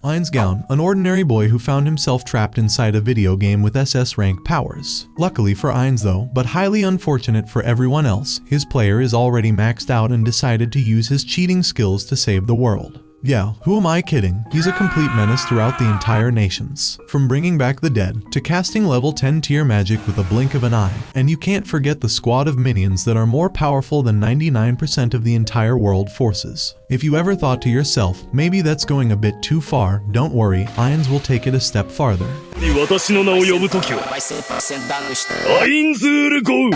Ainz Gown, an ordinary boy who found himself trapped inside a video game with SS rank powers. Luckily for Ainz though, but highly unfortunate for everyone else, his player is already maxed out and decided to use his cheating skills to save the world. Yeah, who am I kidding? He's a complete menace throughout the entire nations. From bringing back the dead, to casting level 10 tier magic with a blink of an eye. And you can't forget the squad of minions that are more powerful than 99% of the entire world forces. If you ever thought to yourself, maybe that's going a bit too far, don't worry, Ainz will take it a step farther. Ainz Ooal Gown.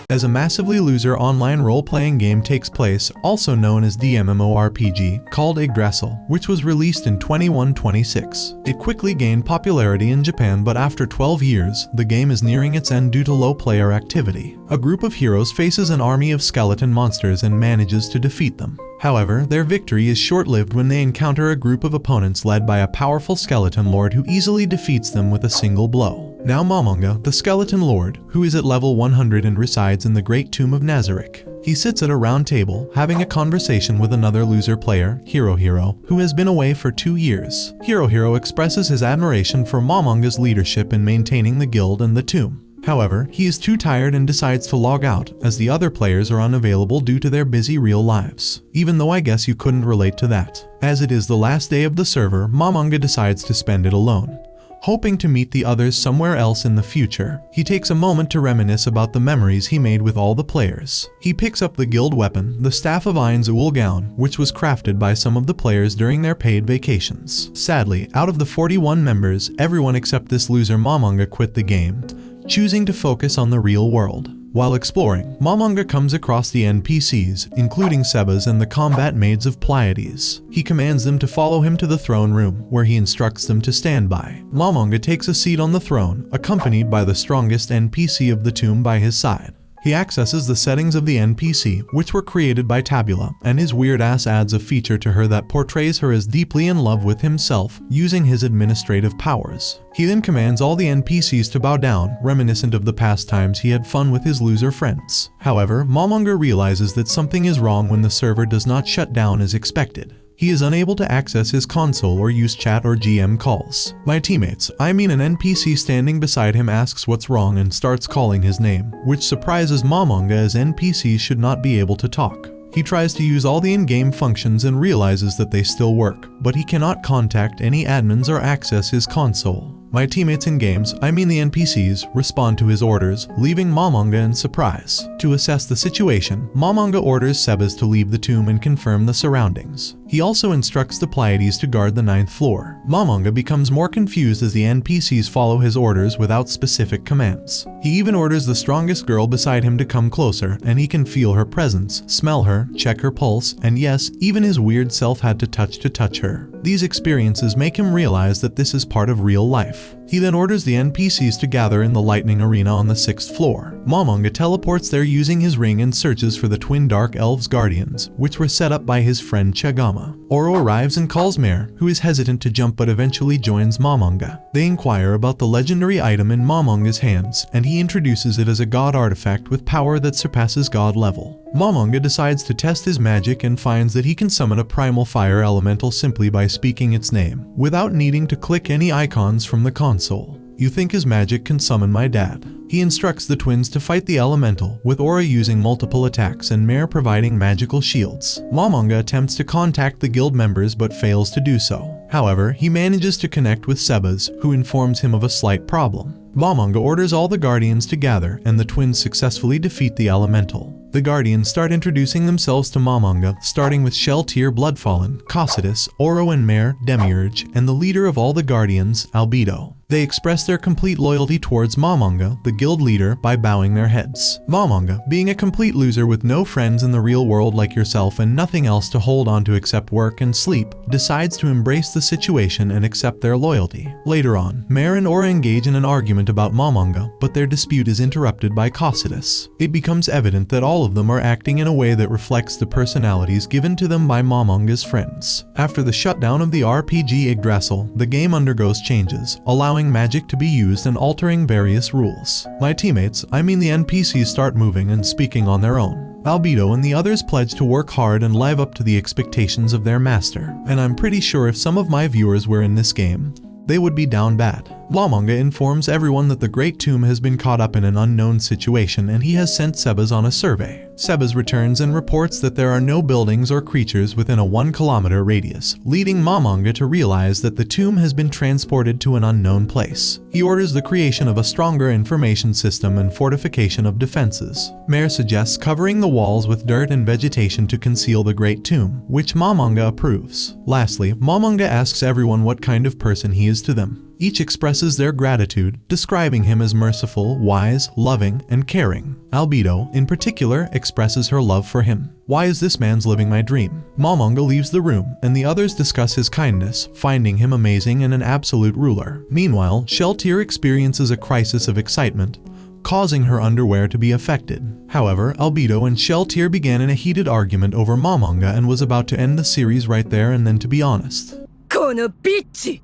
As a massively loser online role-playing game takes place, also known as the MMORPG, called Yggdrasil, which was released in 2126. It quickly gained popularity in Japan, but after 12 years, the game is nearing its end due to low player activity. A group of heroes faces an army of skeleton monsters and manages to defeat them. However, their victory is short-lived when they encounter a group of opponents led by a powerful skeleton lord who easily defeats them with a single blow. Now Momonga, the skeleton lord, who is at level 100 and resides in the Great Tomb of Nazarick. He sits at a round table, having a conversation with another loser player, Hiro, who has been away for 2 years. Hiro expresses his admiration for Momonga's leadership in maintaining the guild and the tomb. However, he is too tired and decides to log out, as the other players are unavailable due to their busy real lives. Even though I guess you couldn't relate to that. As it is the last day of the server, Momonga decides to spend it alone. Hoping to meet the others somewhere else in the future, he takes a moment to reminisce about the memories he made with all the players. He picks up the guild weapon, the staff of Ainz Ooal Gown, which was crafted by some of the players during their paid vacations. Sadly, out of the 41 members, everyone except this loser Momonga quit the game, choosing to focus on the real world. While exploring, Momonga comes across the NPCs, including Sebas and the combat maids of Pleiades. He commands them to follow him to the throne room, where he instructs them to stand by. Momonga takes a seat on the throne, accompanied by the strongest NPC of the tomb by his side. He accesses the settings of the NPC, which were created by Tabula, and his weird ass adds a feature to her that portrays her as deeply in love with himself, using his administrative powers. He then commands all the NPCs to bow down, reminiscent of the past times he had fun with his loser friends. However, Momonga realizes that something is wrong when the server does not shut down as expected. He is unable to access his console or use chat or GM calls. My teammates, I mean an NPC standing beside him, asks what's wrong and starts calling his name, which surprises Momonga as NPCs should not be able to talk. He tries to use all the in-game functions and realizes that they still work, but he cannot contact any admins or access his console. My teammates in games, I mean the NPCs, respond to his orders, leaving Momonga in surprise. To assess the situation, Momonga orders Sebas to leave the tomb and confirm the surroundings. He also instructs the Pleiades to guard the 9th floor. Momonga becomes more confused as the NPCs follow his orders without specific commands. He even orders the strongest girl beside him to come closer, and he can feel her presence, smell her, check her pulse, and yes, even his weird self had to touch her. These experiences make him realize that this is part of real life. He then orders the NPCs to gather in the lightning arena on the 6th floor. Momonga teleports there using his ring and searches for the twin Dark Elves guardians, which were set up by his friend Chagama. Oro arrives and calls Mare, who is hesitant to jump but eventually joins Momonga. They inquire about the legendary item in Momonga's hands, and he introduces it as a god artifact with power that surpasses god level. Momonga decides to test his magic and finds that he can summon a primal fire elemental simply by speaking its name, without needing to click any icons from the console. You think his magic can summon my dad? He instructs the twins to fight the elemental, with Aura using multiple attacks and Mare providing magical shields. Momonga attempts to contact the guild members but fails to do so. However, he manages to connect with Sebas, who informs him of a slight problem. Momonga orders all the guardians to gather, and the twins successfully defeat the elemental. The guardians start introducing themselves to Momonga, starting with Shell Tier Bloodfallen, Cocytus, Oro and Mare, Demiurge, and the leader of all the guardians, Albedo. They express their complete loyalty towards Momonga, the guild leader, by bowing their heads. Momonga, being a complete loser with no friends in the real world like yourself and nothing else to hold on to except work and sleep, decides to embrace the situation and accept their loyalty. Later on, Mare and Ora engage in an argument about Momonga, but their dispute is interrupted by Cocytus. It becomes evident that all all of them are acting in a way that reflects the personalities given to them by Momonga's friends. After the shutdown of the RPG Yggdrasil, the game undergoes changes, allowing magic to be used and altering various rules. My teammates, I mean the NPCs, start moving and speaking on their own. Albedo and the others pledge to work hard and live up to the expectations of their master, and I'm pretty sure if some of my viewers were in this game, they would be down bad. Momonga informs everyone that the Great Tomb has been caught up in an unknown situation and he has sent Sebas on a survey. Sebas returns and reports that there are no buildings or creatures within a 1-kilometer radius, leading Momonga to realize that the tomb has been transported to an unknown place. He orders the creation of a stronger information system and fortification of defenses. Mare suggests covering the walls with dirt and vegetation to conceal the Great Tomb, which Momonga approves. Lastly, Momonga asks everyone what kind of person he is to them. Each expresses their gratitude, describing him as merciful, wise, loving, and caring. Albedo, in particular, expresses her love for him. Why is this man's living my dream? Momonga leaves the room, and the others discuss his kindness, finding him amazing and an absolute ruler. Meanwhile, Sheltier experiences a crisis of excitement, causing her underwear to be affected. However, Albedo and Sheltier began in a heated argument over Momonga and was about to end the series right there and then, to be honest. このビッチ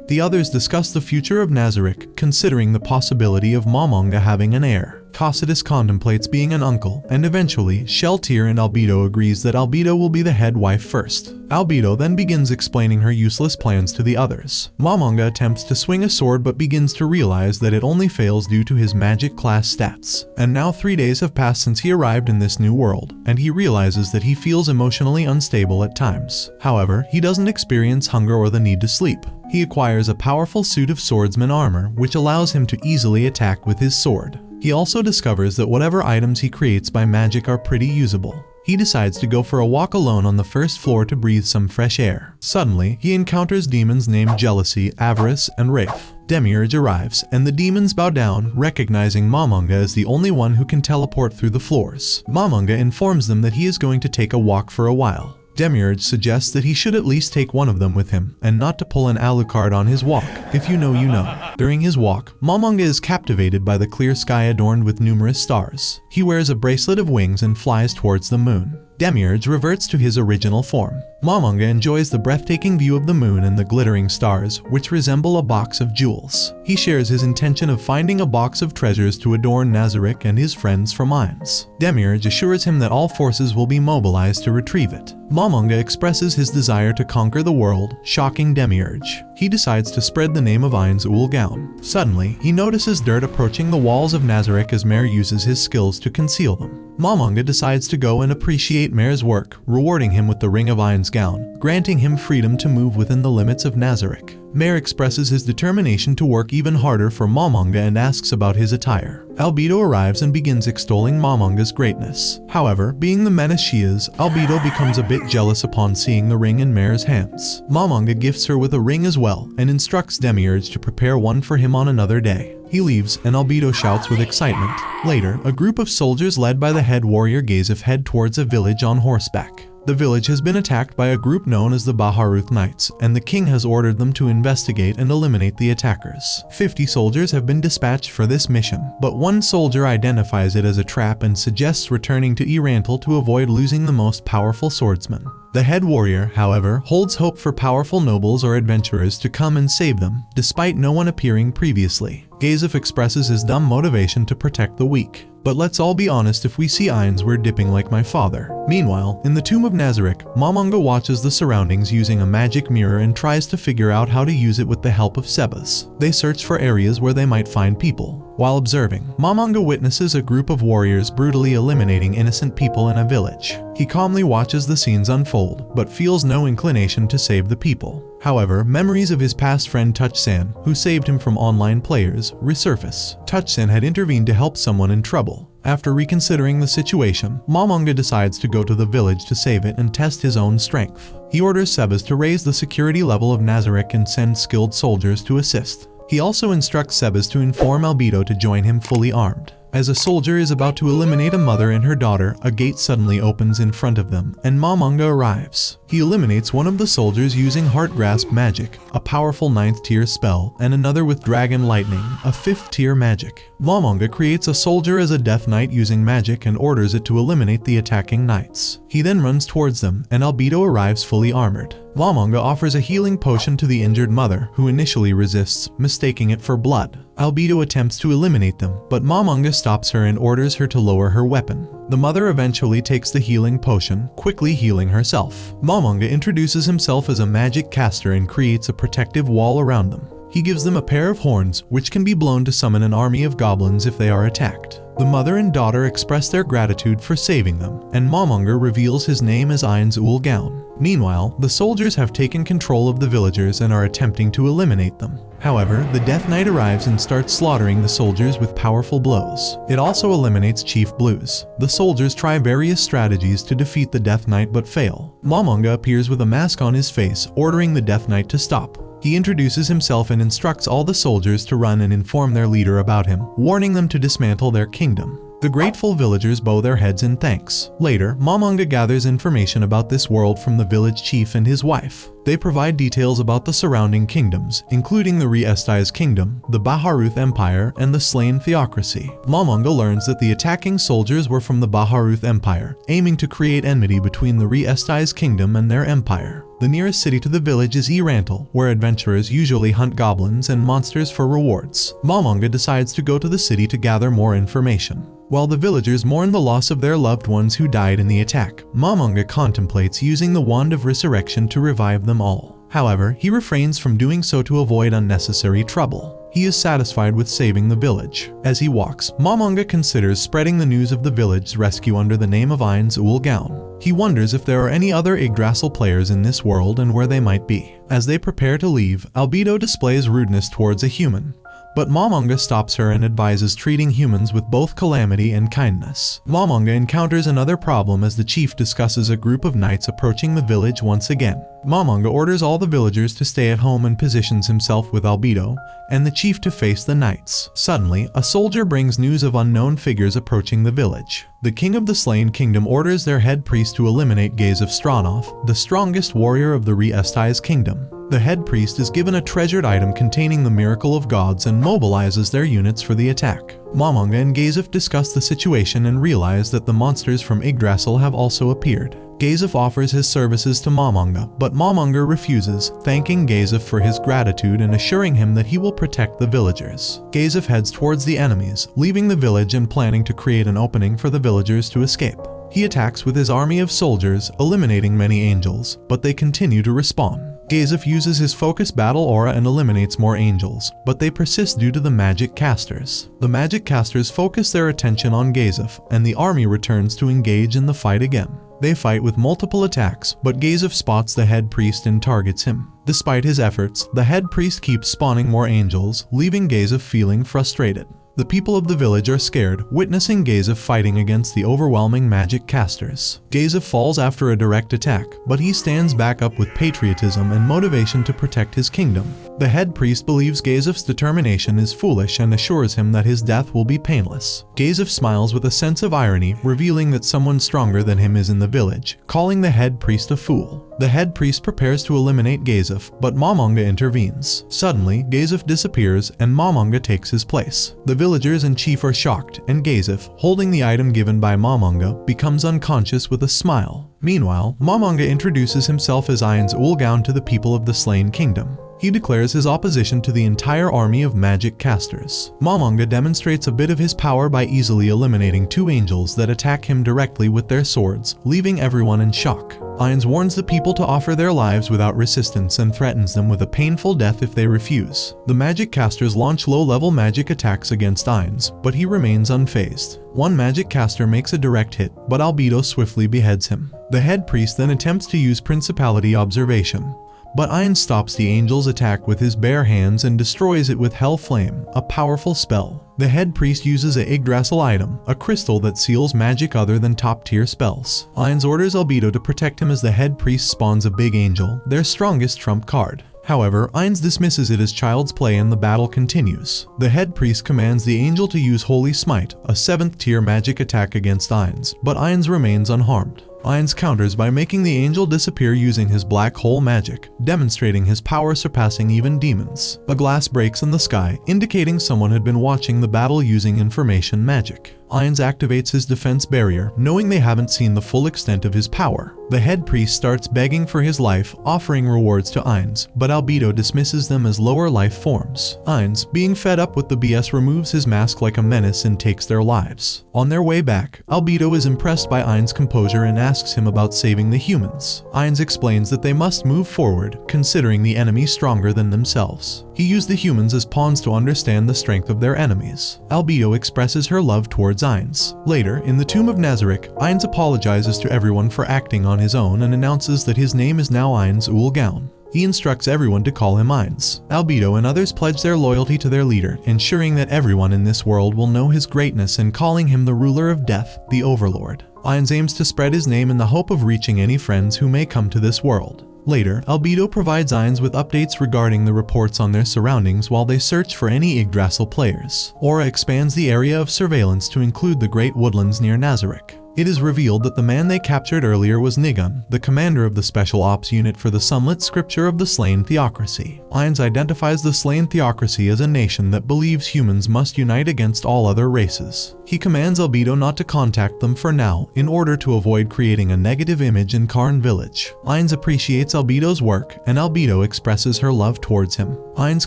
The others discuss the future of Nazarick, considering the possibility of Momonga having an heir. Cocytus contemplates being an uncle, and eventually, Sheltier and Albedo agrees that Albedo will be the head wife first. Albedo then begins explaining her useless plans to the others. Momonga attempts to swing a sword but begins to realize that it only fails due to his magic class stats. And now 3 days have passed since he arrived in this new world, and he realizes that he feels emotionally unstable at times. However, he doesn't experience hunger or the need to sleep. He acquires a powerful suit of swordsman armor, which allows him to easily attack with his sword. He also discovers that whatever items he creates by magic are pretty usable. He decides to go for a walk alone on the first floor to breathe some fresh air. Suddenly, he encounters demons named Jealousy, Avarice, and Wraith. Demiurge arrives, and the demons bow down, recognizing Momonga as the only one who can teleport through the floors. Momonga informs them that he is going to take a walk for a while. Demiurge suggests that he should at least take one of them with him, and not to pull an Alucard on his walk. If you know, you know. During his walk, Momonga is captivated by the clear sky adorned with numerous stars. He wears a bracelet of wings and flies towards the moon. Demiurge reverts to his original form. Momonga enjoys the breathtaking view of the moon and the glittering stars, which resemble a box of jewels. He shares his intention of finding a box of treasures to adorn Nazarick and his friends from Ainz. Demiurge assures him that all forces will be mobilized to retrieve it. Momonga expresses his desire to conquer the world, shocking Demiurge. He decides to spread the name of Ainz Ooal Gown. Suddenly, he notices dirt approaching the walls of Nazarick as Mare uses his skills to conceal them. Momonga decides to go and appreciate Mare's work, rewarding him with the ring of Ainz Gown, granting him freedom to move within the limits of Nazarick. Mare expresses his determination to work even harder for Momonga and asks about his attire. Albedo arrives and begins extolling Momonga's greatness. However, being the menace she is, Albedo becomes a bit jealous upon seeing the ring in Mare's hands. Momonga gifts her with a ring as well, and instructs Demiurge to prepare one for him on another day. He leaves, and Albedo shouts with excitement. Later, a group of soldiers led by the head warrior Gazef head towards a village on horseback. The village has been attacked by a group known as the Baharuth Knights, and the king has ordered them to investigate and eliminate the attackers. 50 soldiers have been dispatched for this mission, but one soldier identifies it as a trap and suggests returning to Irantal to avoid losing the most powerful swordsman. The head warrior, however, holds hope for powerful nobles or adventurers to come and save them, despite no one appearing previously. Gazef expresses his dumb motivation to protect the weak. But let's all be honest, if we see Ainz, we're dipping like my father. Meanwhile, in the tomb of Nazarick, Momonga watches the surroundings using a magic mirror and tries to figure out how to use it with the help of Sebas. They search for areas where they might find people. While observing, Momonga witnesses a group of warriors brutally eliminating innocent people in a village. He calmly watches the scenes unfold, but feels no inclination to save the people. However, memories of his past friend Touchsan, who saved him from online players, resurface. Touchsan had intervened to help someone in trouble. After reconsidering the situation, Momonga decides to go to the village to save it and test his own strength. He orders Sebas to raise the security level of Nazarick and send skilled soldiers to assist. He also instructs Sebas to inform Albedo to join him fully armed. As a soldier is about to eliminate a mother and her daughter, a gate suddenly opens in front of them, and Momonga arrives. He eliminates one of the soldiers using Heart Grasp magic, a powerful 9th tier spell, and another with Dragon Lightning, a 5th tier magic. Momonga creates a soldier as a Death Knight using magic and orders it to eliminate the attacking knights. He then runs towards them, and Albedo arrives fully armored. Momonga offers a healing potion to the injured mother, who initially resists, mistaking it for blood. Albedo attempts to eliminate them, but Momonga stops her and orders her to lower her weapon. The mother eventually takes the healing potion, quickly healing herself. Momonga introduces himself as a magic caster and creates a protective wall around them. He gives them a pair of horns, which can be blown to summon an army of goblins if they are attacked. The mother and daughter express their gratitude for saving them, and Momonga reveals his name as Ainz Ooal Gown. Meanwhile, the soldiers have taken control of the villagers and are attempting to eliminate them. However, the Death Knight arrives and starts slaughtering the soldiers with powerful blows. It also eliminates Chief Blues. The soldiers try various strategies to defeat the Death Knight but fail. Momonga appears with a mask on his face, ordering the Death Knight to stop. He introduces himself and instructs all the soldiers to run and inform their leader about him, warning them to dismantle their kingdom. The grateful villagers bow their heads in thanks. Later, Momonga gathers information about this world from the village chief and his wife. They provide details about the surrounding kingdoms, including the Re-Esti's kingdom, the Baharuth Empire, and the slain theocracy. Momonga learns that the attacking soldiers were from the Baharuth Empire, aiming to create enmity between the Re-Esti's kingdom and their empire. The nearest city to the village is Rantel, where adventurers usually hunt goblins and monsters for rewards. Momonga decides to go to the city to gather more information. While the villagers mourn the loss of their loved ones who died in the attack, Momonga contemplates using the Wand of Resurrection to revive them all. However, he refrains from doing so to avoid unnecessary trouble. He is satisfied with saving the village. As he walks, Momonga considers spreading the news of the village's rescue under the name of Ainz Ooal Gown. He wonders if there are any other Yggdrasil players in this world and where they might be. As they prepare to leave, Albedo displays rudeness towards a human. But Momonga stops her and advises treating humans with both calamity and kindness. Momonga encounters another problem as the chief discusses a group of knights approaching the village once again. Momonga orders all the villagers to stay at home and positions himself with Albedo and the chief to face the knights. Suddenly, a soldier brings news of unknown figures approaching the village. The king of the slain kingdom orders their head priest to eliminate Gaze of Stranoff, the strongest warrior of the Re-Esti's kingdom. The head priest is given a treasured item containing the miracle of gods and mobilizes their units for the attack. Momonga and Gazef discuss the situation and realize that the monsters from Yggdrasil have also appeared. Gazef offers his services to Momonga, but Momonga refuses, thanking Gazef for his gratitude and assuring him that he will protect the villagers. Gazef heads towards the enemies, leaving the village and planning to create an opening for the villagers to escape. He attacks with his army of soldiers, eliminating many angels, but they continue to respawn. Gazef uses his focus battle aura and eliminates more angels, but they persist due to the magic casters. The magic casters focus their attention on Gazef, and the army returns to engage in the fight again. They fight with multiple attacks, but Gazef spots the head priest and targets him. Despite his efforts, the head priest keeps spawning more angels, leaving Gazef feeling frustrated. The people of the village are scared, witnessing Gazef fighting against the overwhelming magic casters. Gazef falls after a direct attack, but he stands back up with patriotism and motivation to protect his kingdom. The head priest believes Gazef's determination is foolish and assures him that his death will be painless. Gazef smiles with a sense of irony, revealing that someone stronger than him is in the village, calling the head priest a fool. The head priest prepares to eliminate Gazef, but Momonga intervenes. Suddenly, Gazef disappears and Momonga takes his place. The villagers and chief are shocked, and Gazef, holding the item given by Momonga, becomes unconscious with a smile. Meanwhile, Momonga introduces himself as Ainz Ooal Gown to the people of the slain kingdom. He declares his opposition to the entire army of magic casters. Momonga demonstrates a bit of his power by easily eliminating two angels that attack him directly with their swords, leaving everyone in shock. Ainz warns the people to offer their lives without resistance and threatens them with a painful death if they refuse. The magic casters launch low-level magic attacks against Ainz, but he remains unfazed. One magic caster makes a direct hit, but Albedo swiftly beheads him. The head priest then attempts to use Principality Observation, but Ainz stops the angel's attack with his bare hands and destroys it with Hell Flame, a powerful spell. The head priest uses a Yggdrasil item, a crystal that seals magic other than top-tier spells. Ainz orders Albedo to protect him as the head priest spawns a big angel, their strongest trump card. However, Ainz dismisses it as child's play and the battle continues. The head priest commands the angel to use Holy Smite, a 7th tier magic attack against Ainz, but Ainz remains unharmed. Ainz counters by making the angel disappear using his black hole magic, demonstrating his power surpassing even demons. A glass breaks in the sky, indicating someone had been watching the battle using information magic. Ainz activates his defense barrier, knowing they haven't seen the full extent of his power. The head priest starts begging for his life, offering rewards to Ainz, but Albedo dismisses them as lower life forms. Ainz, being fed up with the BS, removes his mask like a menace and takes their lives. On their way back, Albedo is impressed by Ainz's composure and asks him about saving the humans. Ainz explains that they must move forward, considering the enemy stronger than themselves. He used the humans as pawns to understand the strength of their enemies. Albedo expresses her love towards Ainz. Later, in the tomb of Nazarick, Ainz apologizes to everyone for acting on his own and announces that his name is now Ainz Ooal Gown. He instructs everyone to call him Ainz. Albedo and others pledge their loyalty to their leader, ensuring that everyone in this world will know his greatness and calling him the ruler of death, the Overlord. Ainz aims to spread his name in the hope of reaching any friends who may come to this world. Later, Albedo provides Ainz with updates regarding the reports on their surroundings while they search for any Yggdrasil players. Aura expands the area of surveillance to include the great woodlands near Nazarick. It is revealed that the man they captured earlier was Nigun, the commander of the Special Ops Unit for the Sunlit Scripture of the Slain Theocracy. Ainz identifies the Slain Theocracy as a nation that believes humans must unite against all other races. He commands Albedo not to contact them for now, in order to avoid creating a negative image in Karn village. Ainz appreciates Albedo's work, and Albedo expresses her love towards him. Ainz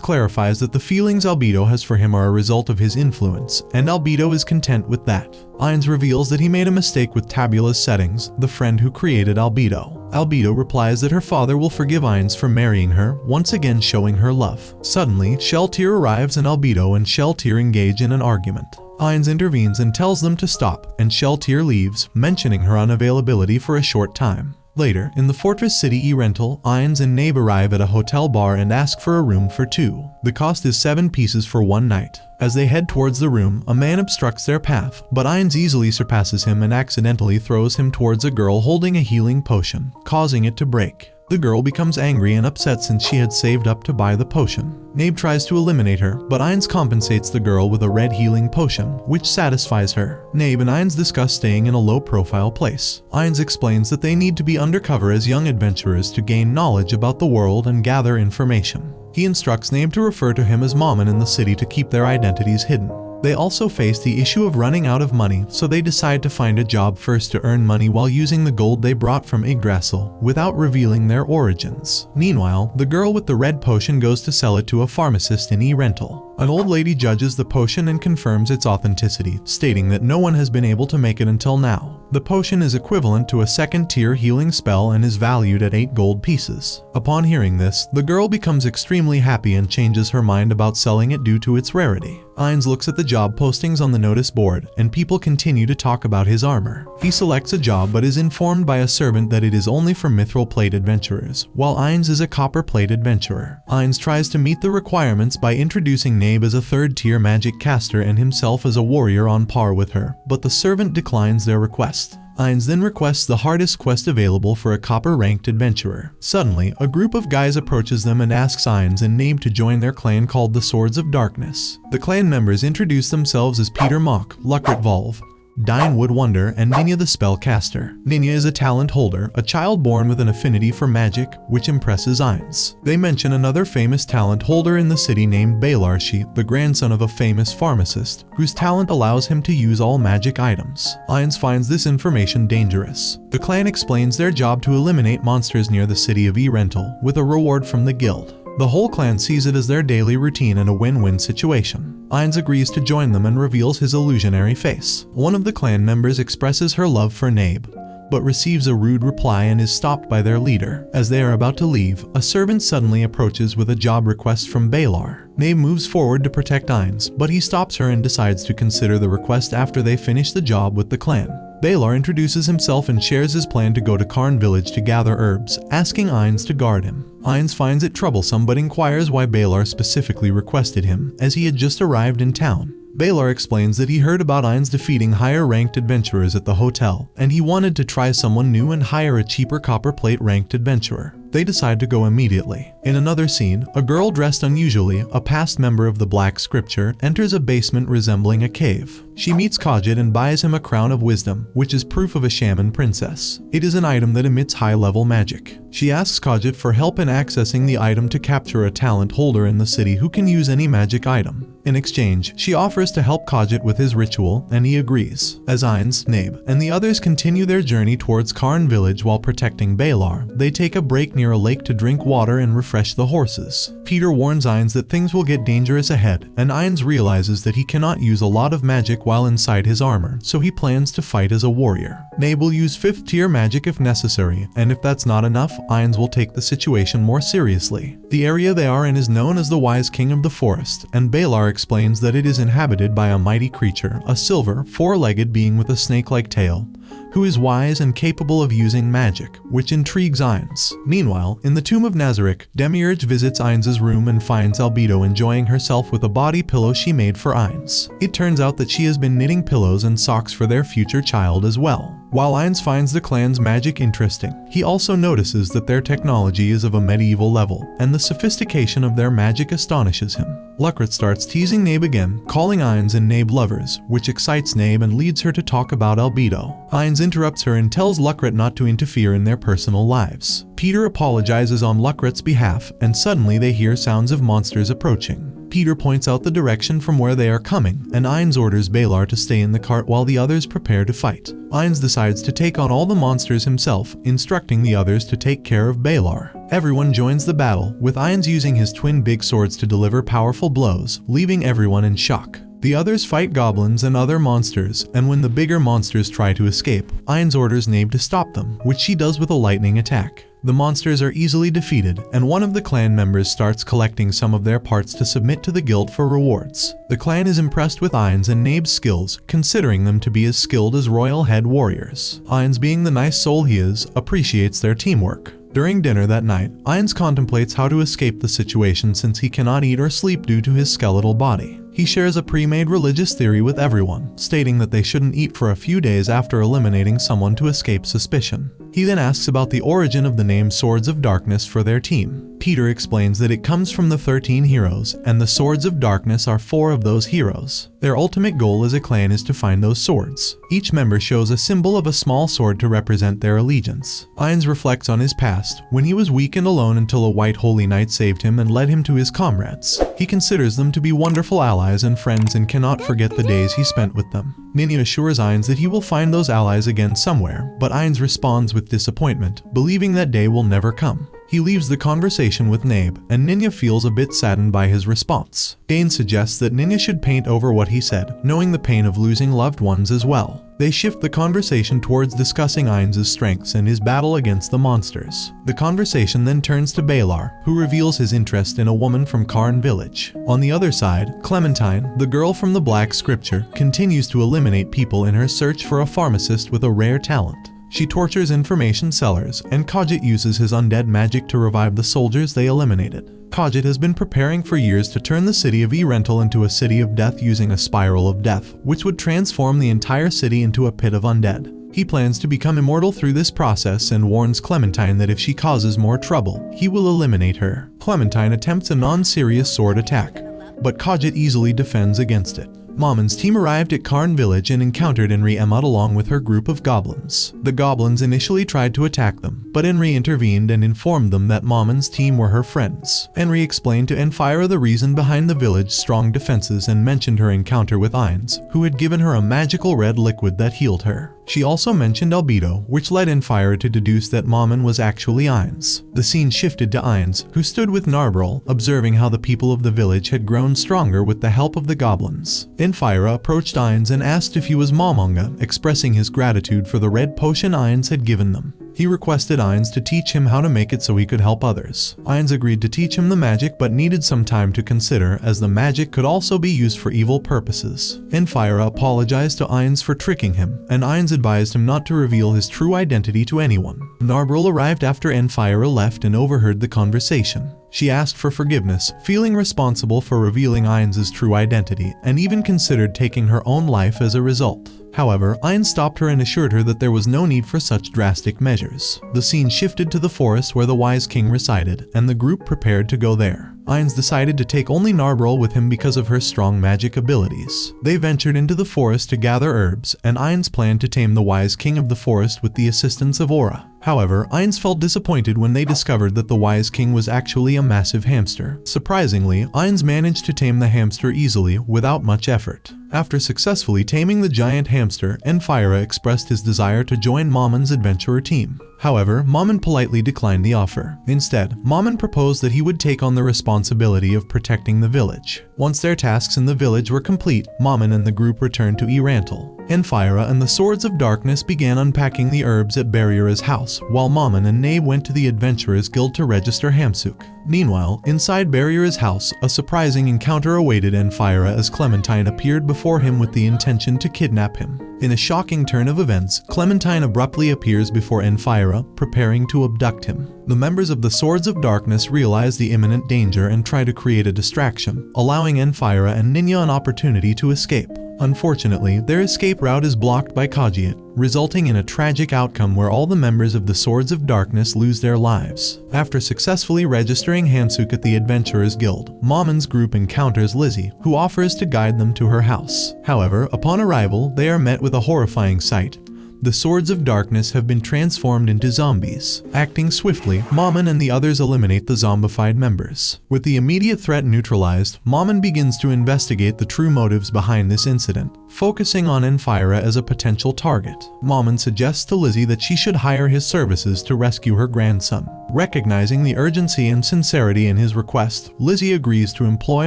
clarifies that the feelings Albedo has for him are a result of his influence, and Albedo is content with that. Ainz reveals that he made a mistake with Tabula's settings, the friend who created Albedo. Albedo replies that her father will forgive Ainz for marrying her, once again showing her love. Suddenly, Sheltir arrives and Albedo and Sheltir engage in an argument. Ainz intervenes and tells them to stop, and Sheltir leaves, mentioning her unavailability for a short time. Later, in the fortress city Erental, Ainz and Nabe arrive at a hotel bar and ask for a room for two. The cost is 7 pieces for one night. As they head towards the room, a man obstructs their path, but Ainz easily surpasses him and accidentally throws him towards a girl holding a healing potion, causing it to break. The girl becomes angry and upset since she had saved up to buy the potion. Nabe tries to eliminate her, but Ainz compensates the girl with a red healing potion, which satisfies her. Nabe and Ainz discuss staying in a low-profile place. Ainz explains that they need to be undercover as young adventurers to gain knowledge about the world and gather information. He instructs Nabe to refer to him as Mammon in the city to keep their identities hidden. They also face the issue of running out of money, so they decide to find a job first to earn money while using the gold they brought from Yggdrasil, without revealing their origins. Meanwhile, the girl with the red potion goes to sell it to a pharmacist in Erental. An old lady judges the potion and confirms its authenticity, stating that no one has been able to make it until now. The potion is equivalent to a second-tier healing spell and is valued at 8 gold pieces. Upon hearing this, the girl becomes extremely happy and changes her mind about selling it due to its rarity. Ainz looks at the job postings on the notice board, and people continue to talk about his armor. He selects a job but is informed by a servant that it is only for mithril plate adventurers, while Ainz is a copper plate adventurer. Ainz tries to meet the requirements by introducing Nabe as a third-tier magic caster and himself as a warrior on par with her, but the servant declines their request. Ainz then requests the hardest quest available for a copper-ranked adventurer. Suddenly, a group of guys approaches them and asks Ainz and Nabe to join their clan called the Swords of Darkness. The clan members introduce themselves as Peter Mock, Luckrit Volve, Dine Wood Wonder, and Ninya the Spellcaster. Ninya is a talent holder, a child born with an affinity for magic, which impresses Ainz. They mention another famous talent holder in the city named Baelarshi, the grandson of a famous pharmacist, whose talent allows him to use all magic items. Ainz finds this information dangerous. The clan explains their job to eliminate monsters near the city of Erental, with a reward from the guild. The whole clan sees it as their daily routine and a win-win situation. Ainz agrees to join them and reveals his illusionary face. One of the clan members expresses her love for Nabe, but receives a rude reply and is stopped by their leader. As they are about to leave, a servant suddenly approaches with a job request from Baelar. Nabe moves forward to protect Ainz, but he stops her and decides to consider the request after they finish the job with the clan. Baelar introduces himself and shares his plan to go to Karn village to gather herbs, asking Ainz to guard him. Ainz finds it troublesome but inquires why Baelar specifically requested him, as he had just arrived in town. Baelar explains that he heard about Ainz defeating higher-ranked adventurers at the hotel, and he wanted to try someone new and hire a cheaper copper plate ranked adventurer. They decide to go immediately. In another scene, a girl dressed unusually, a past member of the Black Scripture, enters a basement resembling a cave. She meets Khajiit and buys him a crown of wisdom, which is proof of a shaman princess. It is an item that emits high-level magic. She asks Khajiit for help in accessing the item to capture a talent holder in the city who can use any magic item. In exchange, she offers to help Khajiit with his ritual, and he agrees. As Ainz, Nabe, and the others continue their journey towards Karn village while protecting Balar, they take a break near a lake to drink water and refresh the horses. Peter warns Ainz that things will get dangerous ahead, and Ainz realizes that he cannot use a lot of magic while inside his armor, so he plans to fight as a warrior. Nabe will use 5th tier magic if necessary, and if that's not enough, Ainz will take the situation more seriously. The area they are in is known as the Wise King of the Forest, and Balar explains that it is inhabited by a mighty creature, a silver, 4-legged being with a snake-like tail, who is wise and capable of using magic, which intrigues Ainz. Meanwhile, in the Tomb of Nazarick, Demiurge visits Ainz's room and finds Albedo enjoying herself with a body pillow she made for Ainz. It turns out that she has been knitting pillows and socks for their future child as well. While Ainz finds the clan's magic interesting, he also notices that their technology is of a medieval level, and the sophistication of their magic astonishes him. Lucret starts teasing Nabe again, calling Ainz and Nabe lovers, which excites Nabe and leads her to talk about Albedo. Ainz interrupts her and tells Lucret not to interfere in their personal lives. Peter apologizes on Lucret's behalf, and suddenly they hear sounds of monsters approaching. Peter points out the direction from where they are coming, and Ainz orders Balar to stay in the cart while the others prepare to fight. Ainz decides to take on all the monsters himself, instructing the others to take care of Balar. Everyone joins the battle, with Ainz using his twin big swords to deliver powerful blows, leaving everyone in shock. The others fight goblins and other monsters, and when the bigger monsters try to escape, Ainz orders Nabe to stop them, which she does with a lightning attack. The monsters are easily defeated, and one of the clan members starts collecting some of their parts to submit to the guild for rewards. The clan is impressed with Ainz and Nabe's skills, considering them to be as skilled as royal head warriors. Ainz, being the nice soul he is, appreciates their teamwork. During dinner that night, Ainz contemplates how to escape the situation since he cannot eat or sleep due to his skeletal body. He shares a pre-made religious theory with everyone, stating that they shouldn't eat for a few days after eliminating someone to escape suspicion. He then asks about the origin of the name Swords of Darkness for their team. Peter explains that it comes from the 13 heroes, and the Swords of Darkness are 4 of those heroes. Their ultimate goal as a clan is to find those swords. Each member shows a symbol of a small sword to represent their allegiance. Ainz reflects on his past, when he was weak and alone until a white holy knight saved him and led him to his comrades. He considers them to be wonderful allies and friends and cannot forget the days he spent with them. Ninja assures Ainz that he will find those allies again somewhere, but Ainz responds with disappointment, believing that day will never come. He leaves the conversation with Nabe, and Ninja feels a bit saddened by his response. Dane suggests that Ninja should paint over what he said, knowing the pain of losing loved ones as well. They shift the conversation towards discussing Ainz's strengths and his battle against the monsters. The conversation then turns to Balar, who reveals his interest in a woman from Karn village. On the other side, Clementine, the girl from the Black Scripture, continues to eliminate people in her search for a pharmacist with a rare talent. She tortures information sellers, and Khajiit uses his undead magic to revive the soldiers they eliminated. Khajiit has been preparing for years to turn the city of Erental into a city of death using a spiral of death, which would transform the entire city into a pit of undead. He plans to become immortal through this process and warns Clementine that if she causes more trouble, he will eliminate her. Clementine attempts a non-serious sword attack, but Khajiit easily defends against it. Mamon's team arrived at Karn village and encountered Enri Emad along with her group of goblins. The goblins initially tried to attack them, but Enri intervened and informed them that Mamon's team were her friends. Enri explained to Enfira the reason behind the village's strong defenses and mentioned her encounter with Ainz, who had given her a magical red liquid that healed her. She also mentioned Albedo, which led Enfira to deduce that Mamon was actually Ainz. The scene shifted to Ainz, who stood with Narbrol, observing how the people of the village had grown stronger with the help of the goblins. Enfira approached Ainz and asked if he was Momonga, expressing his gratitude for the red potion Ainz had given them. He requested Ainz to teach him how to make it so he could help others. Ainz agreed to teach him the magic but needed some time to consider, as the magic could also be used for evil purposes. Enfira apologized to Ainz for tricking him, and Ainz advised him not to reveal his true identity to anyone. Narbrol arrived after Enfira left and overheard the conversation. She asked for forgiveness, feeling responsible for revealing Ainz's true identity, and even considered taking her own life as a result. However, Ainz stopped her and assured her that there was no need for such drastic measures. The scene shifted to the forest where the wise king resided, and the group prepared to go there. Ainz decided to take only Narbrol with him because of her strong magic abilities. They ventured into the forest to gather herbs, and Ainz planned to tame the wise king of the forest with the assistance of Aura. However, Ainz felt disappointed when they discovered that the wise king was actually a massive hamster. Surprisingly, Ainz managed to tame the hamster easily without much effort. After successfully taming the giant hamster, Enfira expressed his desire to join Mamon's adventurer team. However, Mamon politely declined the offer. Instead, Mamon proposed that he would take on the responsibility of protecting the village. Once their tasks in the village were complete, Mamon and the group returned to Irantal. Enfira and the Swords of Darkness began unpacking the herbs at Barriera's house, while Mamon and Nabe went to the Adventurers Guild to register Hamsuk. Meanwhile, inside Barriera's house, a surprising encounter awaited Enfira as Clementine appeared before him with the intention to kidnap him. In a shocking turn of events, Clementine abruptly appears before Enfira, preparing to abduct him. The members of the Swords of Darkness realize the imminent danger and try to create a distraction, allowing Enfira and Ninya an opportunity to escape. Unfortunately, their escape route is blocked by Kajiat, resulting in a tragic outcome where all the members of the Swords of Darkness lose their lives. After successfully registering Hamsuk at the Adventurers Guild, Mamon's group encounters Lizzie, who offers to guide them to her house. However, upon arrival, they are met with a horrifying sight. The Swords of Darkness have been transformed into zombies. Acting swiftly, Mamon and the others eliminate the zombified members. With the immediate threat neutralized, Mamon begins to investigate the true motives behind this incident, focusing on Enfira as a potential target. Mamon suggests to Lizzie that she should hire his services to rescue her grandson. Recognizing the urgency and sincerity in his request, Lizzie agrees to employ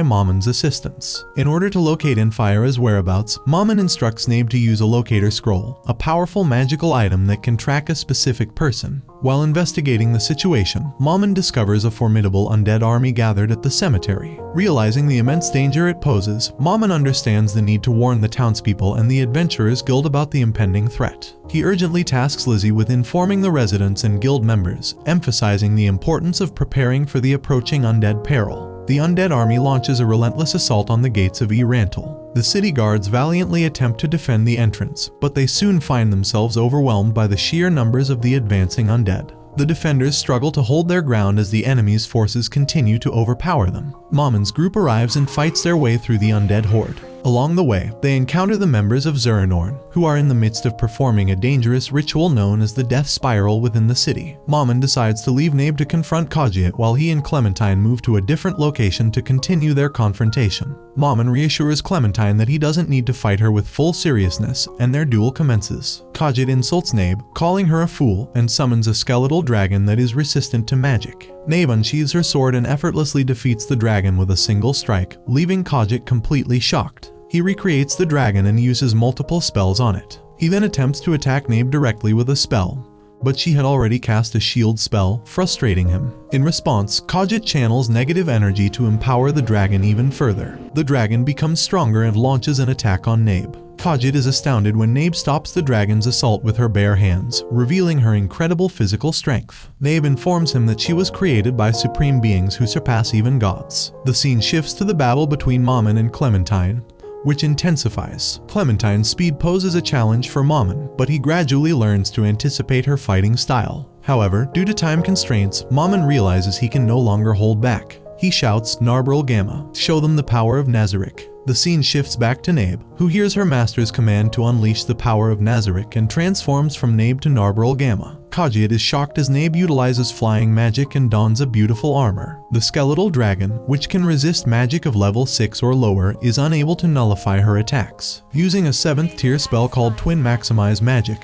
Mamon's assistance. In order to locate Enfira's whereabouts, Mamon instructs Nabe to use a locator scroll, a powerful magical item that can track a specific person. While investigating the situation, Mamon discovers a formidable undead army gathered at the cemetery. Realizing the immense danger it poses, Mamon understands the need to warn the townspeople and the Adventurers Guild about the impending threat. He urgently tasks Lizzie with informing the residents and guild members, emphasizing the importance of preparing for the approaching undead peril. The undead army launches a relentless assault on the gates of Irantal. The city guards valiantly attempt to defend the entrance, but they soon find themselves overwhelmed by the sheer numbers of the advancing undead. The defenders struggle to hold their ground as the enemy's forces continue to overpower them. Mamon's group arrives and fights their way through the undead horde. Along the way, they encounter the members of Zuranorn, who are in the midst of performing a dangerous ritual known as the Death Spiral within the city. Mamon decides to leave Nabe to confront Kajiat while he and Clementine move to a different location to continue their confrontation. Mamon reassures Clementine that he doesn't need to fight her with full seriousness, and their duel commences. Kajiat insults Nabe, calling her a fool, and summons a skeletal dragon that is resistant to magic. Nabe unsheathes her sword and effortlessly defeats the dragon with a single strike, leaving Kajiat completely shocked. He recreates the dragon and uses multiple spells on it. He then attempts to attack Nabe directly with a spell, but she had already cast a shield spell, frustrating him. In response, Kajiat channels negative energy to empower the dragon even further. The dragon becomes stronger and launches an attack on Nabe. Kajiat is astounded when Nabe stops the dragon's assault with her bare hands, revealing her incredible physical strength. Nabe informs him that she was created by supreme beings who surpass even gods. The scene shifts to the battle between Mamon and Clementine, which intensifies. Clementine's speed poses a challenge for Mamon, but he gradually learns to anticipate her fighting style. However, due to time constraints, Mamon realizes he can no longer hold back. He shouts, "Narbrol Gamma, show them the power of Nazarick." The scene shifts back to Nabe, who hears her master's command to unleash the power of Nazarick and transforms from Nabe to Narbrol Gamma. Kajiat is shocked as Nabe utilizes flying magic and dons a beautiful armor. The skeletal dragon, which can resist magic of level 6 or lower, is unable to nullify her attacks. Using a 7th tier spell called Twin Maximize Magic,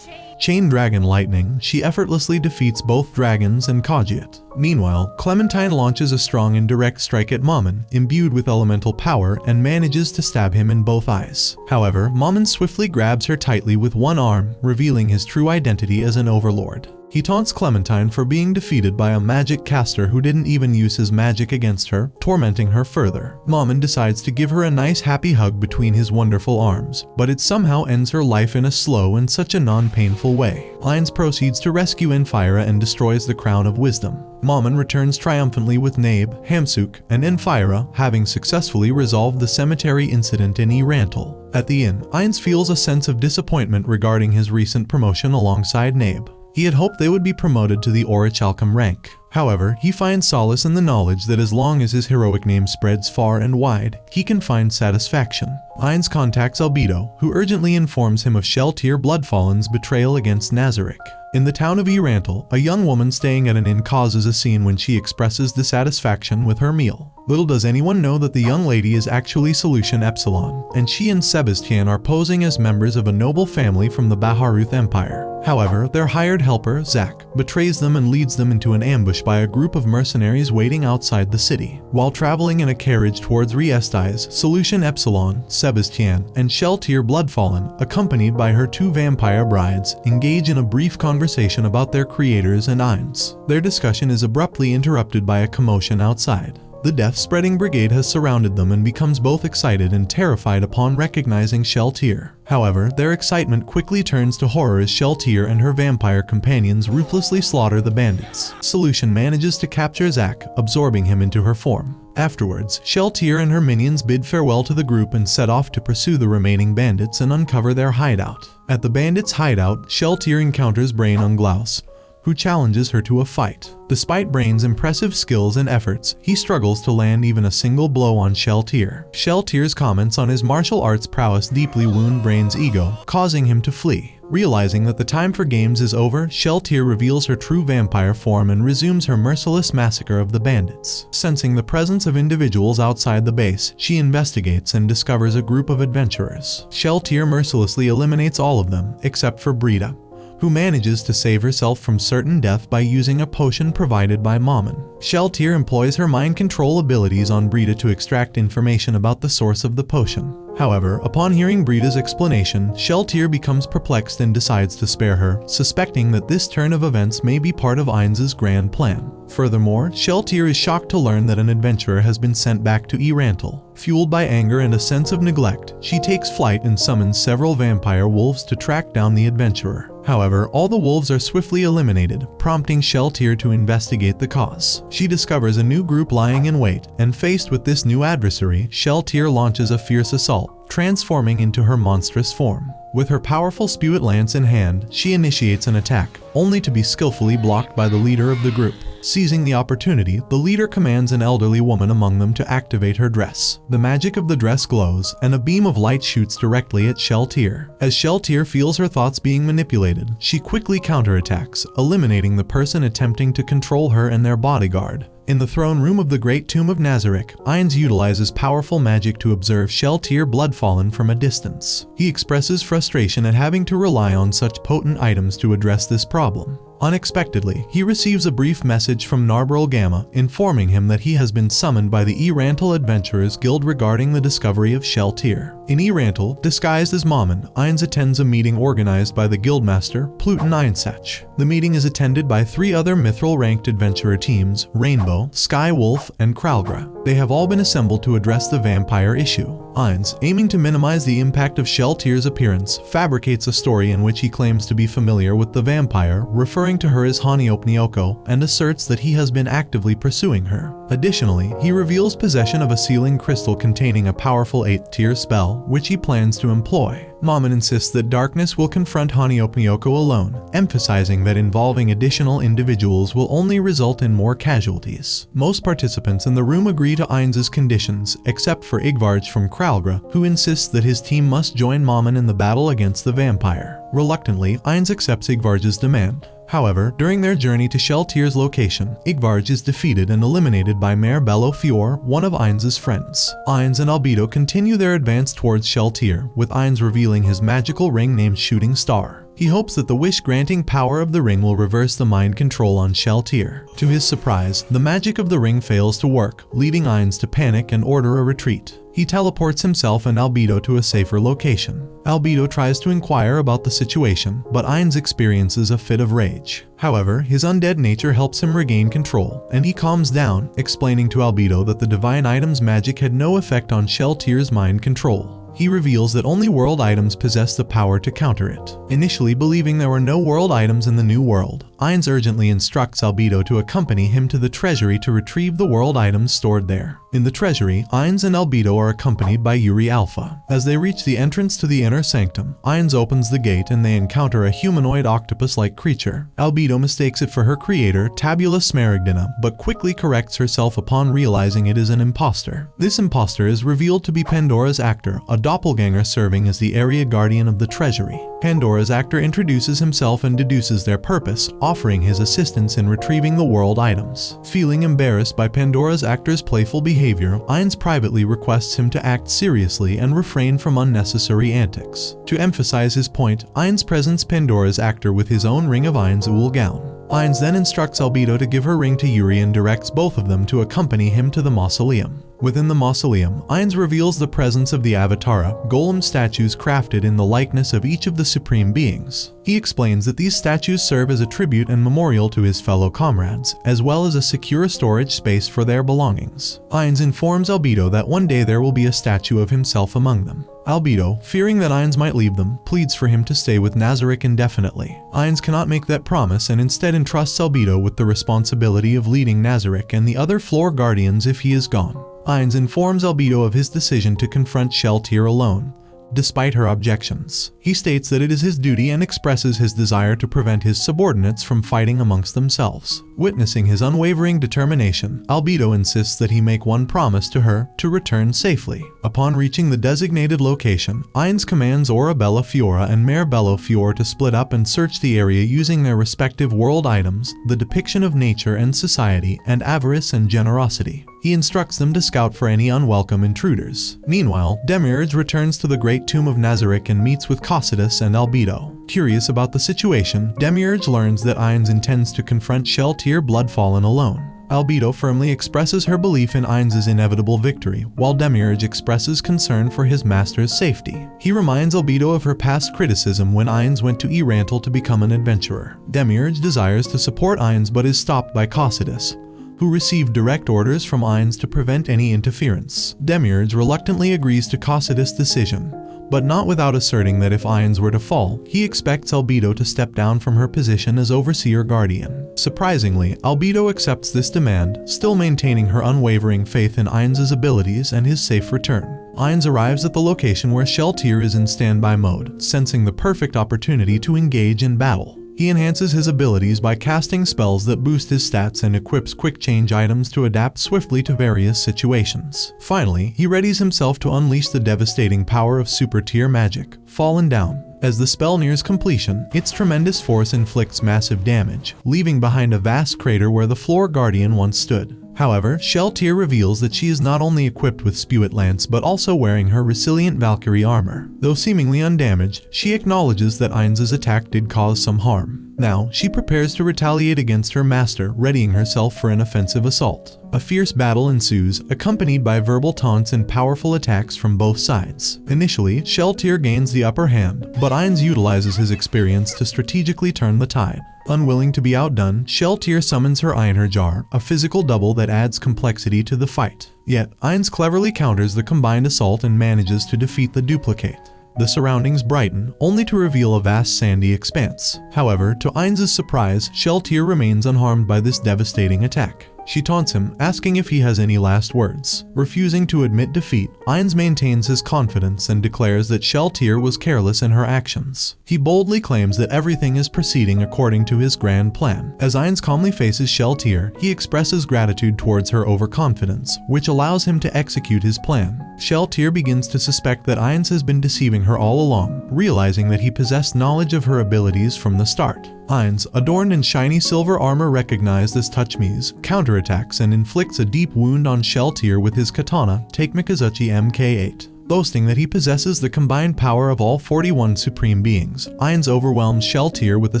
Chain Dragon Lightning, she effortlessly defeats both dragons and Kajiat. Meanwhile, Clementine launches a strong and direct strike at Mamon, imbued with elemental power, and manages to stab him in both eyes. However, Mamon swiftly grabs her tightly with one arm, revealing his true identity as an Overlord. He taunts Clementine for being defeated by a magic caster who didn't even use his magic against her, tormenting her further. Mamon decides to give her a nice happy hug between his wonderful arms, but it somehow ends her life in a slow and such a non-painful way. Ainz proceeds to rescue Enfira and destroys the Crown of Wisdom. Mamon returns triumphantly with Nabe, Hamsuk, and Enfira, having successfully resolved the cemetery incident in Irantal. At the inn, Ainz feels a sense of disappointment regarding his recent promotion alongside Nabe. He had hoped they would be promoted to the Orichalcum rank. However, he finds solace in the knowledge that as long as his heroic name spreads far and wide, he can find satisfaction. Ainz contacts Albedo, who urgently informs him of Sheltir Bloodfallen's betrayal against Nazarick. In the town of Erantal, a young woman staying at an inn causes a scene when she expresses dissatisfaction with her meal. Little does anyone know that the young lady is actually Solution Epsilon, and she and Sebastian are posing as members of a noble family from the Baharuth Empire. However, their hired helper, Zach, betrays them and leads them into an ambush by a group of mercenaries waiting outside the city. While traveling in a carriage towards Riestize, Solution Epsilon, Sebastian, and Sheltir Bloodfallen, accompanied by her 2 vampire brides, engage in a brief conversation about their creators and Ainz. Their discussion is abruptly interrupted by a commotion outside. The death-spreading brigade has surrounded them and becomes both excited and terrified upon recognizing Sheltir. However, their excitement quickly turns to horror as Sheltir and her vampire companions ruthlessly slaughter the bandits. Solution manages to capture Zach, absorbing him into her form. Afterwards, Sheltir and her minions bid farewell to the group and set off to pursue the remaining bandits and uncover their hideout. At the bandits' hideout, Sheltir encounters Brain Unglaus, who challenges her to a fight. Despite Brain's impressive skills and efforts, he struggles to land even a single blow on Sheltir. Sheltir's comments on his martial arts prowess deeply wound Brain's ego, causing him to flee. Realizing that the time for games is over, Sheltir reveals her true vampire form and resumes her merciless massacre of the bandits. Sensing the presence of individuals outside the base, she investigates and discovers a group of adventurers. Sheltir mercilessly eliminates all of them, except for Brita, who manages to save herself from certain death by using a potion provided by Mammon. Sheltir employs her mind control abilities on Brita to extract information about the source of the potion. However, upon hearing Brita's explanation, Sheltir becomes perplexed and decides to spare her, suspecting that this turn of events may be part of Ainz's grand plan. Furthermore, Sheltir is shocked to learn that an adventurer has been sent back to Erantal. Fueled by anger and a sense of neglect, she takes flight and summons several vampire wolves to track down the adventurer. However, all the wolves are swiftly eliminated, prompting Sheltir to investigate the cause. She discovers a new group lying in wait, and faced with this new adversary, Sheltir launches a fierce assault, transforming into her monstrous form. With her powerful Spewit Lance in hand, she initiates an attack, only to be skillfully blocked by the leader of the group. Seizing the opportunity, the leader commands an elderly woman among them to activate her dress. The magic of the dress glows, and a beam of light shoots directly at Sheltir. As Sheltir feels her thoughts being manipulated, she quickly counterattacks, eliminating the person attempting to control her and their bodyguard. In the throne room of the Great Tomb of Nazarick, Ainz utilizes powerful magic to observe Sheltir Bloodfallen from a distance. He expresses frustration at having to rely on such potent items to address this problem. Unexpectedly, he receives a brief message from Narbril Gamma informing him that he has been summoned by the Erantal Adventurers Guild regarding the discovery of Sheltir. In Erantal, disguised as Mammon, Ainz attends a meeting organized by the Guildmaster, Pluton Einsach. The meeting is attended by 3 other Mithril-ranked adventurer teams, Rainbow, Sky Wolf, and Kralgra. They have all been assembled to address the vampire issue. Ainz, aiming to minimize the impact of Sheltir's appearance, fabricates a story in which he claims to be familiar with the vampire, referring to her as Haniopnioko, and asserts that he has been actively pursuing her. Additionally, he reveals possession of a sealing crystal containing a powerful 8th-tier spell, which he plans to employ. Mammon insists that darkness will confront Haniopnioko alone, emphasizing that involving additional individuals will only result in more casualties. Most participants in the room agree to Ainz's conditions, except for Igvarj from Kralgra, who insists that his team must join Mammon in the battle against the vampire. Reluctantly, Ainz accepts Igvarj's demand. However, during their journey to Sheltir's location, Igvarj is defeated and eliminated by Mare Bello Fior, one of Ainz's friends. Ainz and Albedo continue their advance towards Sheltir, with Ainz revealing his magical ring named Shooting Star. He hopes that the wish-granting power of the ring will reverse the mind control on Sheltir. To his surprise, the magic of the ring fails to work, leading Ainz to panic and order a retreat. He teleports himself and Albedo to a safer location. Albedo tries to inquire about the situation, but Ainz experiences a fit of rage. However, his undead nature helps him regain control, and he calms down, explaining to Albedo that the divine item's magic had no effect on Sheltir's mind control. He reveals that only world items possess the power to counter it. Initially believing there were no world items in the new world, Ainz urgently instructs Albedo to accompany him to the treasury to retrieve the world items stored there. In the treasury, Ainz and Albedo are accompanied by Yuri Alpha. As they reach the entrance to the inner sanctum, Ainz opens the gate and they encounter a humanoid octopus-like creature. Albedo mistakes it for her creator, Tabula Smaragdina, but quickly corrects herself upon realizing it is an imposter. This imposter is revealed to be Pandora's actor, a doppelganger serving as the area guardian of the treasury. Pandora's actor introduces himself and deduces their purpose, offering his assistance in retrieving the world items. Feeling embarrassed by Pandora's actor's playful behavior, Ainz privately requests him to act seriously and refrain from unnecessary antics. To emphasize his point, Ainz presents Pandora's actor with his own ring of Ainz Ooal Gown. Ainz then instructs Albedo to give her ring to Yuri and directs both of them to accompany him to the mausoleum. Within the mausoleum, Ainz reveals the presence of the Avatara, golem statues crafted in the likeness of each of the supreme beings. He explains that these statues serve as a tribute and memorial to his fellow comrades, as well as a secure storage space for their belongings. Ainz informs Albedo that one day there will be a statue of himself among them. Albedo, fearing that Ainz might leave them, pleads for him to stay with Nazarick indefinitely. Ainz cannot make that promise and instead entrusts Albedo with the responsibility of leading Nazarick and the other floor guardians if he is gone. Ainz informs Albedo of his decision to confront Sheltier alone, despite her objections. He states that it is his duty and expresses his desire to prevent his subordinates from fighting amongst themselves. Witnessing his unwavering determination, Albedo insists that he make one promise to her to return safely. Upon reaching the designated location, Ainz commands Orabella Fiora and Mare Bello Fior to split up and search the area using their respective world items, the depiction of nature and society, and avarice and generosity. He instructs them to scout for any unwelcome intruders. Meanwhile, Demiurge returns to the Great Tomb of Nazarick and meets with Cocytus and Albedo. Curious about the situation, Demiurge learns that Ainz intends to confront Sheltier Bloodfallen alone. Albedo firmly expresses her belief in Ainz's inevitable victory, while Demiurge expresses concern for his master's safety. He reminds Albedo of her past criticism when Ainz went to Erantil to become an adventurer. Demiurge desires to support Ainz but is stopped by Cocytus, who received direct orders from Ainz to prevent any interference. Demiurge reluctantly agrees to Cocytus' decision, but not without asserting that if Ainz were to fall, he expects Albedo to step down from her position as Overseer Guardian. Surprisingly, Albedo accepts this demand, still maintaining her unwavering faith in Ainz's abilities and his safe return. Ainz arrives at the location where Sheltier is in standby mode, sensing the perfect opportunity to engage in battle. He enhances his abilities by casting spells that boost his stats and equips quick change items to adapt swiftly to various situations. Finally, he readies himself to unleash the devastating power of super tier magic, Fallen Down. As the spell nears completion, its tremendous force inflicts massive damage, leaving behind a vast crater where the floor guardian once stood. However, Sheltier reveals that she is not only equipped with Spewit Lance but also wearing her resilient Valkyrie armor. Though seemingly undamaged, she acknowledges that Ainz's attack did cause some harm. Now, she prepares to retaliate against her master, readying herself for an offensive assault. A fierce battle ensues, accompanied by verbal taunts and powerful attacks from both sides. Initially, Sheltier gains the upper hand, but Ainz utilizes his experience to strategically turn the tide. Unwilling to be outdone, Sheltier summons her Einherjar, a physical double that adds complexity to the fight. Yet, Ainz cleverly counters the combined assault and manages to defeat the duplicate. The surroundings brighten, only to reveal a vast sandy expanse. However, to Ainz's surprise, Sheltier remains unharmed by this devastating attack. She taunts him, asking if he has any last words. Refusing to admit defeat, Ainz maintains his confidence and declares that Sheltier was careless in her actions. He boldly claims that everything is proceeding according to his grand plan. As Ainz calmly faces Sheltier, he expresses gratitude towards her overconfidence, which allows him to execute his plan. Sheltier begins to suspect that Ainz has been deceiving her all along, realizing that he possessed knowledge of her abilities from the start. Ainz, adorned in shiny silver armor recognized as Touchme's, counterattacks and inflicts a deep wound on Sheltier with his katana, Take Mikazuchi MK8. Boasting that he possesses the combined power of all 41 supreme beings, Ainz overwhelms Sheltier with a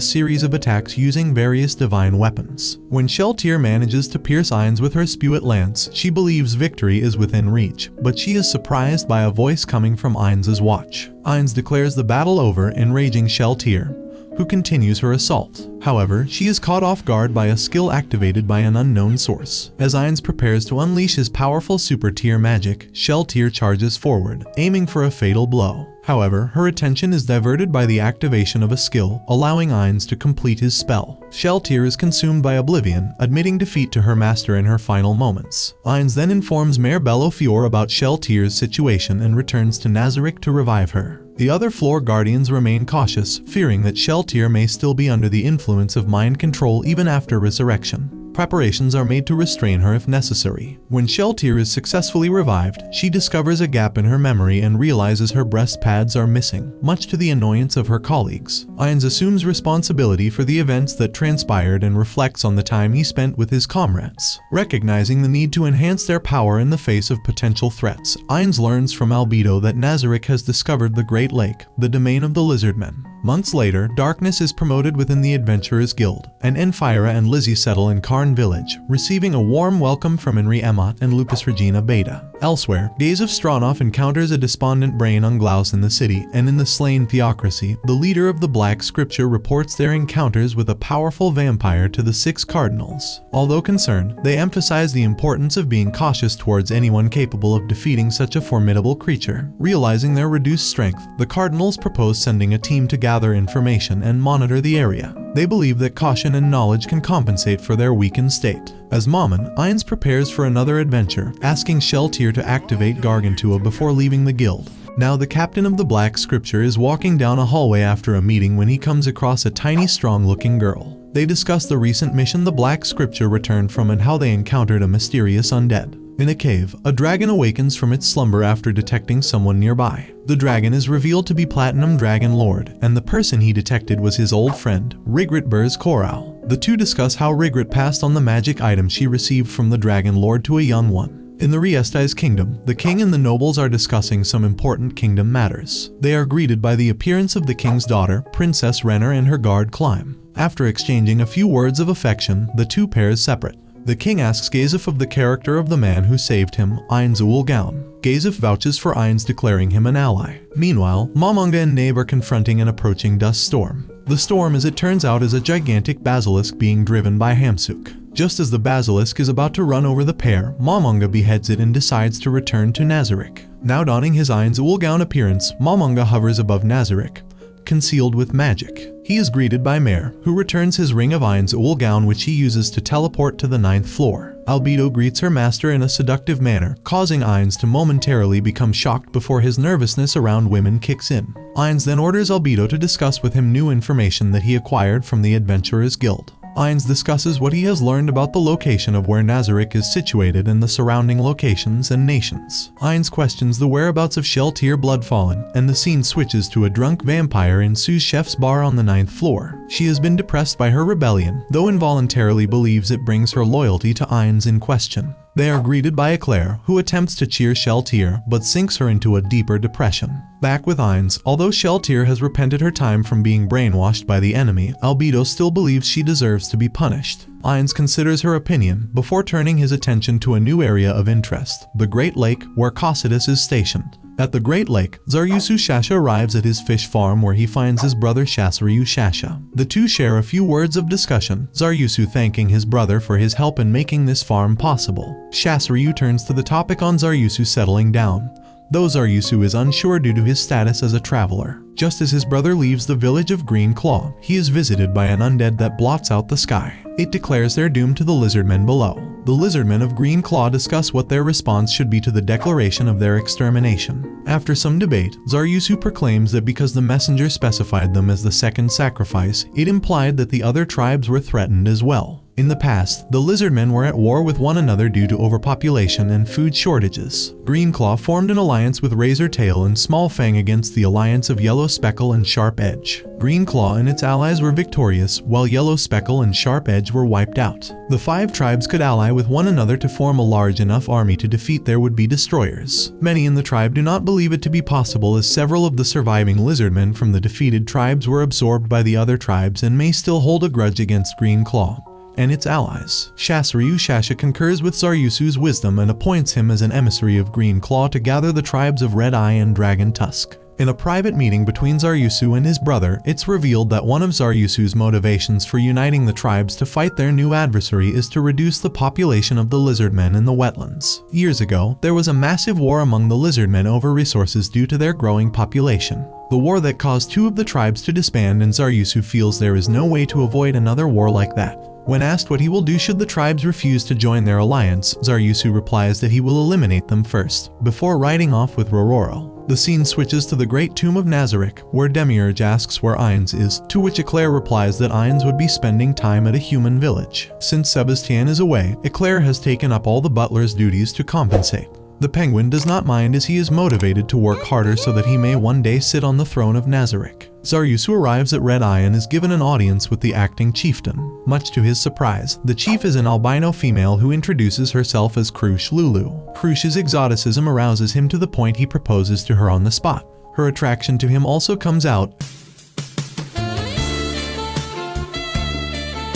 series of attacks using various divine weapons. When Sheltier manages to pierce Ainz with her Spewit Lance, she believes victory is within reach, but she is surprised by a voice coming from Ainz's watch. Ainz declares the battle over, enraging Sheltier, who continues her assault. However, she is caught off guard by a skill activated by an unknown source. As Ainz prepares to unleash his powerful super tier magic, Shell Tier charges forward, aiming for a fatal blow. However, her attention is diverted by the activation of a skill, allowing Ainz to complete his spell. Shell Tier is consumed by oblivion, admitting defeat to her master in her final moments. Ainz then informs Mayor Bellofior about Shell Tier's situation and returns to Nazarick to revive her. The other floor guardians remain cautious, fearing that Shell Tier may still be under the influence of mind control even after resurrection. Preparations are made to restrain her if necessary. When Shell Tier is successfully revived, she discovers a gap in her memory and realizes her breast pads are missing, much to the annoyance of her colleagues. Ainz assumes responsibility for the events that transpired and reflects on the time he spent with his comrades. Recognizing the need to enhance their power in the face of potential threats, Ainz learns from Albedo that Nazarick has discovered the Great Lake, the domain of the Lizardmen. Months later, Darkness is promoted within the Adventurers Guild, and Enfira and Lizzie settle in Karn Village, receiving a warm welcome from Henry Emot and Lupus Regina Beta. Elsewhere, Gaze of Stronov encounters a despondent Brain Unglaus in the city, and in the Slain Theocracy, the leader of the Black Scripture reports their encounters with a powerful vampire to the 6 cardinals. Although concerned, they emphasize the importance of being cautious towards anyone capable of defeating such a formidable creature. Realizing their reduced strength, the cardinals propose sending a team to gather information and monitor the area. They believe that caution and knowledge can compensate for their weakened state. As Mammon, Ainz prepares for another adventure, asking Shell Tier to activate Gargantua before leaving the guild. Now the captain of the Black Scripture is walking down a hallway after a meeting when he comes across a tiny, strong-looking girl. They discuss the recent mission the Black Scripture returned from and how they encountered a mysterious undead. In a cave, a dragon awakens from its slumber after detecting someone nearby. The dragon is revealed to be Platinum Dragon Lord, and the person he detected was his old friend, Rigrit Burz Koral. The two discuss how Rigrit passed on the magic item she received from the Dragon Lord to a young one. In the Riesti's kingdom, the king and the nobles are discussing some important kingdom matters. They are greeted by the appearance of the king's daughter, Princess Renner, and her guard Climb. After exchanging a few words of affection, the two pairs separate. The king asks Gazef of the character of the man who saved him, Ainz Ooal Gown. Gazef vouches for Ainz, declaring him an ally. Meanwhile, Mamonga and Nabe are confronting an approaching dust storm. The storm, as it turns out, is a gigantic basilisk being driven by Hamsuk. Just as the basilisk is about to run over the pair, Mamonga beheads it and decides to return to Nazarick. Now donning his Ainz Ooal Gown appearance, Mamonga hovers above Nazarick, concealed with magic. He is greeted by Mare, who returns his ring of Ainz Ooal Gown, which he uses to teleport to the 9th floor. Albedo greets her master in a seductive manner, causing Ainz to momentarily become shocked before his nervousness around women kicks in. Ainz then orders Albedo to discuss with him new information that he acquired from the Adventurers Guild. Ainz discusses what he has learned about the location of where Nazarick is situated and the surrounding locations and nations. Ainz questions the whereabouts of Shell Tier Bloodfallen, and the scene switches to a drunk vampire in Sue's chef's bar on the 9th floor. She has been depressed by her rebellion, though involuntarily believes it brings her loyalty to Ainz in question. They are greeted by Eclair, who attempts to cheer Shell Tier, but sinks her into a deeper depression. Back with Ainz, although Shell Tier has repented her time from being brainwashed by the enemy, Albedo still believes she deserves to be punished. Ainz considers her opinion before turning his attention to a new area of interest, the Great Lake, where Cocytus is stationed. At the Great Lake, Zaryusu Shasha arrives at his fish farm where he finds his brother Shasryu Shasha. The two share a few words of discussion, Zaryusu thanking his brother for his help in making this farm possible. Shasryu turns to the topic on Zaryusu settling down, though Zaryusu is unsure due to his status as a traveler. Just as his brother leaves the village of Green Claw, he is visited by an undead that blots out the sky. It declares their doom to the lizardmen below. The lizardmen of Green Claw discuss what their response should be to the declaration of their extermination. After some debate, Zaryusu proclaims that because the messenger specified them as the second sacrifice, it implied that the other tribes were threatened as well. In the past, the lizardmen were at war with one another due to overpopulation and food shortages. Greenclaw formed an alliance with Razor Tail and Small Fang against the alliance of Yellow Speckle and Sharp Edge. Greenclaw and its allies were victorious, while Yellow Speckle and Sharp Edge were wiped out. The 5 tribes could ally with one another to form a large enough army to defeat their would-be destroyers. Many in the tribe do not believe it to be possible, as several of the surviving lizardmen from the defeated tribes were absorbed by the other tribes and may still hold a grudge against Greenclaw and its allies. Shasryu Shasha concurs with Zaryusu's wisdom and appoints him as an emissary of Green Claw to gather the tribes of Red Eye and Dragon Tusk. In a private meeting between Zaryusu and his brother, it's revealed that one of Zaryusu's motivations for uniting the tribes to fight their new adversary is to reduce the population of the lizardmen in the wetlands. Years ago, there was a massive war among the lizardmen over resources due to their growing population. The war that caused two of the tribes to disband, and Zaryusu feels there is no way to avoid another war like that. When asked what he will do should the tribes refuse to join their alliance, Zaryusu replies that he will eliminate them first, before riding off with Rororo. The scene switches to the Great Tomb of Nazarick, where Demiurge asks where Ainz is, to which Eclair replies that Ainz would be spending time at a human village. Since Sebastian is away, Eclair has taken up all the butler's duties to compensate. The Penguin does not mind as he is motivated to work harder so that he may one day sit on the throne of Nazarick. Zaryusu arrives at Red Eye and is given an audience with the acting chieftain. Much to his surprise, the chief is an albino female who introduces herself as Krush Lulu. Krush's exoticism arouses him to the point he proposes to her on the spot. Her attraction to him also comes out.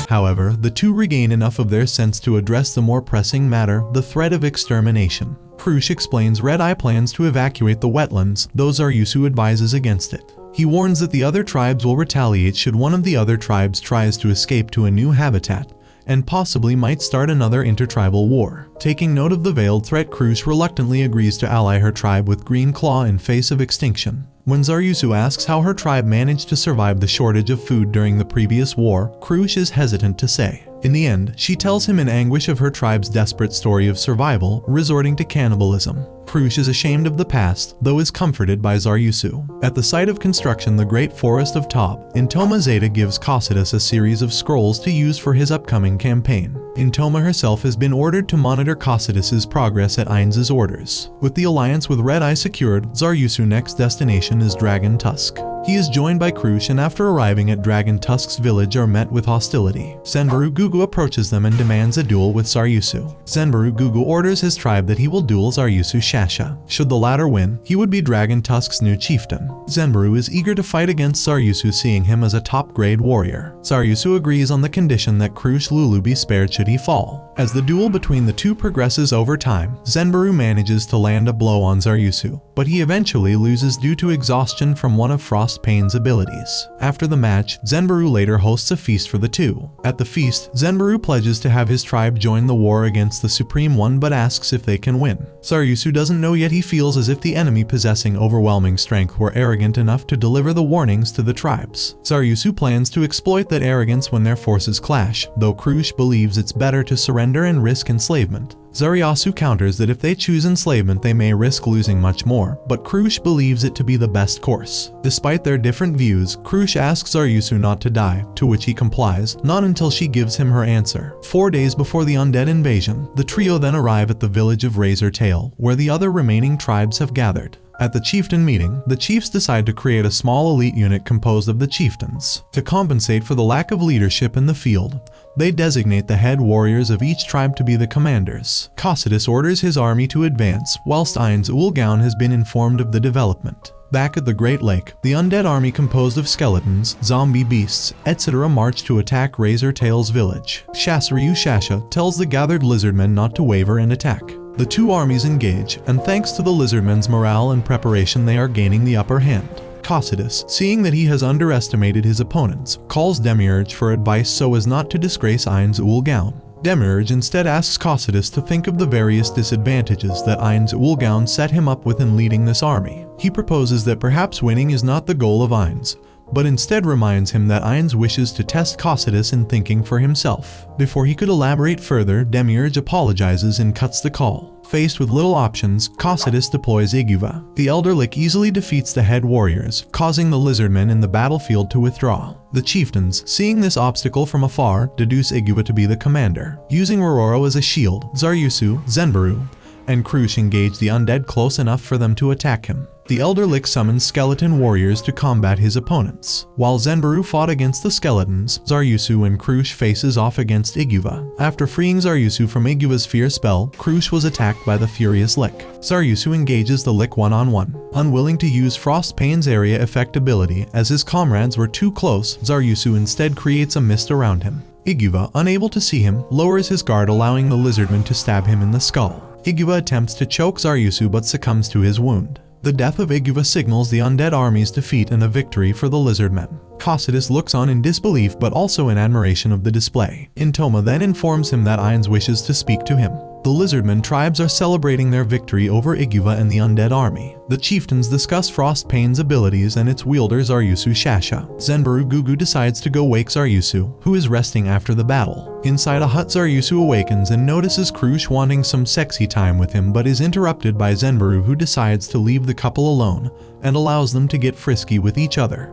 However, the two regain enough of their sense to address the more pressing matter, the threat of extermination. Krush explains Red Eye plans to evacuate the wetlands, though Zaryusu advises against it. He warns that the other tribes will retaliate should one of the other tribes tries to escape to a new habitat, and possibly might start another intertribal war. Taking note of the veiled threat, Krush reluctantly agrees to ally her tribe with Green Claw in face of extinction. When Zaryusu asks how her tribe managed to survive the shortage of food during the previous war, Krush is hesitant to say. In the end, she tells him in anguish of her tribe's desperate story of survival, resorting to cannibalism. Krush is ashamed of the past, though is comforted by Zaryusu. At the site of construction, the Great Forest of Top, Intoma Zeta gives Cocytus a series of scrolls to use for his upcoming campaign. Intoma herself has been ordered to monitor Cocytus's progress at Ainz's orders. With the alliance with Red Eye secured, Zaryusu's next destination is Dragon Tusk. He is joined by Krush and after arriving at Dragon Tusk's village are met with hostility. Zenbaru Gugu approaches them and demands a duel with Zaryusu. Zenbaru Gugu orders his tribe that he will duel Zaryusu Shasha. Should the latter win, he would be Dragon Tusk's new chieftain. Zenbaru is eager to fight against Zaryusu, seeing him as a top-grade warrior. Zaryusu agrees on the condition that Krush Lulu be spared should he fall. As the duel between the two progresses over time, Zenbaru manages to land a blow on Zaryusu, but he eventually loses due to exhaustion from one of Frostpane's abilities. After the match, Zenbaru later hosts a feast for the two. At the feast, Zenbaru pledges to have his tribe join the war against the Supreme One but asks if they can win. Zaryusu doesn't know yet. He feels as if the enemy possessing overwhelming strength were arrogant enough to deliver the warnings to the tribes. Zaryusu plans to exploit that arrogance when their forces clash, though Krush believes it's better to surrender and risk enslavement. Zaryusu counters that if they choose enslavement they may risk losing much more, but Krush believes it to be the best course. Despite their different views, Krush asks Zaryusu not to die, to which he complies, not until she gives him her answer. 4 days before the undead invasion, the trio then arrive at the village of Razor Tail, where the other remaining tribes have gathered. At the chieftain meeting, the chiefs decide to create a small elite unit composed of the chieftains. To compensate for the lack of leadership in the field, they designate the head warriors of each tribe to be the commanders. Cocytus orders his army to advance, whilst Ainz Ooal Gown has been informed of the development. Back at the Great Lake, the undead army composed of skeletons, zombie beasts, etc. march to attack Razor Tail's village. Shasryu Shasha tells the gathered lizardmen not to waver and attack. The two armies engage, and thanks to the lizardmen's morale and preparation they are gaining the upper hand. Cocytus, seeing that he has underestimated his opponents, calls Demiurge for advice so as not to disgrace Ainz Ooal Gown. Demiurge instead asks Cocytus to think of the various disadvantages that Ainz Ooal Gown set him up with in leading this army. He proposes that perhaps winning is not the goal of Ainz, but instead reminds him that Ainz wishes to test Cocytus in thinking for himself. Before he could elaborate further, Demiurge apologizes and cuts the call. Faced with little options, Cocytus deploys Iguva. The Elder Lick easily defeats the head warriors, causing the lizardmen in the battlefield to withdraw. The chieftains, seeing this obstacle from afar, deduce Iguva to be the commander. Using Rororo as a shield, Zaryusu, Zenbaru, and Krush engage the undead close enough for them to attack him. The Elder Lick summons skeleton warriors to combat his opponents. While Zenbaru fought against the skeletons, Zaryusu and Krush faces off against Iguva. After freeing Zaryusu from Iguva's fear spell, Krush was attacked by the Furious Lick. Zaryusu engages the Lick one-on-one. Unwilling to use Frostpane's area effect ability as his comrades were too close, Zaryusu instead creates a mist around him. Iguva, unable to see him, lowers his guard, allowing the lizardman to stab him in the skull. Iguva attempts to choke Zaryusu but succumbs to his wound. The death of Iguva signals the undead army's defeat and a victory for the lizardmen. Cocytus looks on in disbelief but also in admiration of the display. Intoma then informs him that Ainz wishes to speak to him. The lizardmen tribes are celebrating their victory over Iguva and the undead army. The chieftains discuss Frostpane's abilities and its wielder Zaryusu Shasha. Zenbaru Gugu decides to go wake Zaryusu, who is resting after the battle. Inside a hut, Zaryusu awakens and notices Krush wanting some sexy time with him but is interrupted by Zenbaru, who decides to leave the couple alone and allows them to get frisky with each other.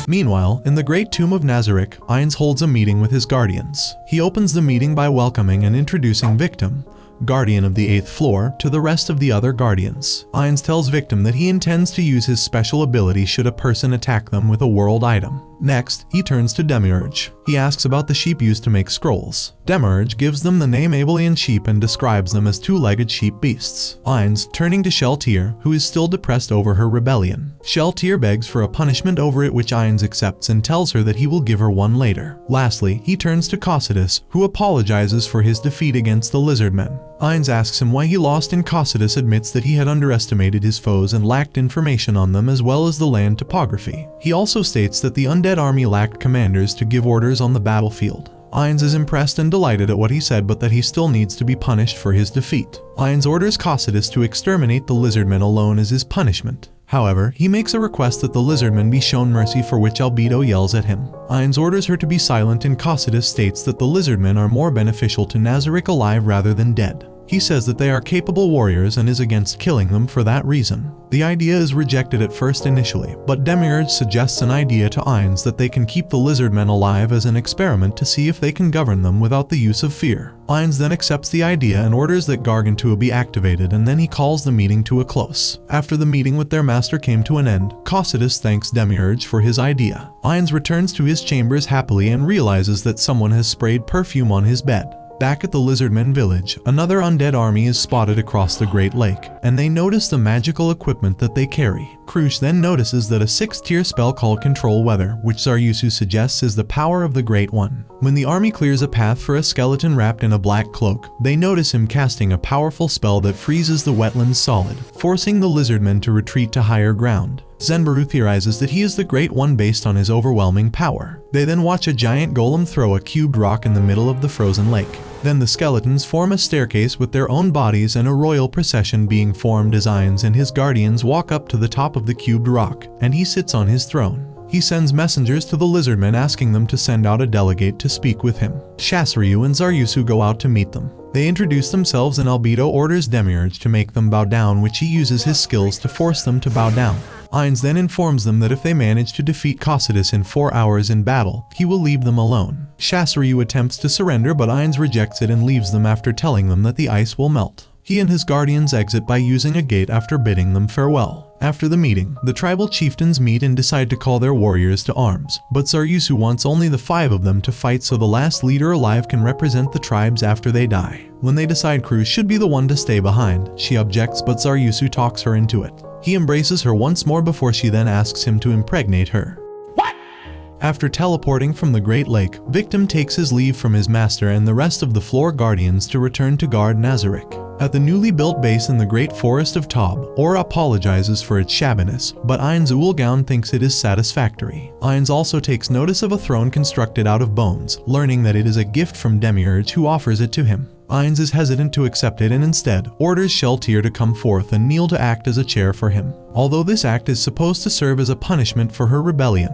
Meanwhile, in the Great Tomb of Nazarick, Ainz holds a meeting with his guardians. He opens the meeting by welcoming and introducing Victim, guardian of the 8th floor, to the rest of the other guardians. Ainz tells Victim that he intends to use his special ability should a person attack them with a world item. Next, he turns to Demiurge. He asks about the sheep used to make scrolls. Demiurge gives them the name Abelian sheep and describes them as two-legged sheep beasts. Ainz, turning to Sheltier, who is still depressed over her rebellion. Sheltier begs for a punishment over it, which Ainz accepts and tells her that he will give her one later. Lastly, he turns to Cocytus, who apologizes for his defeat against the lizardmen. Ainz asks him why he lost, and Cocytus admits that he had underestimated his foes and lacked information on them as well as the land topography. He also states that the undead army lacked commanders to give orders on the battlefield. Ainz is impressed and delighted at what he said, but that he still needs to be punished for his defeat. Ainz orders Cocytus to exterminate the lizardmen alone as his punishment. However, he makes a request that the lizardmen be shown mercy, for which Albedo yells at him. Ainz orders her to be silent, and Cocytus states that the lizardmen are more beneficial to Nazarick alive rather than dead. He says that they are capable warriors and is against killing them for that reason. The idea is rejected at first initially, but Demiurge suggests an idea to Ainz that they can keep the lizardmen alive as an experiment to see if they can govern them without the use of fear. Ainz then accepts the idea and orders that Gargantua be activated, and then he calls the meeting to a close. After the meeting with their master came to an end, Cocytus thanks Demiurge for his idea. Ainz returns to his chambers happily and realizes that someone has sprayed perfume on his bed. Back at the Lizardmen village, another undead army is spotted across the Great Lake, and they notice the magical equipment that they carry. Krush then notices that a 6th-tier spell called Control Weather, which Zaryusu suggests is the power of the Great One. When the army clears a path for a skeleton wrapped in a black cloak, they notice him casting a powerful spell that freezes the wetlands solid, forcing the Lizardmen to retreat to higher ground. Zenbaru theorizes that he is the Great One based on his overwhelming power. They then watch a giant golem throw a cubed rock in the middle of the frozen lake. Then the skeletons form a staircase with their own bodies and a royal procession being formed as Ainz and his guardians walk up to the top of the cubed rock, and he sits on his throne. He sends messengers to the lizardmen asking them to send out a delegate to speak with him. Shasryu and Zaryusu go out to meet them. They introduce themselves and Albedo orders Demiurge to make them bow down, which he uses his skills to force them to bow down. Ainz then informs them that if they manage to defeat Cocytus in 4 hours in battle, he will leave them alone. Shasryu attempts to surrender, but Ainz rejects it and leaves them after telling them that the ice will melt. He and his guardians exit by using a gate after bidding them farewell. After the meeting, the tribal chieftains meet and decide to call their warriors to arms, but Zaryusu wants only the 5 of them to fight so the last leader alive can represent the tribes after they die. When they decide Krush should be the one to stay behind, she objects, but Zaryusu talks her into it. He embraces her once more before she then asks him to impregnate her. After teleporting from the Great Lake, Victim takes his leave from his master and the rest of the floor guardians to return to guard Nazarick. At the newly built base in the Great Forest of Tob, Aura apologizes for its shabbiness, but Ainz Ooal Gown thinks it is satisfactory. Ainz also takes notice of a throne constructed out of bones, learning that it is a gift from Demiurge, who offers it to him. Ainz is hesitant to accept it and instead orders Sheltier to come forth and kneel to act as a chair for him. Although this act is supposed to serve as a punishment for her rebellion,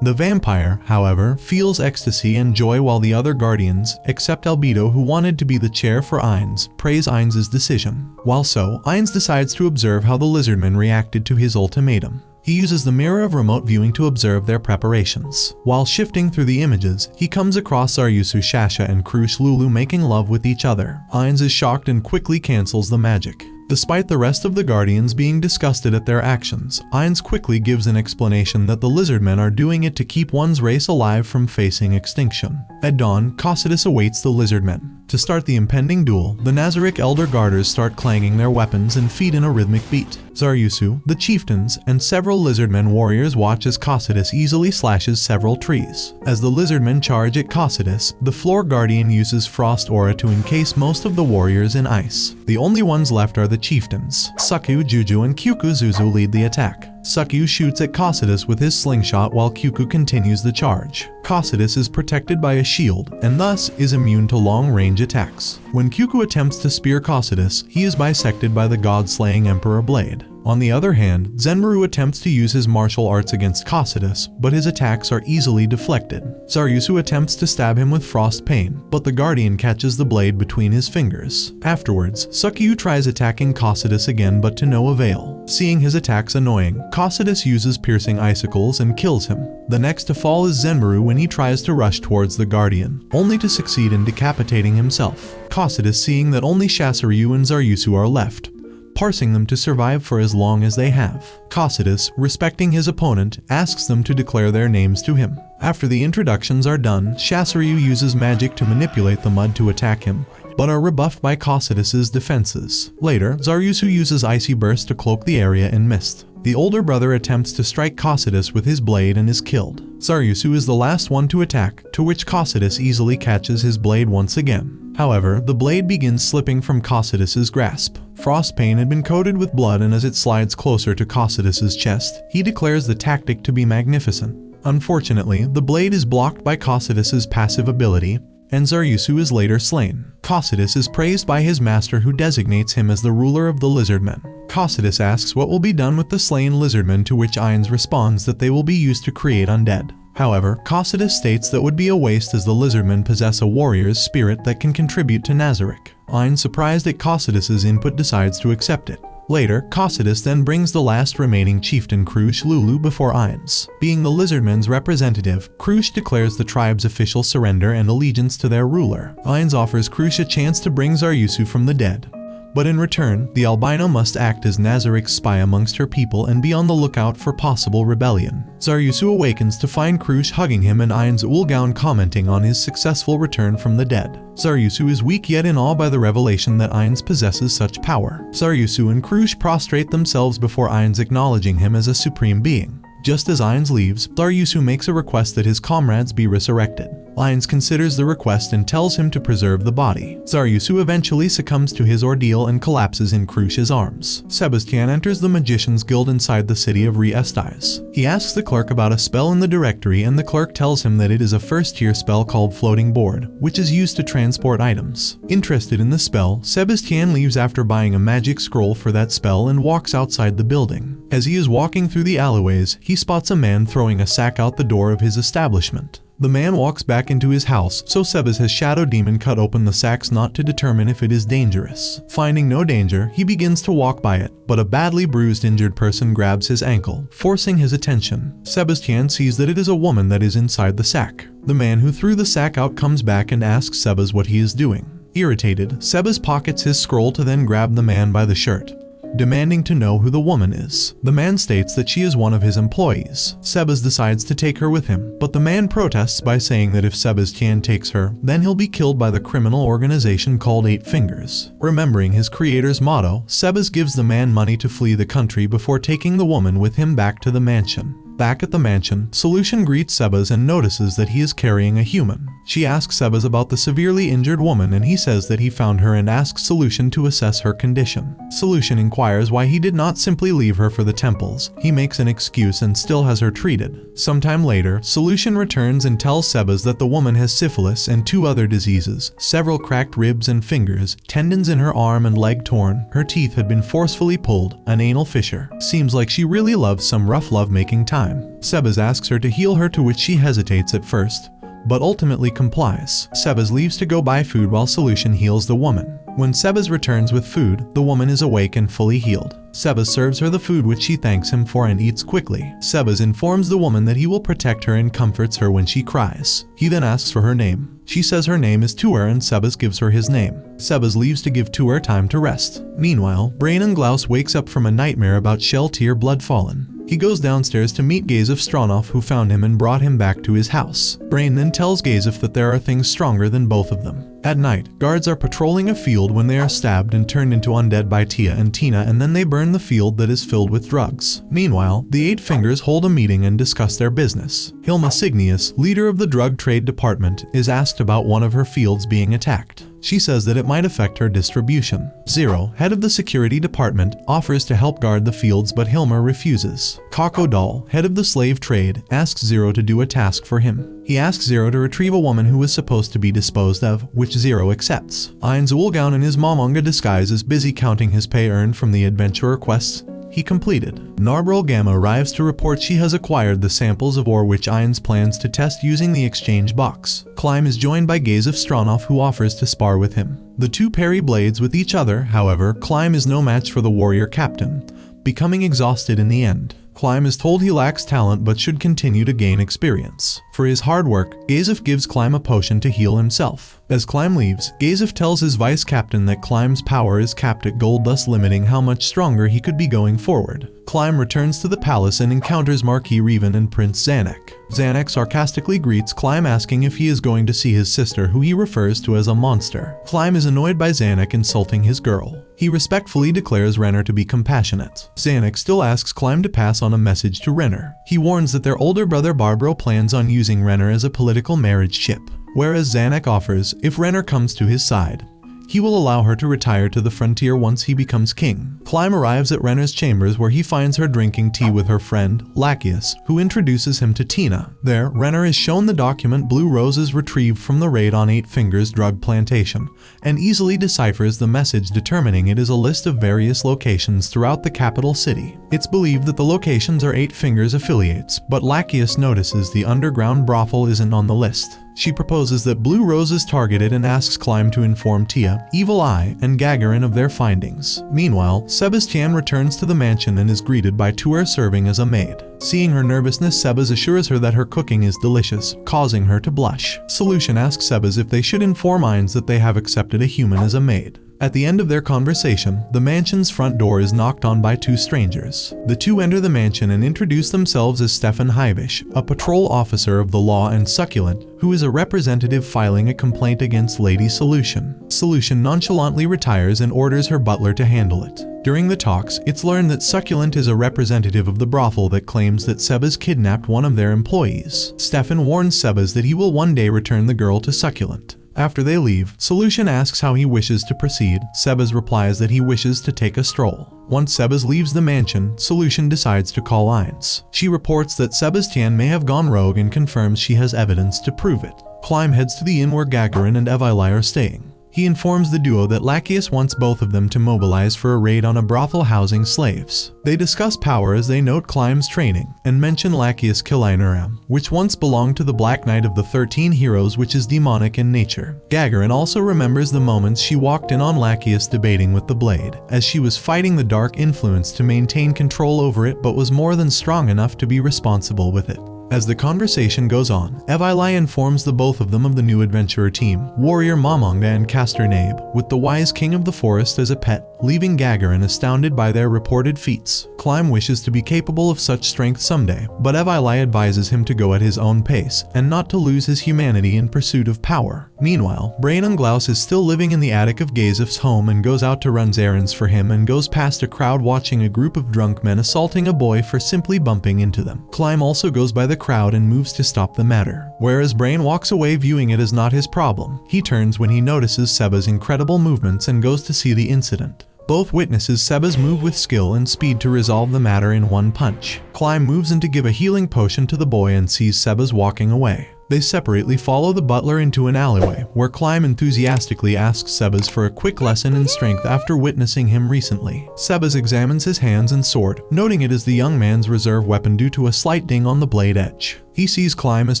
the vampire, however, feels ecstasy and joy, while the other guardians, except Albedo, who wanted to be the chair for Ainz, praise Ainz's decision. While so, Ainz decides to observe how the lizardmen reacted to his ultimatum. He uses the mirror of remote viewing to observe their preparations. While shifting through the images, he comes across Zaryusu Shasha and Krush Lulu making love with each other. Ainz is shocked and quickly cancels the magic. Despite the rest of the guardians being disgusted at their actions, Ainz quickly gives an explanation that the lizardmen are doing it to keep one's race alive from facing extinction. At dawn, Cocytus awaits the lizardmen. To start the impending duel, the Nazarick Elder Guarders start clanging their weapons and feed in a rhythmic beat. Zaryusu, the chieftains, and several lizardmen warriors watch as Cocytus easily slashes several trees. As the lizardmen charge at Cocytus, the floor guardian uses frost aura to encase most of the warriors in ice. The only ones left are the chieftains. Suku, Juju, and Kyuku Zuzu lead the attack. Suku shoots at Cocytus with his slingshot while Kyuku continues the charge. Cocytus is protected by a shield, and thus is immune to long-range attacks. When Kyuku attempts to spear Cocytus, he is bisected by the god-slaying Emperor Blade. On the other hand, Zenmaru attempts to use his martial arts against Cocytus, but his attacks are easily deflected. Zaryusu attempts to stab him with Frost Pain, but the Guardian catches the blade between his fingers. Afterwards, Sukiyu tries attacking Cocytus again but to no avail. Seeing his attacks annoying, Cocytus uses Piercing Icicles and kills him. The next to fall is Zenmaru when he tries to rush towards the Guardian, only to succeed in decapitating himself. Cocytus, seeing that only Shasaryu and Zaryusu are left, parsing them to survive for as long as they have. Cocytus, respecting his opponent, asks them to declare their names to him. After the introductions are done, Shasaryu uses magic to manipulate the mud to attack him, but are rebuffed by Cocytus's defenses. Later, Zaryusu uses Icy Burst to cloak the area in mist. The older brother attempts to strike Cocytus with his blade and is killed. Zaryusu is the last one to attack, to which Cocytus easily catches his blade once again. However, the blade begins slipping from Cocytus's grasp. Frost Pain had been coated with blood, and as it slides closer to Cocytus's chest, he declares the tactic to be magnificent. Unfortunately, the blade is blocked by Cocytus's passive ability, and Zaryusu is later slain. Cocytus is praised by his master, who designates him as the ruler of the lizardmen. Cocytus asks what will be done with the slain lizardmen, to which Ainz responds that they will be used to create undead. However, Cocytus states that would be a waste, as the lizardmen possess a warrior's spirit that can contribute to Nazarick. Ainz, surprised at Cocytus's input, decides to accept it. Later, Cocytus then brings the last remaining chieftain, Krush Lulu, before Ainz. Being the lizardmen's representative, Krush declares the tribe's official surrender and allegiance to their ruler. Ainz offers Krush a chance to bring Zaryusu from the dead, but in return, the albino must act as Nazarick's spy amongst her people and be on the lookout for possible rebellion. Zaryusu awakens to find Krush hugging him and Ainz Ooal Gown commenting on his successful return from the dead. Zaryusu is weak yet in awe by the revelation that Ainz possesses such power. Zaryusu and Krush prostrate themselves before Ainz, acknowledging him as a supreme being. Just as Ainz leaves, Zaryusu makes a request that his comrades be resurrected. Ainz considers the request and tells him to preserve the body. Zaryusu eventually succumbs to his ordeal and collapses in Krush's arms. Sebastian enters the Magician's Guild inside the city of Re-Estais. He asks the clerk about a spell in the directory, and the clerk tells him that it is a first-tier spell called Floating Board, which is used to transport items. Interested in the spell, Sebastian leaves after buying a magic scroll for that spell and walks outside the building. As he is walking through the alleyways, he spots a man throwing a sack out the door of his establishment. The man walks back into his house, so Sebas has Shadow Demon cut open the sacks not to determine if it is dangerous. Finding no danger, he begins to walk by it, but a badly bruised injured person grabs his ankle, forcing his attention. Sebastian sees that it is a woman that is inside the sack. The man who threw the sack out comes back and asks Sebas what he is doing. Irritated, Sebas pockets his scroll to then grab the man by the shirt, demanding to know who the woman is. The man states that she is one of his employees. Sebas decides to take her with him, but the man protests by saying that if Sebastian takes her, then he'll be killed by the criminal organization called 8 Fingers. Remembering his creator's motto, Sebas gives the man money to flee the country before taking the woman with him back to the mansion. Back at the mansion, Solution greets Sebas and notices that he is carrying a human. She asks Sebas about the severely injured woman, and he says that he found her and asks Solution to assess her condition. Solution inquires why he did not simply leave her for the temples. He makes an excuse and still has her treated. Sometime later, Solution returns and tells Sebas that the woman has syphilis and 2 other diseases, several cracked ribs and fingers, tendons in her arm and leg torn, her teeth had been forcefully pulled, an anal fissure. Seems like she really loves some rough lovemaking time. Sebas asks her to heal her, to which she hesitates at first, but ultimately complies. Sebas leaves to go buy food while Solution heals the woman. When Sebas returns with food, the woman is awake and fully healed. Sebas serves her the food, which she thanks him for and eats quickly. Sebas informs the woman that he will protect her and comforts her when she cries. He then asks for her name. She says her name is Tuer, and Sebas gives her his name. Sebas leaves to give Tuer time to rest. Meanwhile, Brain and Glaus wakes up from a nightmare about Shell Tear Blood Fallen. He goes downstairs to meet Gazef Stronov, who found him and brought him back to his house. Brain then tells Gazef that there are things stronger than both of them. At night, guards are patrolling a field when they are stabbed and turned into undead by Tia and Tina, and then they burn the field that is filled with drugs. Meanwhile, the Eight Fingers hold a meeting and discuss their business. Hilma Signius, leader of the drug trade department, is asked about one of her fields being attacked. She says that it might affect her distribution. Zero, head of the security department, offers to help guard the fields, but Hilma refuses. Kako Doll, head of the slave trade, asks Zero to do a task for him. He asks Zero to retrieve a woman who was supposed to be disposed of, which Zero accepts. Ainz Ooal Gown in his Momonga disguise is busy counting his pay earned from the adventurer quests he completed. Narbrol Gamma arrives to report she has acquired the samples of ore which Ainz plans to test using the exchange box. Climb is joined by Gazef Stronov, who offers to spar with him. The two parry blades with each other, however, Climb is no match for the warrior captain, becoming exhausted in the end. Climb is told he lacks talent but should continue to gain experience. For his hard work, Gazef gives Climb a potion to heal himself. As Climb leaves, Gazef tells his vice captain that Climb's power is capped at gold, thus limiting how much stronger he could be going forward. Climb returns to the palace and encounters Marquis Revan and Prince Zanuck. Zanuck sarcastically greets Climb, asking if he is going to see his sister, who he refers to as a monster. Climb is annoyed by Zanuck insulting his girl. He respectfully declares Renner to be compassionate. Zanuck still asks Climb to pass on a message to Renner. He warns that their older brother Barbro plans on using Renner as a political marriage chip, whereas Zanuck offers, if Renner comes to his side, he will allow her to retire to the frontier once he becomes king. Climb arrives at Renner's chambers, where he finds her drinking tea with her friend, Lachius, who introduces him to Tina. There, Renner is shown the document Blue Roses retrieved from the raid on Eight Fingers drug plantation, and easily deciphers the message, determining it is a list of various locations throughout the capital city. It's believed that the locations are Eight Fingers affiliates, but Lachius notices the underground brothel isn't on the list. She proposes that Blue Rose is targeted and asks Climb to inform Tia, Evil Eye, and Gagarin of their findings. Meanwhile, Sebastian returns to the mansion and is greeted by Tuer serving as a maid. Seeing her nervousness, Sebas assures her that her cooking is delicious, causing her to blush. Solution asks Sebas if they should inform Ainz that they have accepted a human as a maid. At the end of their conversation, the mansion's front door is knocked on by two strangers. The two enter the mansion and introduce themselves as Stefan Hybish, a patrol officer of the law, and Succulent, who is a representative filing a complaint against Lady Solution. Solution nonchalantly retires and orders her butler to handle it. During the talks, it's learned that Succulent is a representative of the brothel that claims that Sebas kidnapped one of their employees. Stefan warns Sebas that he will one day return the girl to Succulent. After they leave, Solution asks how he wishes to proceed. Sebas replies that he wishes to take a stroll. Once Sebas leaves the mansion, Solution decides to call Ainz. She reports that Sebastian may have gone rogue and confirms she has evidence to prove it. Climb heads to the inn where Gagarin and Evili are staying. He informs the duo that Lachius wants both of them to mobilize for a raid on a brothel housing slaves. They discuss power as they note Climb's training, and mention Lachius Kilainaram, which once belonged to the Black Knight of the 13 Heroes, which is demonic in nature. Gagarin also remembers the moments she walked in on Lachius debating with the blade, as she was fighting the dark influence to maintain control over it, but was more than strong enough to be responsible with it. As the conversation goes on, Evili informs the both of them of the new adventurer team, Warrior Momonga and Castor Nabe, with the wise king of the forest as a pet, leaving Gagarin astounded by their reported feats. Climb wishes to be capable of such strength someday, but Evili advises him to go at his own pace, and not to lose his humanity in pursuit of power. Meanwhile, Brain Unglaus is still living in the attic of Gazef's home and goes out to run errands for him, and goes past a crowd watching a group of drunk men assaulting a boy for simply bumping into them. Climb also goes by the crowd and moves to stop the matter, whereas Brain walks away, viewing it as not his problem. He turns when he notices Seba's incredible movements and goes to see the incident. Both witnesses Seba's move with skill and speed to resolve the matter in one punch. Climb moves in to give a healing potion to the boy and sees Seba's walking away. They separately follow the butler into an alleyway, where Climb enthusiastically asks Sebas for a quick lesson in strength after witnessing him recently. Sebas examines his hands and sword, noting it is the young man's reserve weapon due to a slight ding on the blade edge. He sees Climb as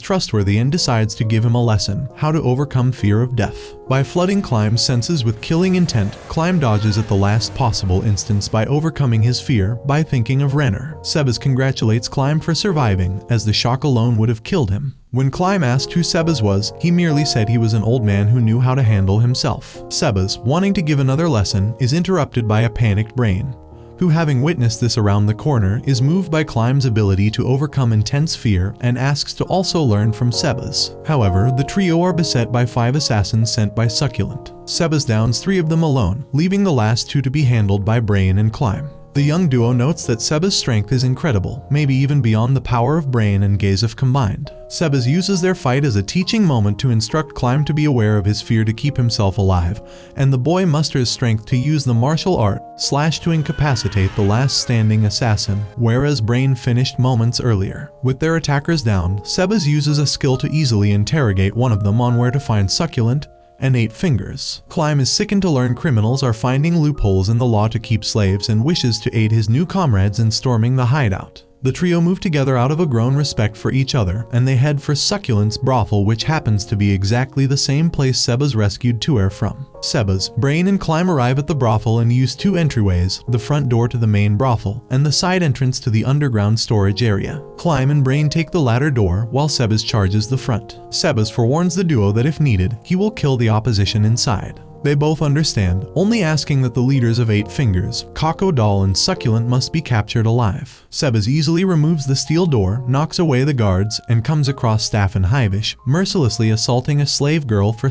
trustworthy and decides to give him a lesson, how to overcome fear of death. By flooding Climb's senses with killing intent, Climb dodges at the last possible instance by overcoming his fear by thinking of Renner. Sebas congratulates Climb for surviving, as the shock alone would have killed him. When Climb asked who Sebas was, he merely said he was an old man who knew how to handle himself. Sebas, wanting to give another lesson, is interrupted by a panicked Brain, who, having witnessed this around the corner, is moved by Climb's ability to overcome intense fear and asks to also learn from Seba's. However, the trio are beset by 5 assassins sent by Succulent. Sebas downs 3 of them alone, leaving the last 2 to be handled by Brain and Climb. The young duo notes that Seba's strength is incredible, maybe even beyond the power of Brain and Gazef combined. Sebas uses their fight as a teaching moment to instruct Climb to be aware of his fear to keep himself alive, and the boy musters strength to use the martial art Slash to incapacitate the last standing assassin, whereas Brain finished moments earlier. With their attackers down, Sebas uses a skill to easily interrogate one of them on where to find Succulent and 8 Fingers. Climb is sickened to learn criminals are finding loopholes in the law to keep slaves and wishes to aid his new comrades in storming the hideout. The trio move together out of a grown respect for each other, and they head for Succulent's brothel, which happens to be exactly the same place Sebas rescued Tuer from. Sebas, Brain and Climb arrive at the brothel and use 2 entryways, the front door to the main brothel, and the side entrance to the underground storage area. Climb and Brain take the latter door, while Sebas charges the front. Sebas forewarns the duo that if needed, he will kill the opposition inside. They both understand, only asking that the leaders of 8 Fingers, Crocodile and Succulent must be captured alive. Sebas easily removes the steel door, knocks away the guards, and comes across Staff and Hivish, mercilessly assaulting a slave girl for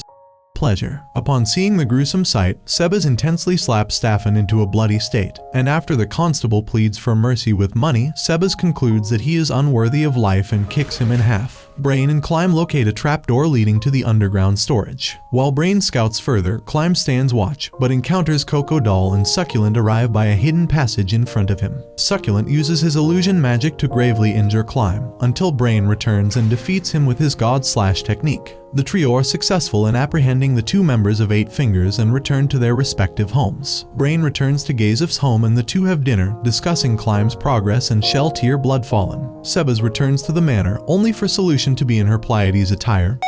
pleasure. Upon seeing the gruesome sight, Sebas intensely slaps Staffan into a bloody state, and after the constable pleads for mercy with money, Sebas concludes that he is unworthy of life and kicks him in half. Brain and Climb locate a trapdoor leading to the underground storage. While Brain scouts further, Climb stands watch, but encounters Crocodile and Succulent arrive by a hidden passage in front of him. Succulent uses his illusion magic to gravely injure Climb, until Brain returns and defeats him with his God Slash technique. The trio are successful in apprehending the 2 members of 8 Fingers and return to their respective homes. Brain returns to Gazef's home and the 2 have dinner, discussing Climb's progress and Shell Tear Bloodfallen. Sebas returns to the manor, only for Solution to be in her Pleiades attire,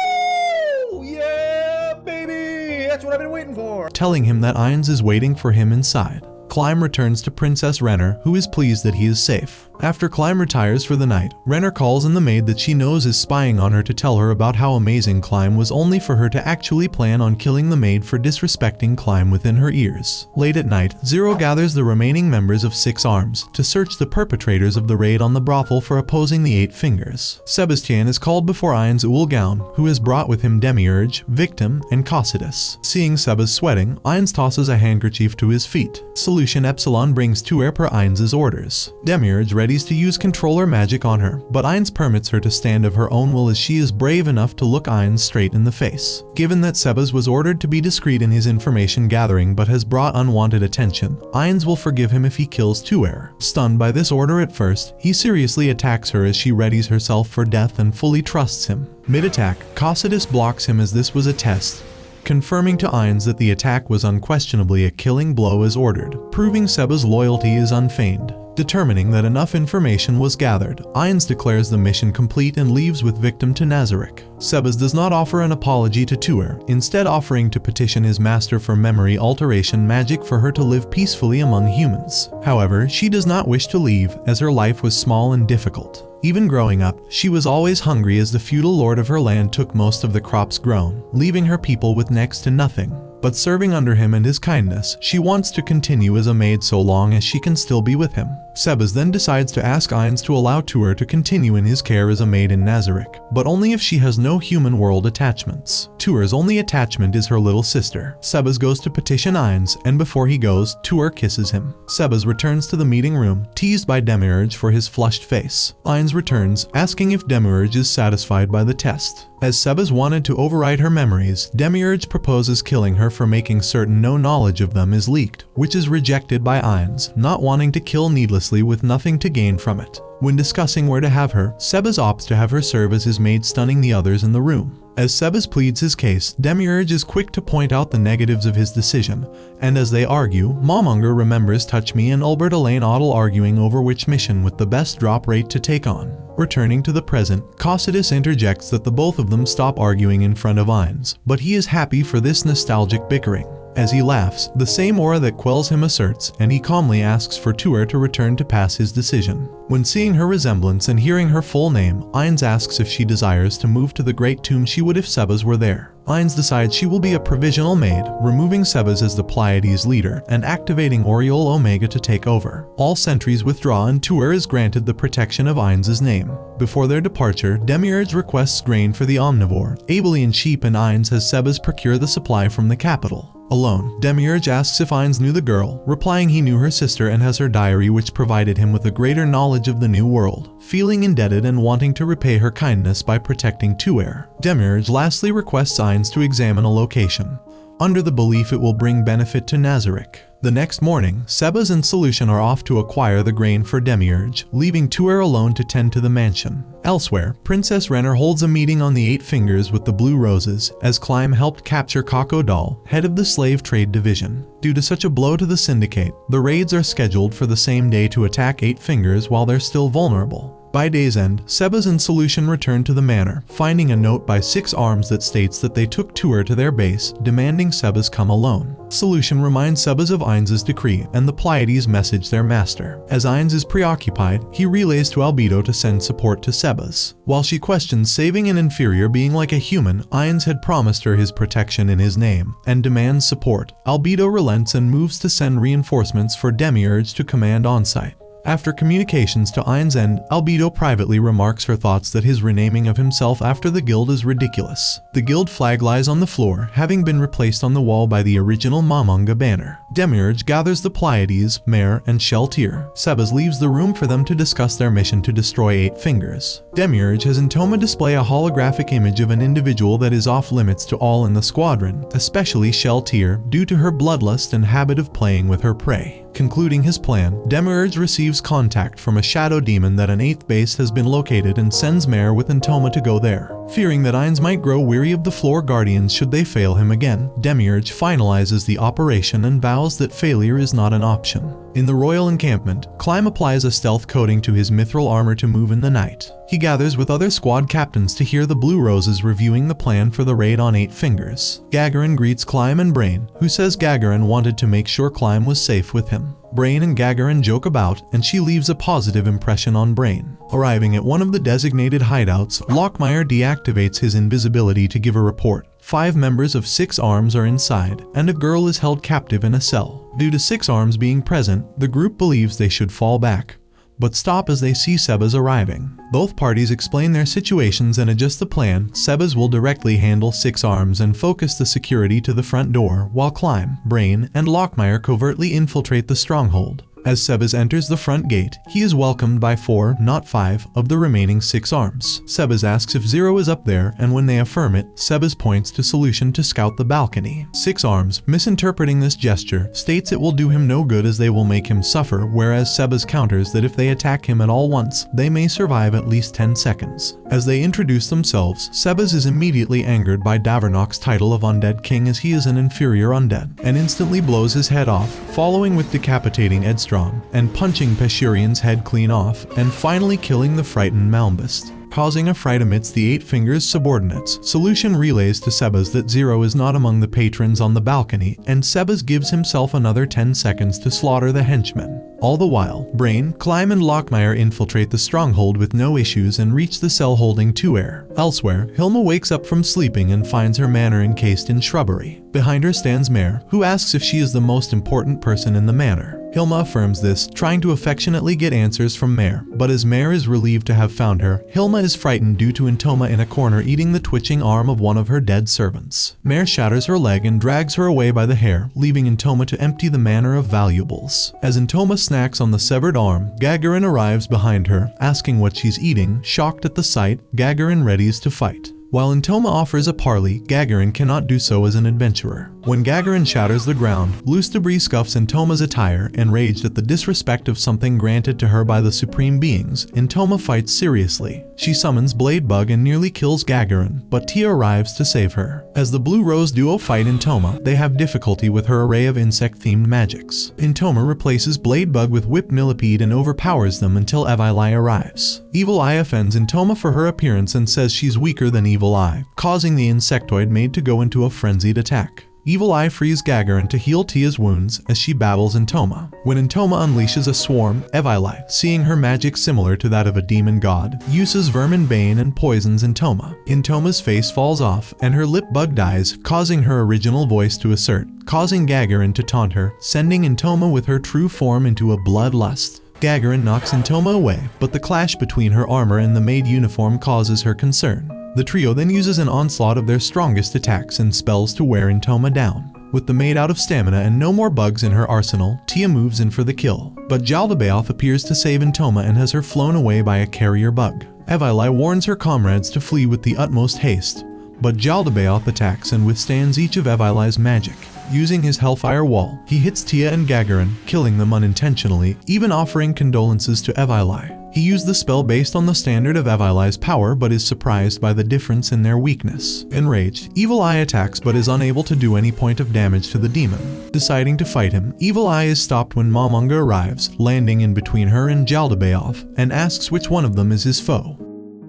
Yeah, baby! That's what I've been waiting for! telling him that Ainz is waiting for him inside. Climb returns to Princess Renner, who is pleased that he is safe. After Climb retires for the night, Renner calls in the maid that she knows is spying on her to tell her about how amazing Climb was, only for her to actually plan on killing the maid for disrespecting Climb within her ears. Late at night, Zero gathers the remaining members of 6 Arms to search the perpetrators of the raid on the brothel for opposing the 8 Fingers. Sebastian is called before Ainz Ooal Gown, who has brought with him Demiurge, Victim, and Cossidus. Seeing Sebas sweating, Ainz tosses a handkerchief to his feet. Solution Epsilon brings Tuer per Ainz's orders. Demiurge readies to use controller magic on her, but Ainz permits her to stand of her own will as she is brave enough to look Ainz straight in the face. Given that Sebas was ordered to be discreet in his information gathering but has brought unwanted attention, Ainz will forgive him if he kills Tuer. Stunned by this order at first, he seriously attacks her as she readies herself for death and fully trusts him. Mid-attack, Cossidus blocks him as this was a test, confirming to Ainz that the attack was unquestionably a killing blow as ordered, proving Sebas' loyalty is unfeigned. Determining that enough information was gathered, Ainz declares the mission complete and leaves with Victim to Nazarick. Sebas does not offer an apology to Tuer, instead offering to petition his master for memory alteration magic for her to live peacefully among humans. However, she does not wish to leave, as her life was small and difficult. Even growing up, she was always hungry as the feudal lord of her land took most of the crops grown, leaving her people with next to nothing. But serving under him and his kindness, she wants to continue as a maid so long as she can still be with him. Sebas then decides to ask Ainz to allow Tuer to continue in his care as a maid in Nazarick, but only if she has no human world attachments. Tuer's only attachment is her little sister. Sebas goes to petition Ainz, and before he goes, Tuer kisses him. Sebas returns to the meeting room, teased by Demiurge for his flushed face. Ainz returns, asking if Demiurge is satisfied by the test. As Sebas wanted to override her memories, Demiurge proposes killing her for making certain no knowledge of them is leaked, which is rejected by Ainz, not wanting to kill needlessly with nothing to gain from it. When discussing where to have her, Sebas opts to have her serve as his maid, stunning the others in the room. As Sebas pleads his case, Demiurge is quick to point out the negatives of his decision, and as they argue, Momonger remembers Touch Me and Albert Elaine Ottle arguing over which mission with the best drop rate to take on. Returning to the present, Cossidus interjects that the both of them stop arguing in front of Ainz, but he is happy for this nostalgic bickering. As he laughs, the same aura that quells him asserts, and he calmly asks for Tuer to return to pass his decision. When seeing her resemblance and hearing her full name, Ainz asks if she desires to move to the Great Tomb she would if Sebas were there. Ainz decides she will be a provisional maid, removing Sebas as the Pleiades leader and activating Oriole Omega to take over. All sentries withdraw and Tuer is granted the protection of Ainz's name. Before their departure, Demiurge requests grain for the omnivore, Abelian sheep, and Ainz has Sebas procure the supply from the capital. Alone, Demiurge asks if Ainz knew the girl, replying he knew her sister and has her diary which provided him with a greater knowledge of the new world. Feeling indebted and wanting to repay her kindness by protecting Tuer, Demiurge lastly requests Ainz to examine a location, under the belief it will bring benefit to Nazarick. The next morning, Sebas and Solution are off to acquire the grain for Demiurge, leaving Tuer alone to tend to the mansion. Elsewhere, Princess Renner holds a meeting on the Eight Fingers with the Blue Roses, as Climb helped capture Kako Doll, head of the Slave Trade Division. Due to such a blow to the Syndicate, the raids are scheduled for the same day to attack Eight Fingers while they're still vulnerable. By day's end, Sebas and Solution return to the manor, finding a note by Six Arms that states that they took Tuer to their base, demanding Sebas come alone. Solution reminds Sebas of Ainz's decree and the Pleiades message their master. As Ainz is preoccupied, he relays to Albedo to send support to Sebas. While she questions saving an inferior being like a human, Ainz had promised her his protection in his name, and demands support. Albedo relents and moves to send reinforcements for Demiurge to command on-site. After communications to Ainz End, Albedo privately remarks her thoughts that his renaming of himself after the guild is ridiculous. The guild flag lies on the floor, having been replaced on the wall by the original Mamunga banner. Demiurge gathers the Pleiades, Mare, and Sheltir. Sebas leaves the room for them to discuss their mission to destroy Eight Fingers. Demiurge has Intoma display a holographic image of an individual that is off limits to all in the squadron, especially Sheltir, due to her bloodlust and habit of playing with her prey. Concluding his plan, Demiurge receives contact from a shadow demon that an 8th base has been located and sends Mare with Intoma to go there. Fearing that Ainz might grow weary of the floor guardians should they fail him again, Demiurge finalizes the operation and vows that failure is not an option. In the royal encampment, Climb applies a stealth coating to his mithril armor to move in the night. He gathers with other squad captains to hear the Blue Roses reviewing the plan for the raid on 8 Fingers. Gagarin greets Climb and Brain, who says Gagarin wanted to make sure Climb was safe with him. Brain and Gagarin joke about, and she leaves a positive impression on Brain. Arriving at one of the designated hideouts, Lockmire deactivates his invisibility to give a report. 5 members of 6 Arms are inside, and a girl is held captive in a cell. Due to 6 Arms being present, the group believes they should fall back, but stop as they see Sebas arriving. Both parties explain their situations and adjust the plan. Sebas will directly handle 6 Arms and focus the security to the front door, while Climb, Brain, and Lockmire covertly infiltrate the stronghold. As Sebas enters the front gate, he is welcomed by 4, not 5, of the remaining 6 Arms. Sebas asks if Zero is up there, and when they affirm it, Sebas points to Solution to scout the balcony. 6 Arms, misinterpreting this gesture, states it will do him no good as they will make him suffer, whereas Sebas counters that if they attack him at all once, they may survive at least 10 seconds. As they introduce themselves, Sebas is immediately angered by Davernok's title of Undead King as he is an inferior undead, and instantly blows his head off, following with decapitating Edstrong and punching Peshurian's head clean off, and finally killing the frightened Malmbist. Causing a fright amidst the 8 Fingers subordinates, Solution relays to Sebas that Zero is not among the patrons on the balcony, and Sebas gives himself another 10 seconds to slaughter the henchmen. All the while, Brain, Climb, and Lockmire infiltrate the stronghold with no issues and reach the cell holding Tuer. Elsewhere, Hilma wakes up from sleeping and finds her manor encased in shrubbery. Behind her stands Mare, who asks if she is the most important person in the manor. Hilma affirms this, trying to affectionately get answers from Mare, but as Mare is relieved to have found her, Hilma is frightened due to Intoma in a corner eating the twitching arm of one of her dead servants. Mare shatters her leg and drags her away by the hair, leaving Intoma to empty the manor of valuables. As Intoma snacks on the severed arm, Gagarin arrives behind her, asking what she's eating. Shocked at the sight, Gagarin readies to fight. While Intoma offers a parley, Gagarin cannot do so as an adventurer. When Gagarin shatters the ground, loose debris scuffs Intoma's attire. Enraged at the disrespect of something granted to her by the Supreme Beings, Intoma fights seriously. She summons Bladebug and nearly kills Gagarin, but Tia arrives to save her. As the Blue Rose duo fight Intoma, they have difficulty with her array of insect-themed magics. Intoma replaces Bladebug with Whipped Millipede and overpowers them until Evil Eye arrives. Evil Eye offends Intoma for her appearance and says she's weaker than Evil Eye, causing the insectoid maid to go into a frenzied attack. Evil Eye frees Gagarin to heal Tia's wounds as she battles Intoma. When Intoma unleashes a swarm, Evil Eye, seeing her magic similar to that of a demon god, uses Vermin Bane and poisons Intoma. Intoma's face falls off and her lip bug dies, causing her original voice to assert, causing Gagarin to taunt her, sending Intoma with her true form into a bloodlust. Gagarin knocks Intoma away, but the clash between her armor and the maid uniform causes her concern. The trio then uses an onslaught of their strongest attacks and spells to wear Intoma down. With the maid out of stamina and no more bugs in her arsenal, Tia moves in for the kill. But Jaldabaoth appears to save Intoma and has her flown away by a carrier bug. Evil Eye warns her comrades to flee with the utmost haste, but Jaldabaoth attacks and withstands each of Evil Eye's magic. Using his Hellfire Wall, he hits Tia and Gagarin, killing them unintentionally, even offering condolences to Evil Eye. He used the spell based on the standard of Evil Eye's power but is surprised by the difference in their weakness. Enraged, Evil Eye attacks but is unable to do any point of damage to the demon. Deciding to fight him, Evil Eye is stopped when Momonga arrives, landing in between her and Jaldabaoth, and asks which one of them is his foe.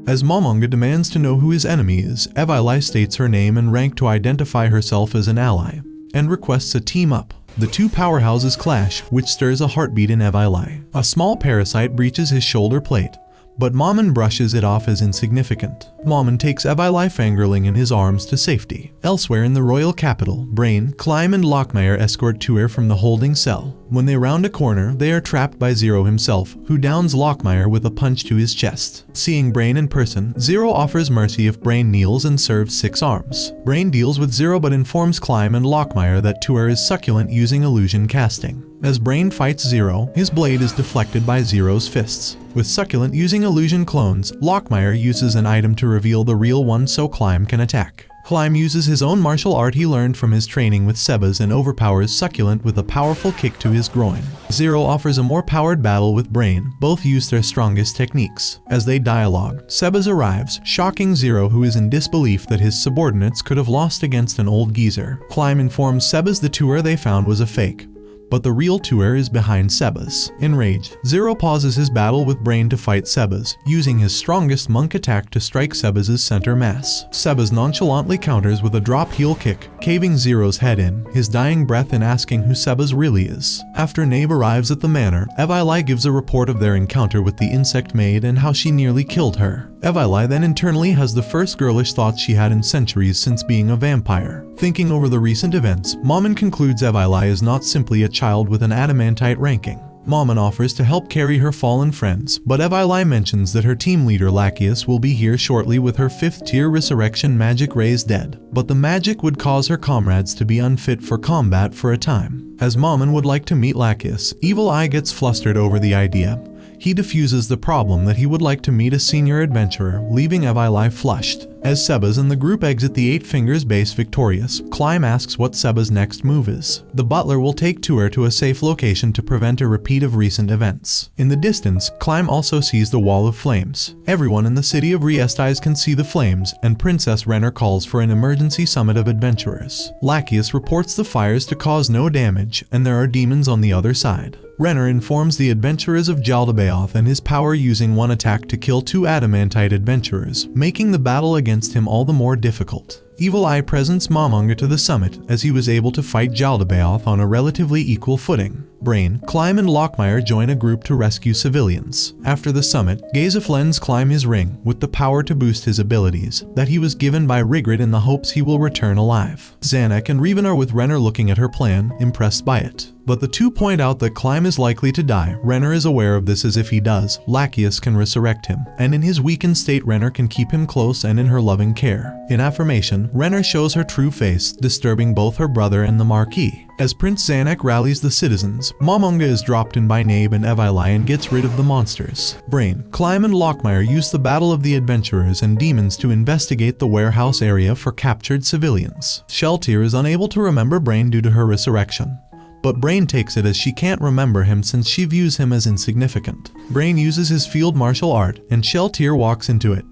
As Momonga demands to know who his enemy is, Evil Eye states her name and rank to identify herself as an ally, and requests a team-up. The two powerhouses clash, which stirs a heartbeat in Evil Eye. A small parasite breaches his shoulder plate, but Momon brushes it off as insignificant. Momon takes Evil Eye fangirling in his arms to safety. Elsewhere in the royal capital, Brain, Climb and Lockmire escort Tuer from the holding cell. When they round a corner, they are trapped by Zero himself, who downs Lockmire with a punch to his chest. Seeing Brain in person, Zero offers mercy if Brain kneels and serves 6 arms. Brain deals with Zero but informs Climb and Lockmire that Tuer is succulent using illusion casting. As Brain fights Zero, his blade is deflected by Zero's fists. With Succulent using illusion clones, Lockmire uses an item to reveal the real one so Climb can attack. Climb uses his own martial art he learned from his training with Sebas and overpowers Succulent with a powerful kick to his groin. Zero offers a more powered battle with Brain, both use their strongest techniques. As they dialogue, Sebas arrives, shocking Zero who is in disbelief that his subordinates could have lost against an old geezer. Climb informs Sebas the tour they found was a fake, but the real Tuer is behind Sebas. Enraged, Zero pauses his battle with Brain to fight Sebas, using his strongest monk attack to strike Sebas' center mass. Sebas nonchalantly counters with a drop heel kick, caving Zero's head in, his dying breath in asking who Sebas really is. After Nabe arrives at the manor, Evil Eye gives a report of their encounter with the insect maid and how she nearly killed her. Evil Eye then internally has the first girlish thoughts she had in centuries since being a vampire. Thinking over the recent events, Momon concludes Evil Eye is not simply a child with an adamantite ranking. Momon offers to help carry her fallen friends, but Evil Eye mentions that her team leader Lachius will be here shortly with her 5th tier resurrection magic raised dead, but the magic would cause her comrades to be unfit for combat for a time. As Momon would like to meet Lachius, Evil Eye gets flustered over the idea. He diffuses the problem that he would like to meet a senior adventurer, leaving Evil Eye flushed. As Sebas and the group exit the 8 Fingers base victorious, Climb asks what Sebas' next move is. The butler will take Tuer to a safe location to prevent a repeat of recent events. In the distance, Climb also sees the Wall of Flames. Everyone in the city of Riestais can see the flames, and Princess Renner calls for an emergency summit of adventurers. Lachius reports the fires to cause no damage, and there are demons on the other side. Renner informs the adventurers of Jaldabaoth and his power using one attack to kill 2 adamantite adventurers, making the battle against him all the more difficult. Evil Eye presents Momonga to the summit as he was able to fight Jaldabaoth on a relatively equal footing. Brain, Climb and Lockmire join a group to rescue civilians. After the summit, Gazef lends Climb his ring, with the power to boost his abilities, that he was given by Rigrid in the hopes he will return alive. Zanuck and Revan are with Renner looking at her plan, impressed by it. But the two point out that Climb is likely to die. Renner is aware of this as if he does, Lachius can resurrect him, and in his weakened state Renner can keep him close and in her loving care. In affirmation, Renner shows her true face, disturbing both her brother and the Marquis. As Prince Zanuck rallies the citizens, Momonga is dropped in by Nabe and Evil Eye and gets rid of the monsters. Brain, Climb and Lockmire use the Battle of the Adventurers and Demons to investigate the warehouse area for captured civilians. Sheltier is unable to remember Brain due to her resurrection, but Brain takes it as she can't remember him since she views him as insignificant. Brain uses his field martial art, and Sheltier walks into it.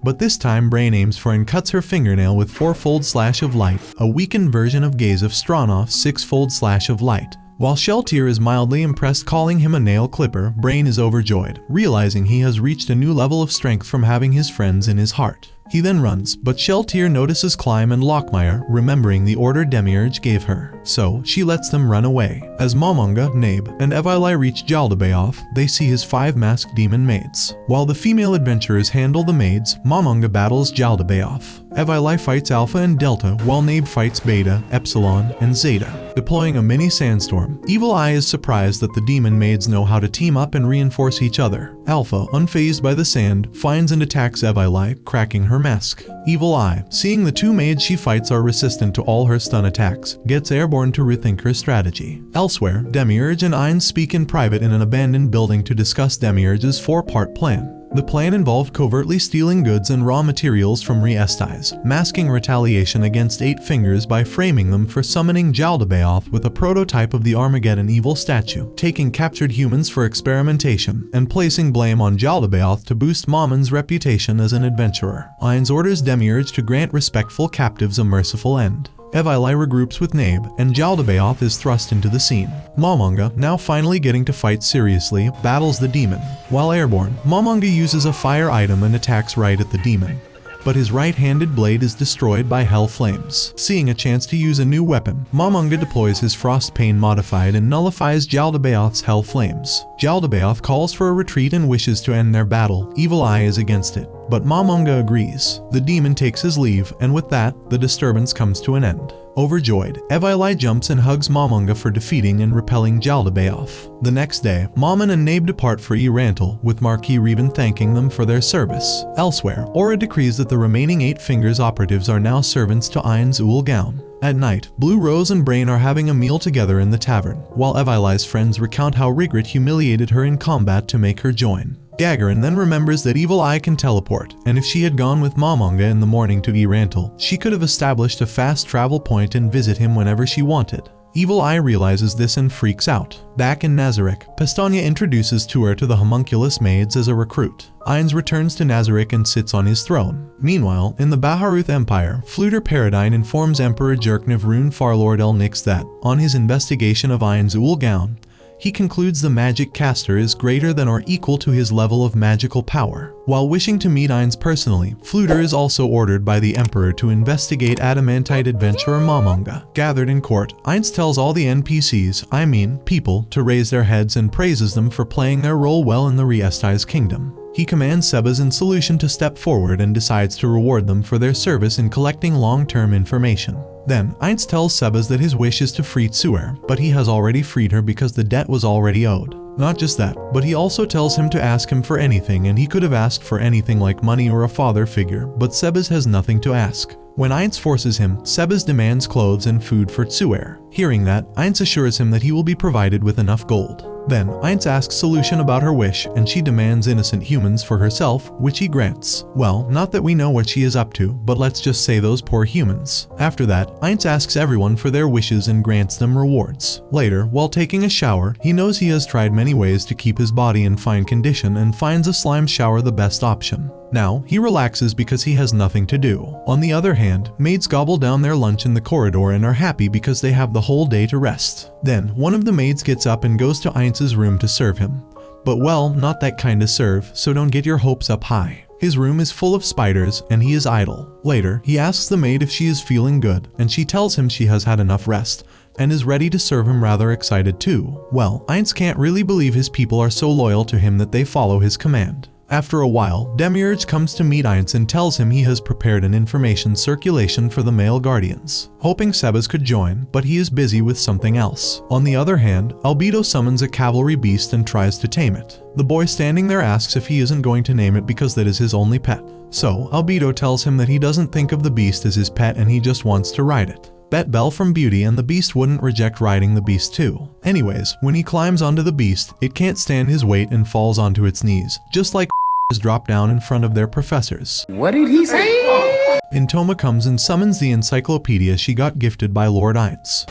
But this time Brain aims for and cuts her fingernail with 4-fold slash of light, a weakened version of Gazef Stranoff's 6-fold slash of light. While Sheltier is mildly impressed calling him a nail clipper, Brain is overjoyed, realizing he has reached a new level of strength from having his friends in his heart. He then runs, but Sheltier notices Climb and Lockmire, remembering the order Demiurge gave her. So, she lets them run away. As Momonga, Nabe, and Evilai reach Jaldabaoth, they see his 5 masked demon maids. While the female adventurers handle the maids, Momonga battles Jaldabaoth. Evilai fights Alpha and Delta, while Nabe fights Beta, Epsilon, and Zeta. Deploying a mini sandstorm, Evil Eye is surprised that the demon maids know how to team up and reinforce each other. Alpha, unfazed by the sand, finds and attacks Evilai, cracking her mask. Evil Eye, seeing the 2 maids she fights are resistant to all her stun attacks, gets airborne to rethink her strategy. Elsewhere, Demiurge and Ainz speak in private in an abandoned building to discuss Demiurge's 4-part plan. The plan involved covertly stealing goods and raw materials from Re-Estais, masking retaliation against 8 Fingers by framing them for summoning Jaldabaoth with a prototype of the Armageddon evil statue, taking captured humans for experimentation, and placing blame on Jaldabaoth to boost Mamon's reputation as an adventurer. Ainz orders Demiurge to grant respectful captives a merciful end. Evilai regroups with Nabe, and Jaldabaoth is thrust into the scene. Momonga, now finally getting to fight seriously, battles the demon. While airborne, Momonga uses a fire item and attacks right at the demon. But his right-handed blade is destroyed by hell flames. Seeing a chance to use a new weapon, Momonga deploys his Frost Pain modified and nullifies Jaldabaoth's hell flames. Jaldabaoth calls for a retreat and wishes to end their battle. Evil Eye is against it, but Momonga agrees. The demon takes his leave, and with that, the disturbance comes to an end. Overjoyed, Evilai jumps and hugs Momonga for defeating and repelling Jaldabaoth. The next day, Momon and Nabe depart for Erantal, with Marquis Revan thanking them for their service. Elsewhere, Aura decrees that the remaining 8 Fingers operatives are now servants to Ainz Ooal Gown. At night, Blue Rose and Brain are having a meal together in the tavern, while Evilai's friends recount how Rigret humiliated her in combat to make her join. Gagarin then remembers that Evil Eye can teleport, and if she had gone with Momonga in the morning to Erantal, she could have established a fast travel point and visit him whenever she wanted. Evil Eye realizes this and freaks out. Back in Nazarick, Pestania introduces Tuer to the homunculus maids as a recruit. Ainz returns to Nazarick and sits on his throne. Meanwhile, in the Baharuth Empire, Fluter Paradine informs Emperor Jerkniv Rune Farlord El Nix that, on his investigation of Ainz Ooal Gown, he concludes the magic caster is greater than or equal to his level of magical power. While wishing to meet Ainz personally, Fluter is also ordered by the Emperor to investigate adamantite adventurer Momonga. Gathered in court, Ainz tells all the NPCs, people, to raise their heads and praises them for playing their role well in the Re-Estais kingdom. He commands Sebas and Solution to step forward and decides to reward them for their service in collecting long-term information. Then, Ainz tells Sebas that his wish is to free Tsuer, but he has already freed her because the debt was already owed. Not just that, but he also tells him to ask him for anything, and he could have asked for anything like money or a father figure, but Sebas has nothing to ask. When Ainz forces him, Sebas demands clothes and food for Tsuer. Hearing that, Ainz assures him that he will be provided with enough gold. Then, Ainz asks Solution about her wish, and she demands innocent humans for herself, which he grants. Well, not that we know what she is up to, but let's just say those poor humans. After that, Ainz asks everyone for their wishes and grants them rewards. Later, while taking a shower, he knows he has tried many ways to keep his body in fine condition and finds a slime shower the best option. Now, he relaxes because he has nothing to do. On the other hand, maids gobble down their lunch in the corridor and are happy because they have the whole day to rest. Then, one of the maids gets up and goes to Ainz's room to serve him. But well, not that kind of serve, so don't get your hopes up high. His room is full of spiders, and he is idle. Later, he asks the maid if she is feeling good, and she tells him she has had enough rest, and is ready to serve him, rather excited too. Well, Ainz can't really believe his people are so loyal to him that they follow his command. After a while, Demiurge comes to meet Ainz and tells him he has prepared an information circulation for the male guardians, hoping Sebas could join, but he is busy with something else. On the other hand, Albedo summons a cavalry beast and tries to tame it. The boy standing there asks if he isn't going to name it because that is his only pet. So, Albedo tells him that he doesn't think of the beast as his pet and he just wants to ride it. Bet Belle from Beauty and the beast wouldn't reject riding the beast too. Anyways, when he climbs onto the beast, it can't stand his weight and falls onto its knees, just like drop down in front of their professors. What did he say? Intoma comes and summons the encyclopedia she got gifted by Lord Ainz.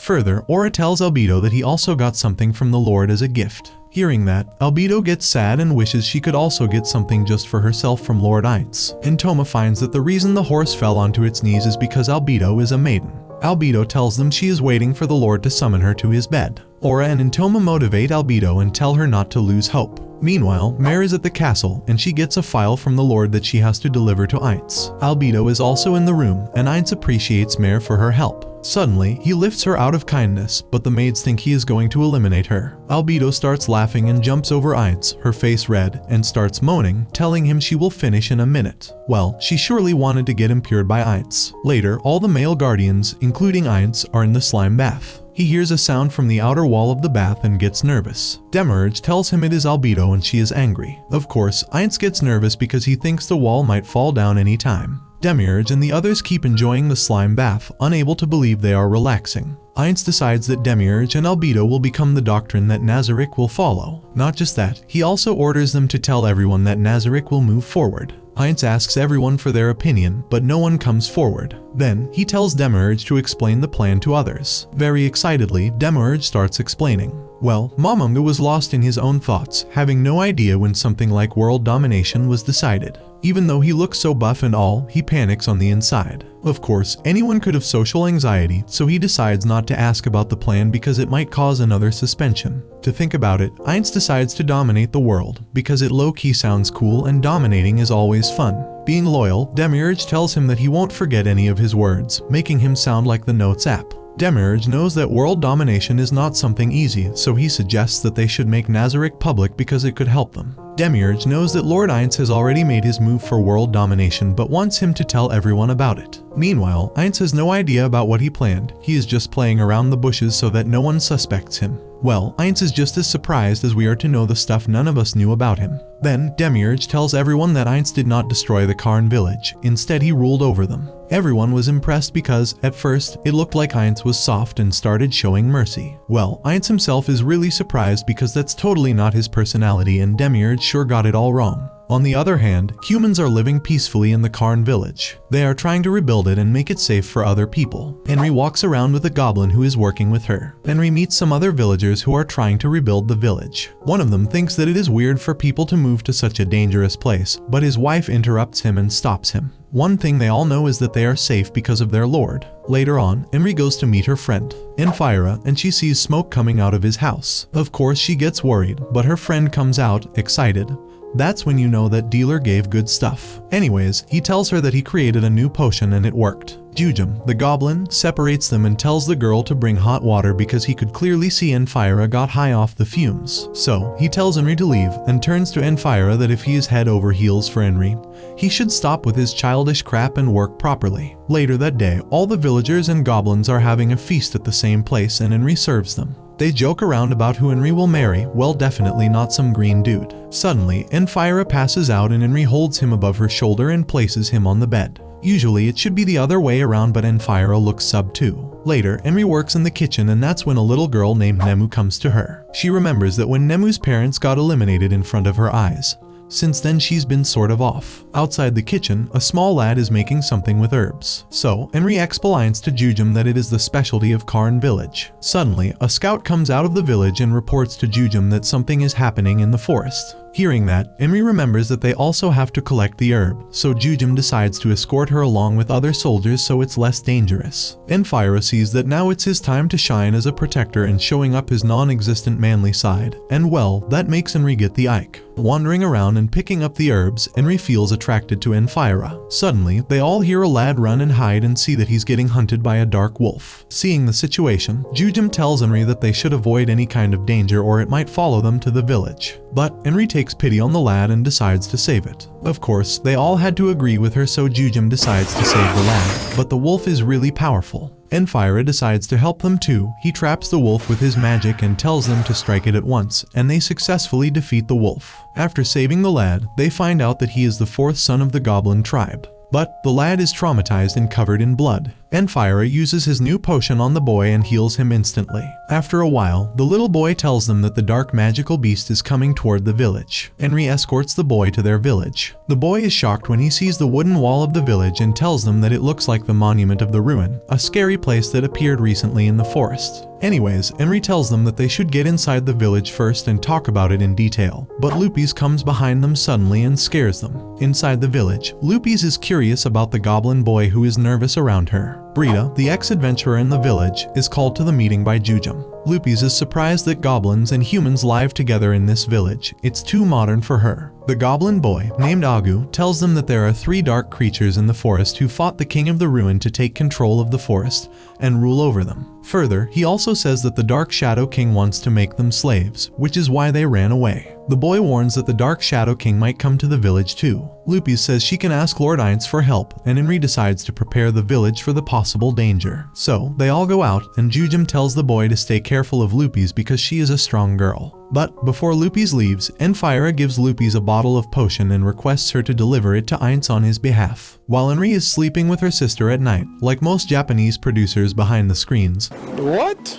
Further, Aura tells Albedo that he also got something from the Lord as a gift. Hearing that, Albedo gets sad and wishes she could also get something just for herself from Lord Ainz. Intoma finds that the reason the horse fell onto its knees is because Albedo is a maiden. Albedo tells them she is waiting for the Lord to summon her to his bed. Aura and Intoma motivate Albedo and tell her not to lose hope. Meanwhile, Mare is at the castle and she gets a file from the Lord that she has to deliver to Ainz. Albedo is also in the room and Ainz appreciates Mare for her help. Suddenly, he lifts her out of kindness, but the maids think he is going to eliminate her. Albedo starts laughing and jumps over Ainz, her face red, and starts moaning, telling him she will finish in a minute. Well, she surely wanted to get impaled by Ainz. Later, all the male guardians, including Ainz, are in the slime bath. He hears a sound from the outer wall of the bath and gets nervous. Demiurge tells him it is Albedo and she is angry. Of course, Ainz gets nervous because he thinks the wall might fall down any time. Demiurge and the others keep enjoying the slime bath, unable to believe they are relaxing. Ainz decides that Demiurge and Albedo will become the doctrine that Nazarick will follow. Not just that, he also orders them to tell everyone that Nazarick will move forward. Ainz asks everyone for their opinion, but no one comes forward. Then, he tells Demiurge to explain the plan to others. Very excitedly, Demiurge starts explaining. Well, Mamunga was lost in his own thoughts, having no idea when something like world domination was decided. Even though he looks so buff and all, he panics on the inside. Of course, anyone could have social anxiety, so he decides not to ask about the plan because it might cause another suspension. To think about it, Ainz decides to dominate the world, because it low-key sounds cool and dominating is always fun. Being loyal, Demiurge tells him that he won't forget any of his words, making him sound like the Notes app. Demiurge knows that world domination is not something easy, so he suggests that they should make Nazarick public because it could help them. Demiurge knows that Lord Ainz has already made his move for world domination but wants him to tell everyone about it. Meanwhile, Ainz has no idea about what he planned, he is just playing around the bushes so that no one suspects him. Well, Ainz is just as surprised as we are to know the stuff none of us knew about him. Then, Demiurge tells everyone that Ainz did not destroy the Karn village, instead he ruled over them. Everyone was impressed because, at first, it looked like Ainz was soft and started showing mercy. Well, Ainz himself is really surprised because that's totally not his personality and Demiurge sure got it all wrong. On the other hand, humans are living peacefully in the Karn village. They are trying to rebuild it and make it safe for other people. Henry walks around with a goblin who is working with her. Henry meets some other villagers who are trying to rebuild the village. One of them thinks that it is weird for people to move to such a dangerous place, but his wife interrupts him and stops him. One thing they all know is that they are safe because of their lord. Later on, Henry goes to meet her friend, Enfira, and she sees smoke coming out of his house. Of course, she gets worried, but her friend comes out, excited. That's when you know that dealer gave good stuff. Anyways, he tells her that he created a new potion and it worked. Jujum, the goblin, separates them and tells the girl to bring hot water because he could clearly see Enfira got high off the fumes. So, he tells Henry to leave and turns to Enfira that if he is head over heels for Henry, he should stop with his childish crap and work properly. Later that day, all the villagers and goblins are having a feast at the same place and Henry serves them. They joke around about who Henry will marry, well definitely not some green dude. Suddenly, Enfira passes out and Henry holds him above her shoulder and places him on the bed. Usually it should be the other way around but Enfira looks sub too. Later, Henry works in the kitchen and that's when a little girl named Nemu comes to her. She remembers that when Nemu's parents got eliminated in front of her eyes. Since then she's been sort of off. Outside the kitchen, a small lad is making something with herbs. So, Henry explains to Jujum that it is the specialty of Karn village. Suddenly, a scout comes out of the village and reports to Jujum that something is happening in the forest. Hearing that, Henry remembers that they also have to collect the herb, so Jujum decides to escort her along with other soldiers so it's less dangerous. Enfira sees that now it's his time to shine as a protector and showing up his non-existent manly side, and well, that makes Henry get the Ike. Wandering around and picking up the herbs, Henry feels attracted to Enfira. Suddenly, they all hear a lad run and hide and see that he's getting hunted by a dark wolf. Seeing the situation, Jujum tells Henry that they should avoid any kind of danger or it might follow them to the village. But Henry takes pity on the lad and decides to save it. Of course, they all had to agree with her so Jujum decides to save the lad, but the wolf is really powerful. Enfira decides to help them too. He traps the wolf with his magic and tells them to strike it at once, and they successfully defeat the wolf. After saving the lad, they find out that he is the fourth son of the goblin tribe. But the lad is traumatized and covered in blood. Enfira uses his new potion on the boy and heals him instantly. After a while, the little boy tells them that the dark magical beast is coming toward the village. Henry escorts the boy to their village. The boy is shocked when he sees the wooden wall of the village and tells them that it looks like the Monument of the Ruin, a scary place that appeared recently in the forest. Anyways, Henry tells them that they should get inside the village first and talk about it in detail, but Lupis comes behind them suddenly and scares them. Inside the village, Lupis is curious about the goblin boy who is nervous around her. Brita, the ex-adventurer in the village, is called to the meeting by Jujum. Lupis is surprised that goblins and humans live together in this village. It's too modern for her. The goblin boy, named Agu, tells them that there are 3 dark creatures in the forest who fought the king of the ruin to take control of the forest and rule over them. Further, he also says that the Dark Shadow King wants to make them slaves, which is why they ran away. The boy warns that the Dark Shadow King might come to the village too. Lupis says she can ask Lord Ainz for help, and Henry decides to prepare the village for the possible danger. So, they all go out, and Jujum tells the boy to stay careful of Lupis because she is a strong girl. But before Lupis leaves, Ainz gives Lupis a bottle of potion and requests her to deliver it to Ainz on his behalf. While Henry is sleeping with her sister at night, like most Japanese producers behind the screens, What?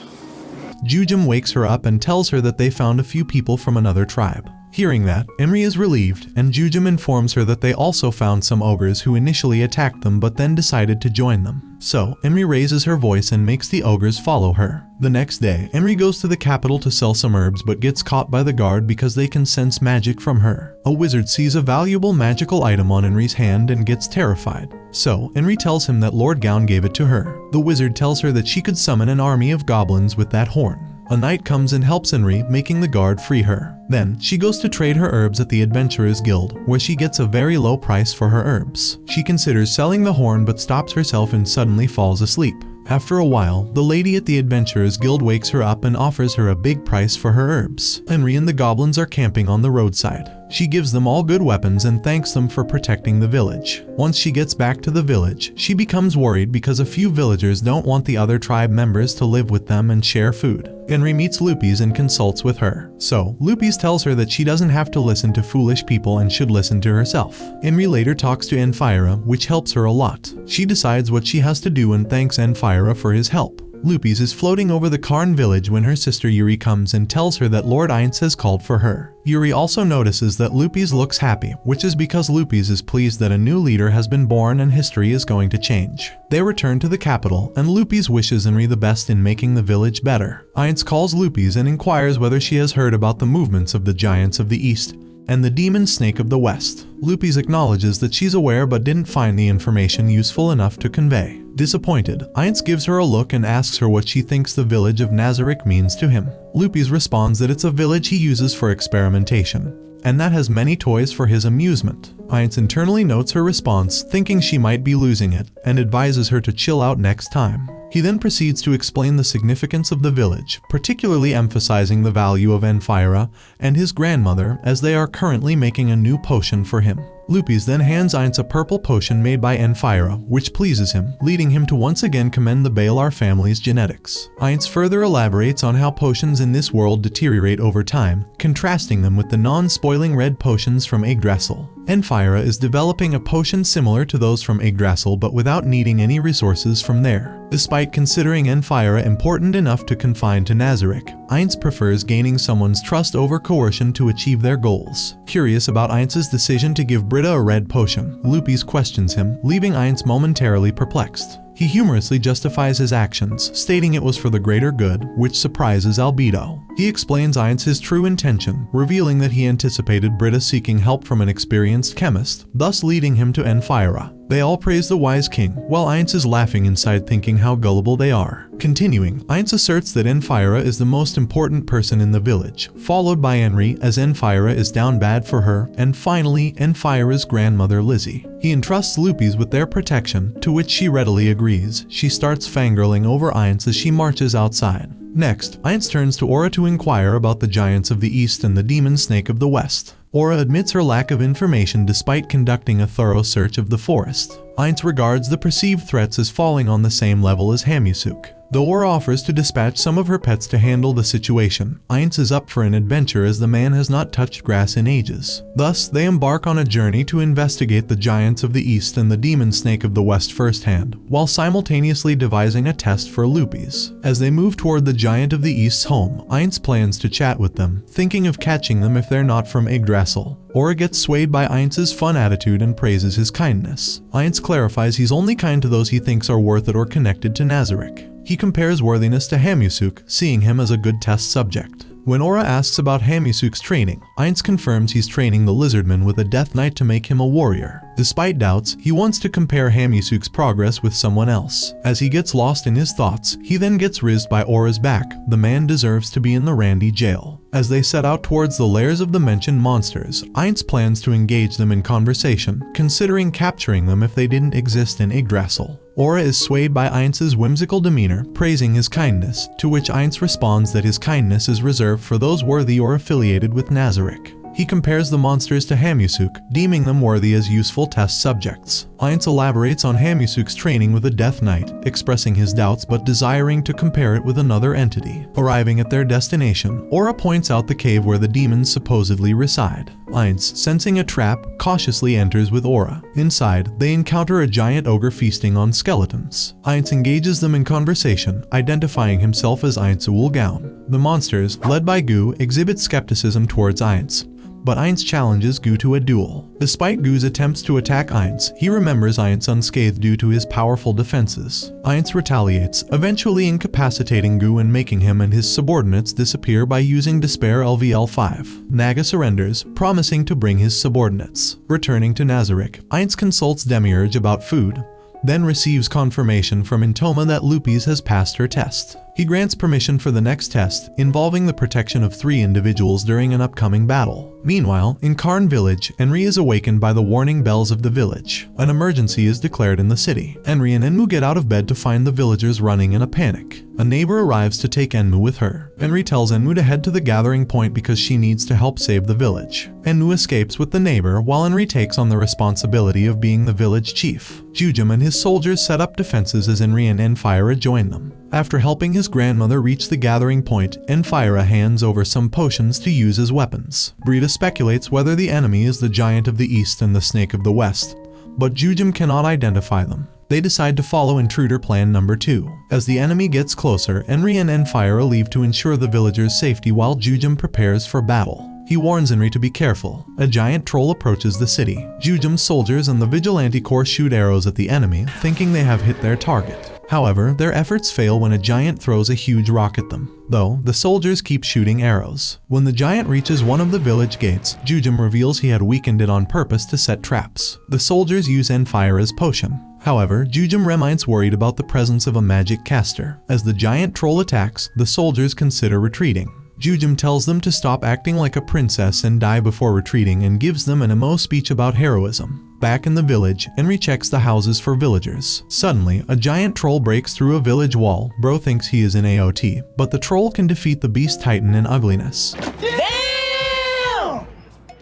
Jujum wakes her up and tells her that they found a few people from another tribe. Hearing that, Henry is relieved, and Jujum informs her that they also found some ogres who initially attacked them but then decided to join them. So, Henry raises her voice and makes the ogres follow her. The next day, Henry goes to the capital to sell some herbs but gets caught by the guard because they can sense magic from her. A wizard sees a valuable magical item on Henry's hand and gets terrified. So, Henry tells him that Lord Gown gave it to her. The wizard tells her that she could summon an army of goblins with that horn. A knight comes and helps Henry, making the guard free her. Then, she goes to trade her herbs at the Adventurers Guild, where she gets a very low price for her herbs. She considers selling the horn but stops herself and suddenly falls asleep. After a while, the lady at the Adventurers Guild wakes her up and offers her a big price for her herbs. Henry and the goblins are camping on the roadside. She gives them all good weapons and thanks them for protecting the village. Once she gets back to the village, she becomes worried because a few villagers don't want the other tribe members to live with them and share food. Henry meets Lupis and consults with her. So, Lupis tells her that she doesn't have to listen to foolish people and should listen to herself. Henry later talks to Ainz, which helps her a lot. She decides what she has to do and thanks Ainz for his help. Lupis is floating over the Karn village when her sister Yuri comes and tells her that Lord Ainz has called for her. Yuri also notices that Lupis looks happy, which is because Lupis is pleased that a new leader has been born and history is going to change. They return to the capital, and Lupis wishes Henry the best in making the village better. Ainz calls Lupis and inquires whether she has heard about the movements of the giants of the east and the demon snake of the west. Lupis acknowledges that she's aware but didn't find the information useful enough to convey. Disappointed, Ainz gives her a look and asks her what she thinks the village of Nazarick means to him. Lupis responds that it's a village he uses for experimentation, and that has many toys for his amusement. Ainz internally notes her response, thinking she might be losing it, and advises her to chill out next time. He then proceeds to explain the significance of the village, particularly emphasizing the value of Ainz and his grandmother, as they are currently making a new potion for him. Lupis then hands Ainz a purple potion made by Ainz, which pleases him, leading him to once again commend the Balar family's genetics. Ainz further elaborates on how potions in this world deteriorate over time, contrasting them with the non-spoiling red potions from Yggdrasil. Ainz is developing a potion similar to those from Yggdrasil but without needing any resources from there. Despite considering Ainz important enough to confine to Nazarick, Ainz prefers gaining someone's trust over coercion to achieve their goals. Curious about Ainz's decision to give Britta a red potion, Lupis questions him, leaving Ainz momentarily perplexed. He humorously justifies his actions, stating it was for the greater good, which surprises Albedo. He explains Ainz's true intention, revealing that he anticipated Britta seeking help from an experienced chemist, thus leading him to Ainz. They all praise the wise king, while Ainz is laughing inside thinking how gullible they are. Continuing, Ainz asserts that Ainz is the most important person in the village, followed by Henry as Ainz is down bad for her, and finally Ainz's grandmother Lizzie. He entrusts Lupis with their protection, to which she readily agrees. She starts fangirling over Ainz as she marches outside. Next, Ainz turns to Aura to inquire about the giants of the east and the demon snake of the west. Aura admits her lack of information despite conducting a thorough search of the forest. Ainz regards the perceived threats as falling on the same level as Hamusuk. Though Aura offers to dispatch some of her pets to handle the situation, Ainz is up for an adventure as the man has not touched grass in ages. Thus, they embark on a journey to investigate the giants of the east and the demon snake of the west firsthand, while simultaneously devising a test for Lupis. As they move toward the giant of the east's home, Ainz plans to chat with them, thinking of catching them if they're not from Yggdrasil. Aura gets swayed by Ainz's fun attitude and praises his kindness. Ainz clarifies he's only kind to those he thinks are worth it or connected to Nazarick. He compares worthiness to Hamusuk, seeing him as a good test subject. When Aura asks about Hamusuk's training, Ainz confirms he's training the Lizardman with a Death Knight to make him a warrior. Despite doubts, he wants to compare Hamusuk's progress with someone else. As he gets lost in his thoughts, he then gets rizzed by Aura's back. The man deserves to be in the Randy jail. As they set out towards the lairs of the mentioned monsters, Ainz plans to engage them in conversation, considering capturing them if they didn't exist in Yggdrasil. Aura is swayed by Ainz's whimsical demeanor, praising his kindness, to which Ainz responds that his kindness is reserved for those worthy or affiliated with Nazarick. He compares the monsters to Hamusuk, deeming them worthy as useful test subjects. Ainz elaborates on Hamusuk's training with a Death Knight, expressing his doubts but desiring to compare it with another entity. Arriving at their destination, Aura points out the cave where the demons supposedly reside. Ainz, sensing a trap, cautiously enters with Aura. Inside, they encounter a giant ogre feasting on skeletons. Ainz engages them in conversation, identifying himself as Ainz Ooal Gown. The monsters, led by Gu, exhibit skepticism towards Ainz, but Ainz challenges Gu to a duel. Despite Gu's attempts to attack Ainz, he remembers Ainz unscathed due to his powerful defenses. Ainz retaliates, eventually incapacitating Gu and making him and his subordinates disappear by using Despair LVL5. Naga surrenders, promising to bring his subordinates. Returning to Nazarick, Ainz consults Demiurge about food, then receives confirmation from Intoma that Lupis has passed her test. He grants permission for the next test, involving the protection of 3 individuals during an upcoming battle. Meanwhile, in Karn village, Henry is awakened by the warning bells of the village. An emergency is declared in the city. Henry and Enmu get out of bed to find the villagers running in a panic. A neighbor arrives to take Enmu with her. Henry tells Enmu to head to the gathering point because she needs to help save the village. Enmu escapes with the neighbor while Henry takes on the responsibility of being the village chief. Jujum and his soldiers set up defenses as Henry and Enfira join them. After helping his grandmother reach the gathering point, Enfira hands over some potions to use as weapons. Brita speculates whether the enemy is the Giant of the East and the Snake of the West, but Jujum cannot identify them. They decide to follow intruder plan number 2. As the enemy gets closer, Henry and Enfira leave to ensure the villagers' safety while Jujum prepares for battle. He warns Henry to be careful. A giant troll approaches the city. Jujum's soldiers and the Vigilante Corps shoot arrows at the enemy, thinking they have hit their target. However, their efforts fail when a giant throws a huge rock at them, though the soldiers keep shooting arrows. When the giant reaches one of the village gates, Jujum reveals he had weakened it on purpose to set traps. The soldiers use Enfira's potion. However, Jujum remains worried about the presence of a magic caster. As the giant troll attacks, the soldiers consider retreating. Jujum tells them to stop acting like a princess and die before retreating and gives them an emo speech about heroism. Back in the village, Henry checks the houses for villagers. Suddenly, a giant troll breaks through a village wall. Bro thinks he is in AOT, but the troll can defeat the beast titan in ugliness.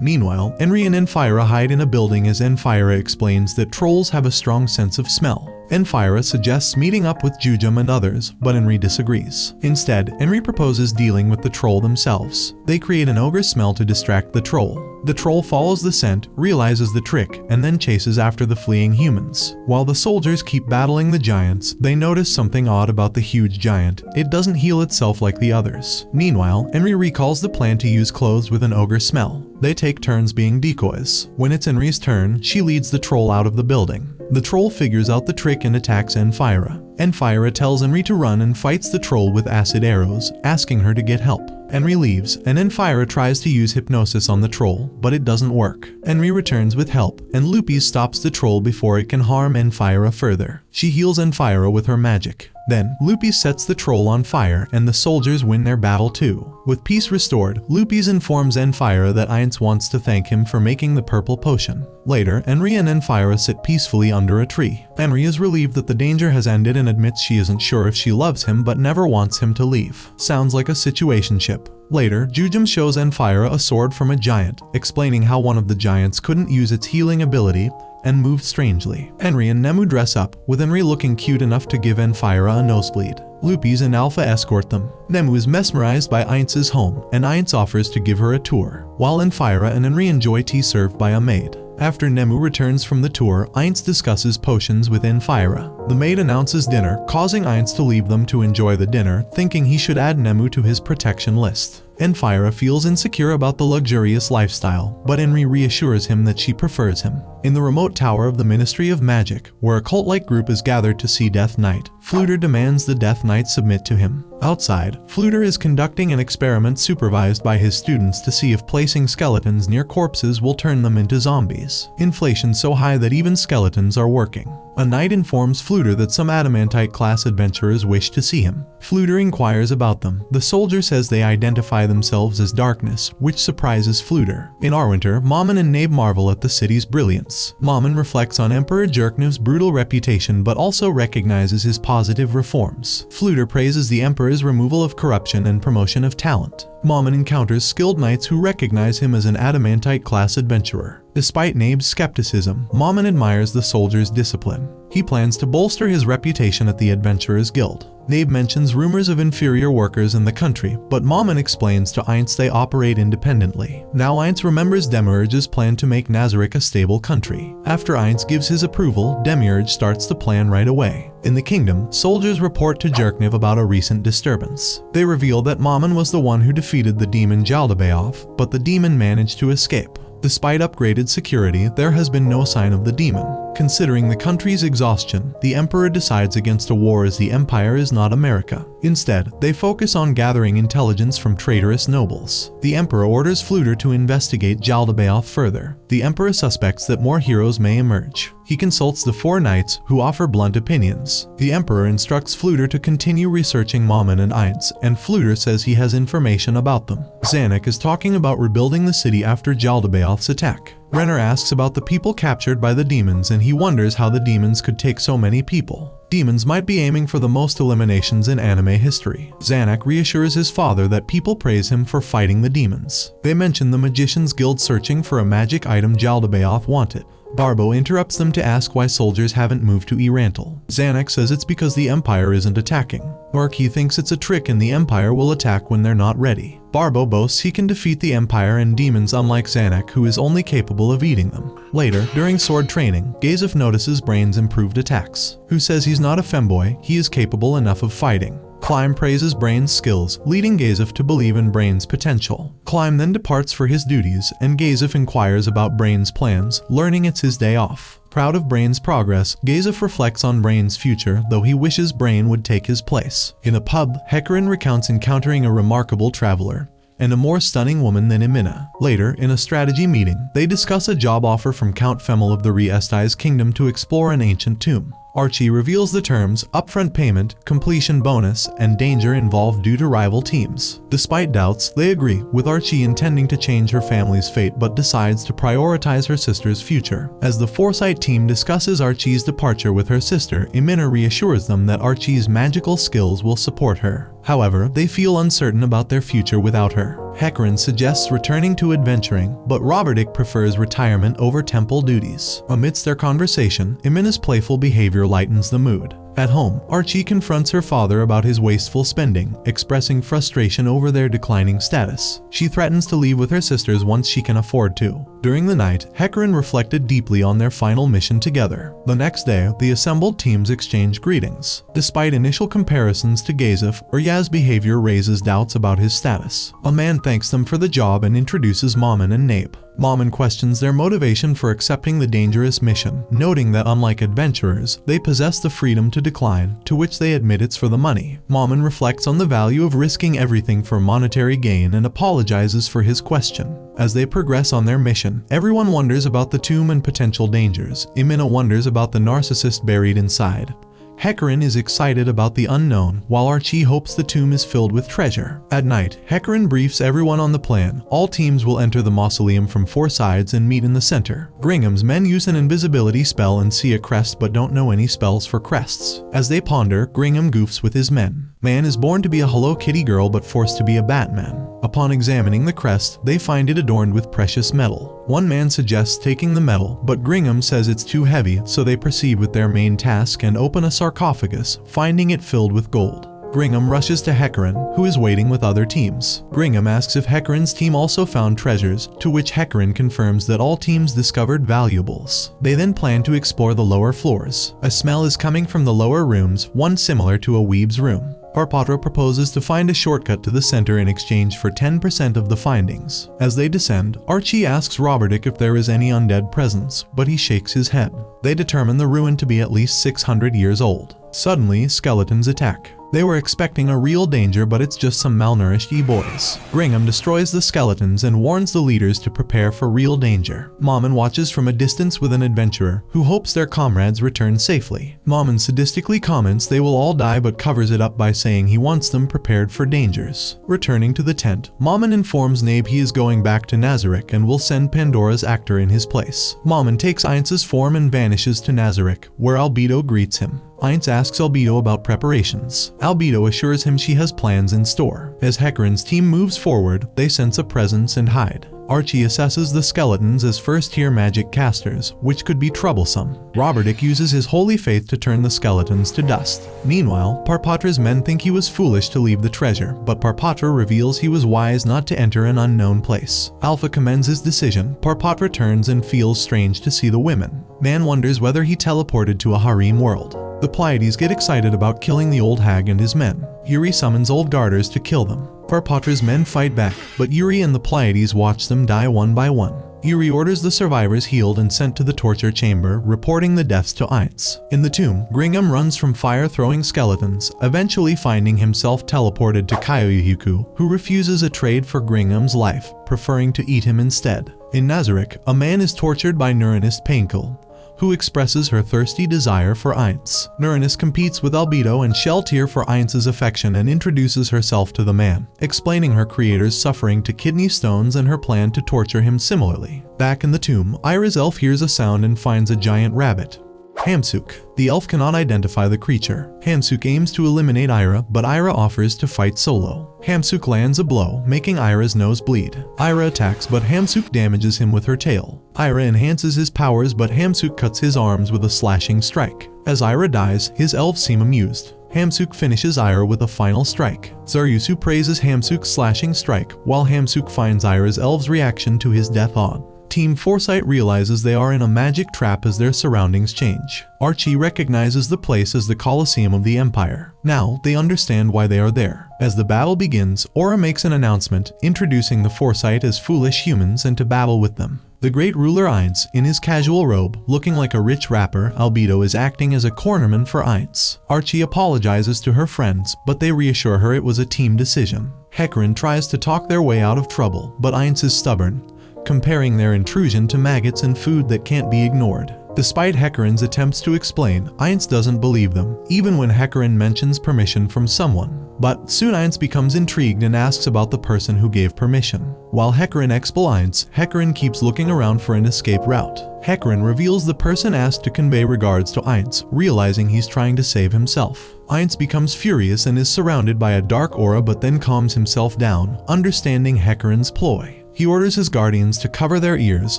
Meanwhile, Henry and Enfira hide in a building as Enfira explains that trolls have a strong sense of smell. Enfira suggests meeting up with Jujum and others, but Henry disagrees. Instead, Henry proposes dealing with the troll themselves. They create an ogre smell to distract the troll. The troll follows the scent, realizes the trick, and then chases after the fleeing humans. While the soldiers keep battling the giants, they notice something odd about the huge giant. It doesn't heal itself like the others. Meanwhile, Henry recalls the plan to use clothes with an ogre smell. They take turns being decoys. When it's Henry's turn, she leads the troll out of the building. The troll figures out the trick and attacks Enfira. Enfira tells Henry to run and fights the troll with acid arrows, asking her to get help. Henry leaves, and Enfira tries to use hypnosis on the troll, but it doesn't work. Henry returns with help, and Lupis stops the troll before it can harm Enfira further. She heals Enfira with her magic. Then, Lupis sets the troll on fire, and the soldiers win their battle too. With peace restored, Lupis informs Enfira that Ainz wants to thank him for making the purple potion. Later, Henry and Enfira sit peacefully under a tree. Henry is relieved that the danger has ended and admits she isn't sure if she loves him but never wants him to leave. Sounds like a situationship. Later, Jujum shows Enfira a sword from a giant, explaining how one of the giants couldn't use its healing ability and moved strangely. Henry and Nemu dress up, with Henry looking cute enough to give Enfira a nosebleed. Lupis and Alpha escort them. Nemu is mesmerized by Ainz's home, and Ainz offers to give her a tour, while Enfira and Henry enjoy tea served by a maid. After Nemu returns from the tour, Ainz discusses potions with Enfira. The maid announces dinner, causing Ainz to leave them to enjoy the dinner, thinking he should add Nemu to his protection list. Enfira feels insecure about the luxurious lifestyle, but Henry reassures him that she prefers him. In the remote tower of the Ministry of Magic, where a cult-like group is gathered to see Death Knight, Fluter demands the Death Knight submit to him. Outside, Fluter is conducting an experiment supervised by his students to see if placing skeletons near corpses will turn them into zombies. Inflation so high that even skeletons are working. A knight informs Fluter that some Adamantite-class adventurers wish to see him. Fluter inquires about them. The soldier says they identify themselves as Darkness, which surprises Fluter. In Arwinter, Mammon and Nabe marvel at the city's brilliance. Mammon reflects on Emperor Jerknev's brutal reputation but also recognizes his positive reforms. Fluter praises the Emperor's removal of corruption and promotion of talent. Mammon encounters skilled knights who recognize him as an Adamantite-class adventurer. Despite Nabe's skepticism, Mammon admires the soldier's discipline. He plans to bolster his reputation at the Adventurers Guild. Nabe mentions rumors of inferior workers in the country, but Mammon explains to Ainz they operate independently. Now Ainz remembers Demiurge's plan to make Nazarick a stable country. After Ainz gives his approval, Demiurge starts the plan right away. In the kingdom, soldiers report to Jerknev about a recent disturbance. They reveal that Mammon was the one who defeated the demon Jaldabaoth, but the demon managed to escape. Despite upgraded security, there has been no sign of the demon. Considering the country's exhaustion, the Emperor decides against a war as the Empire is not America. Instead, they focus on gathering intelligence from traitorous nobles. The Emperor orders Fluter to investigate Jaldabaoth further. The Emperor suspects that more heroes may emerge. He consults the 4 knights, who offer blunt opinions. The Emperor instructs Fluter to continue researching Mammon and Ainz, and Fluter says he has information about them. Zanuck is talking about rebuilding the city after Jaldabaoth's attack. Renner asks about the people captured by the demons, and he wonders how the demons could take so many people. Demons might be aiming for the most eliminations in anime history. Zanuck reassures his father that people praise him for fighting the demons. They mention the Magicians Guild searching for a magic item Jaldabaoth wanted. Barbo interrupts them to ask why soldiers haven't moved to Erantal. Zanuck says it's because the Empire isn't attacking. Marquis thinks it's a trick and the Empire will attack when they're not ready. Barbo boasts he can defeat the Empire and demons, unlike Zanuck, who is only capable of eating them. Later, during sword training, Gazef notices Brain's improved attacks. Who says he's not a femboy, he is capable enough of fighting. Climb praises Brain's skills, leading Gazef to believe in Brain's potential. Climb then departs for his duties, and Gazef inquires about Brain's plans, learning it's his day off. Proud of Brain's progress, Gazef reflects on Brain's future, though he wishes Brain would take his place. In a pub, Hecarim recounts encountering a remarkable traveler and a more stunning woman than Emina. Later, in a strategy meeting, they discuss a job offer from Count Femel of the Re-Esti's kingdom to explore an ancient tomb. Archie reveals the terms upfront payment, completion bonus, and danger involved due to rival teams. Despite doubts, they agree, with Archie intending to change her family's fate but decides to prioritize her sister's future. As the Foresight team discusses Archie's departure with her sister, Emina reassures them that Archie's magical skills will support her. However, they feel uncertain about their future without her. Hecarim suggests returning to adventuring, but Robertic prefers retirement over temple duties. Amidst their conversation, Emina's playful behavior lightens the mood. At home, Archie confronts her father about his wasteful spending, expressing frustration over their declining status. She threatens to leave with her sisters once she can afford to. During the night, Hecarim reflected deeply on their final mission together. The next day, the assembled teams exchange greetings. Despite initial comparisons to Gazef, Uryaz's behavior raises doubts about his status. A man thanks them for the job and introduces Mammon and Nabe. Mammon questions their motivation for accepting the dangerous mission, noting that unlike adventurers, they possess the freedom to decline, to which they admit it's for the money. Mammon reflects on the value of risking everything for monetary gain and apologizes for his question. As they progress on their mission, everyone wonders about the tomb and potential dangers. Emina wonders about the narcissist buried inside. Hecarim is excited about the unknown, while Archie hopes the tomb is filled with treasure. At night, Hecarim briefs everyone on the plan. All teams will enter the mausoleum from 4 sides and meet in the center. Gringham's men use an invisibility spell and see a crest but don't know any spells for crests. As they ponder, Gringham goofs with his men. Man is born to be a Hello Kitty girl but forced to be a Batman. Upon examining the crest, they find it adorned with precious metal. One man suggests taking the metal, but Gringham says it's too heavy, so they proceed with their main task and open a sarcophagus, finding it filled with gold. Gringham rushes to Hecarim, who is waiting with other teams. Gringham asks if Hecarim's team also found treasures, to which Hecarim confirms that all teams discovered valuables. They then plan to explore the lower floors. A smell is coming from the lower rooms, one similar to a weeb's room. Parpatra proposes to find a shortcut to the center in exchange for 10% of the findings. As they descend, Archie asks Robertic if there is any undead presence, but he shakes his head. They determine the ruin to be at least 600 years old. Suddenly, skeletons attack. They were expecting a real danger, but it's just some malnourished e-boys. Gringham destroys the skeletons and warns the leaders to prepare for real danger. Momon watches from a distance with an adventurer who hopes their comrades return safely. Momon sadistically comments they will all die but covers it up by saying he wants them prepared for dangers. Returning to the tent, Momon informs Nabe he is going back to Nazarick and will send Pandora's actor in his place. Momon takes Ainz's form and vanishes to Nazarick, where Albedo greets him. Ainz asks Albedo about preparations. Albedo assures him she has plans in store. As Hecarin's team moves forward, they sense a presence and hide. Archie assesses the skeletons as first-tier magic casters, which could be troublesome. Robertic uses his holy faith to turn the skeletons to dust. Meanwhile, Parpatra's men think he was foolish to leave the treasure, but Parpatra reveals he was wise not to enter an unknown place. Alpha commends his decision. Parpatra turns and feels strange to see the women. Man wonders whether he teleported to a harem world. The Pleiades get excited about killing the old hag and his men. Yuri summons old garters to kill them. Parpatra's men fight back, but Yuri and the Pleiades watch them die one by one. Yuri orders the survivors healed and sent to the torture chamber, reporting the deaths to Ainz. In the tomb, Gringham runs from fire-throwing skeletons, eventually finding himself teleported to Kyoyuhiku, who refuses a trade for Gringham's life, preferring to eat him instead. In Nazarick, a man is tortured by Neuronist Painkel, who expresses her thirsty desire for Ainz. Neuronist competes with Albedo and Sheltier for Ainz's affection and introduces herself to the man, explaining her creator's suffering to kidney stones and her plan to torture him similarly. Back in the tomb, Ira's elf hears a sound and finds a giant rabbit. Hamsuk. The elf cannot identify the creature. Hamsuk aims to eliminate Ira, but Ira offers to fight solo. Hamsuk lands a blow, making Ira's nose bleed. Ira attacks, but Hamsuk damages him with her tail. Ira enhances his powers, but Hamsuk cuts his arms with a slashing strike. As Ira dies, his elves seem amused. Hamsuk finishes Ira with a final strike. Zaryusu praises Hamsuk's slashing strike, while Hamsuk finds Ira's elves' reaction to his death odd. Team Foresight realizes they are in a magic trap as their surroundings change. Archie recognizes the place as the Colosseum of the Empire. Now, they understand why they are there. As the battle begins, Aura makes an announcement, introducing the Foresight as foolish humans and to battle with them. The great ruler Ainz, in his casual robe, looking like a rich rapper, Albedo is acting as a cornerman for Ainz. Archie apologizes to her friends, but they reassure her it was a team decision. Hecarin tries to talk their way out of trouble, but Ainz is stubborn, comparing their intrusion to maggots and food that can't be ignored. Despite Hecarin's attempts to explain, Ainz doesn't believe them, even when Hecarin mentions permission from someone. But soon Ainz becomes intrigued and asks about the person who gave permission. While Hecarin explains, Hecarin keeps looking around for an escape route. Hecarin reveals the person asked to convey regards to Ainz, realizing he's trying to save himself. Ainz becomes furious and is surrounded by a dark aura, but then calms himself down, understanding Hecarin's ploy. He orders his guardians to cover their ears.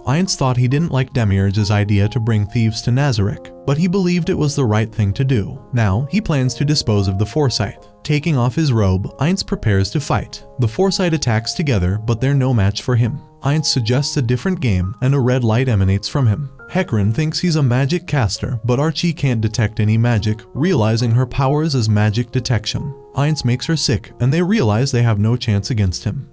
Ainz thought he didn't like Demiurge's idea to bring thieves to Nazarick, but he believed it was the right thing to do. Now, he plans to dispose of the Foresight. Taking off his robe, Ainz prepares to fight. The Foresight attacks together, but they're no match for him. Ainz suggests a different game, and a red light emanates from him. Hecarin thinks he's a magic caster, but Archie can't detect any magic, realizing her powers as magic detection. Ainz makes her sick, and they realize they have no chance against him.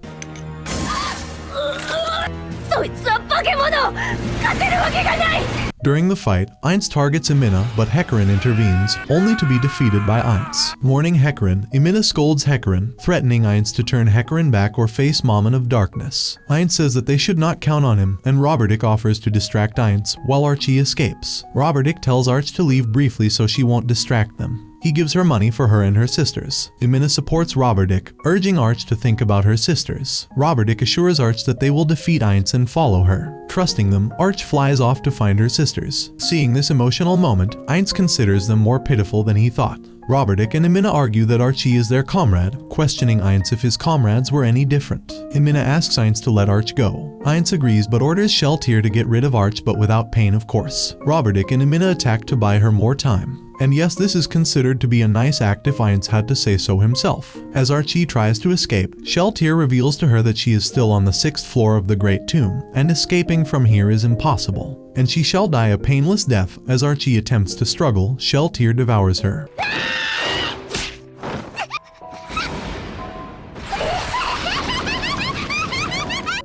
During the fight, Ainz targets Emina, but Hecarin intervenes, only to be defeated by Ainz. Warning Hecarin, Emina scolds Hecarin, threatening Ainz to turn Hecarin back or face Momon of Darkness. Ainz says that they should not count on him, and Robertic offers to distract Ainz, while Archie escapes. Robertic tells Arch to leave briefly so she won't distract them. He gives her money for her and her sisters. Emina supports Robertic, urging Arch to think about her sisters. Robertic assures Arch that they will defeat Ainz and follow her. Trusting them, Arch flies off to find her sisters. Seeing this emotional moment, Ainz considers them more pitiful than he thought. Robertic and Emina argue that Archie is their comrade, questioning Ainz if his comrades were any different. Emina asks Ainz to let Arch go. Ainz agrees but orders Sheltier to get rid of Arch, but without pain, of course. Robertic and Emina attack to buy her more time. And yes, this is considered to be a nice act if Ainz had to say so himself. As Archie tries to escape, Sheltier reveals to her that she is still on the 6th floor of the Great Tomb, and escaping from here is impossible. And she shall die a painless death. As Archie attempts to struggle, Sheltier devours her.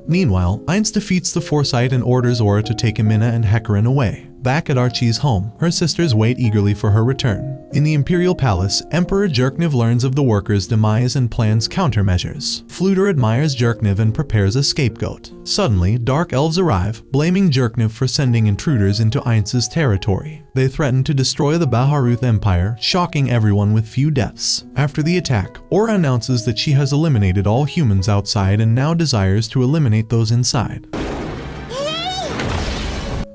Meanwhile, Ainz defeats the Foresight and orders Aura to take Amina and Hecarim away. Back at Archie's home, her sisters wait eagerly for her return. In the Imperial Palace, Emperor Jerkniv learns of the workers' demise and plans countermeasures. Fluter admires Jerkniv and prepares a scapegoat. Suddenly, Dark Elves arrive, blaming Jerkniv for sending intruders into Ainz's territory. They threaten to destroy the Baharuth Empire, shocking everyone with few deaths. After the attack, Aura announces that she has eliminated all humans outside and now desires to eliminate those inside.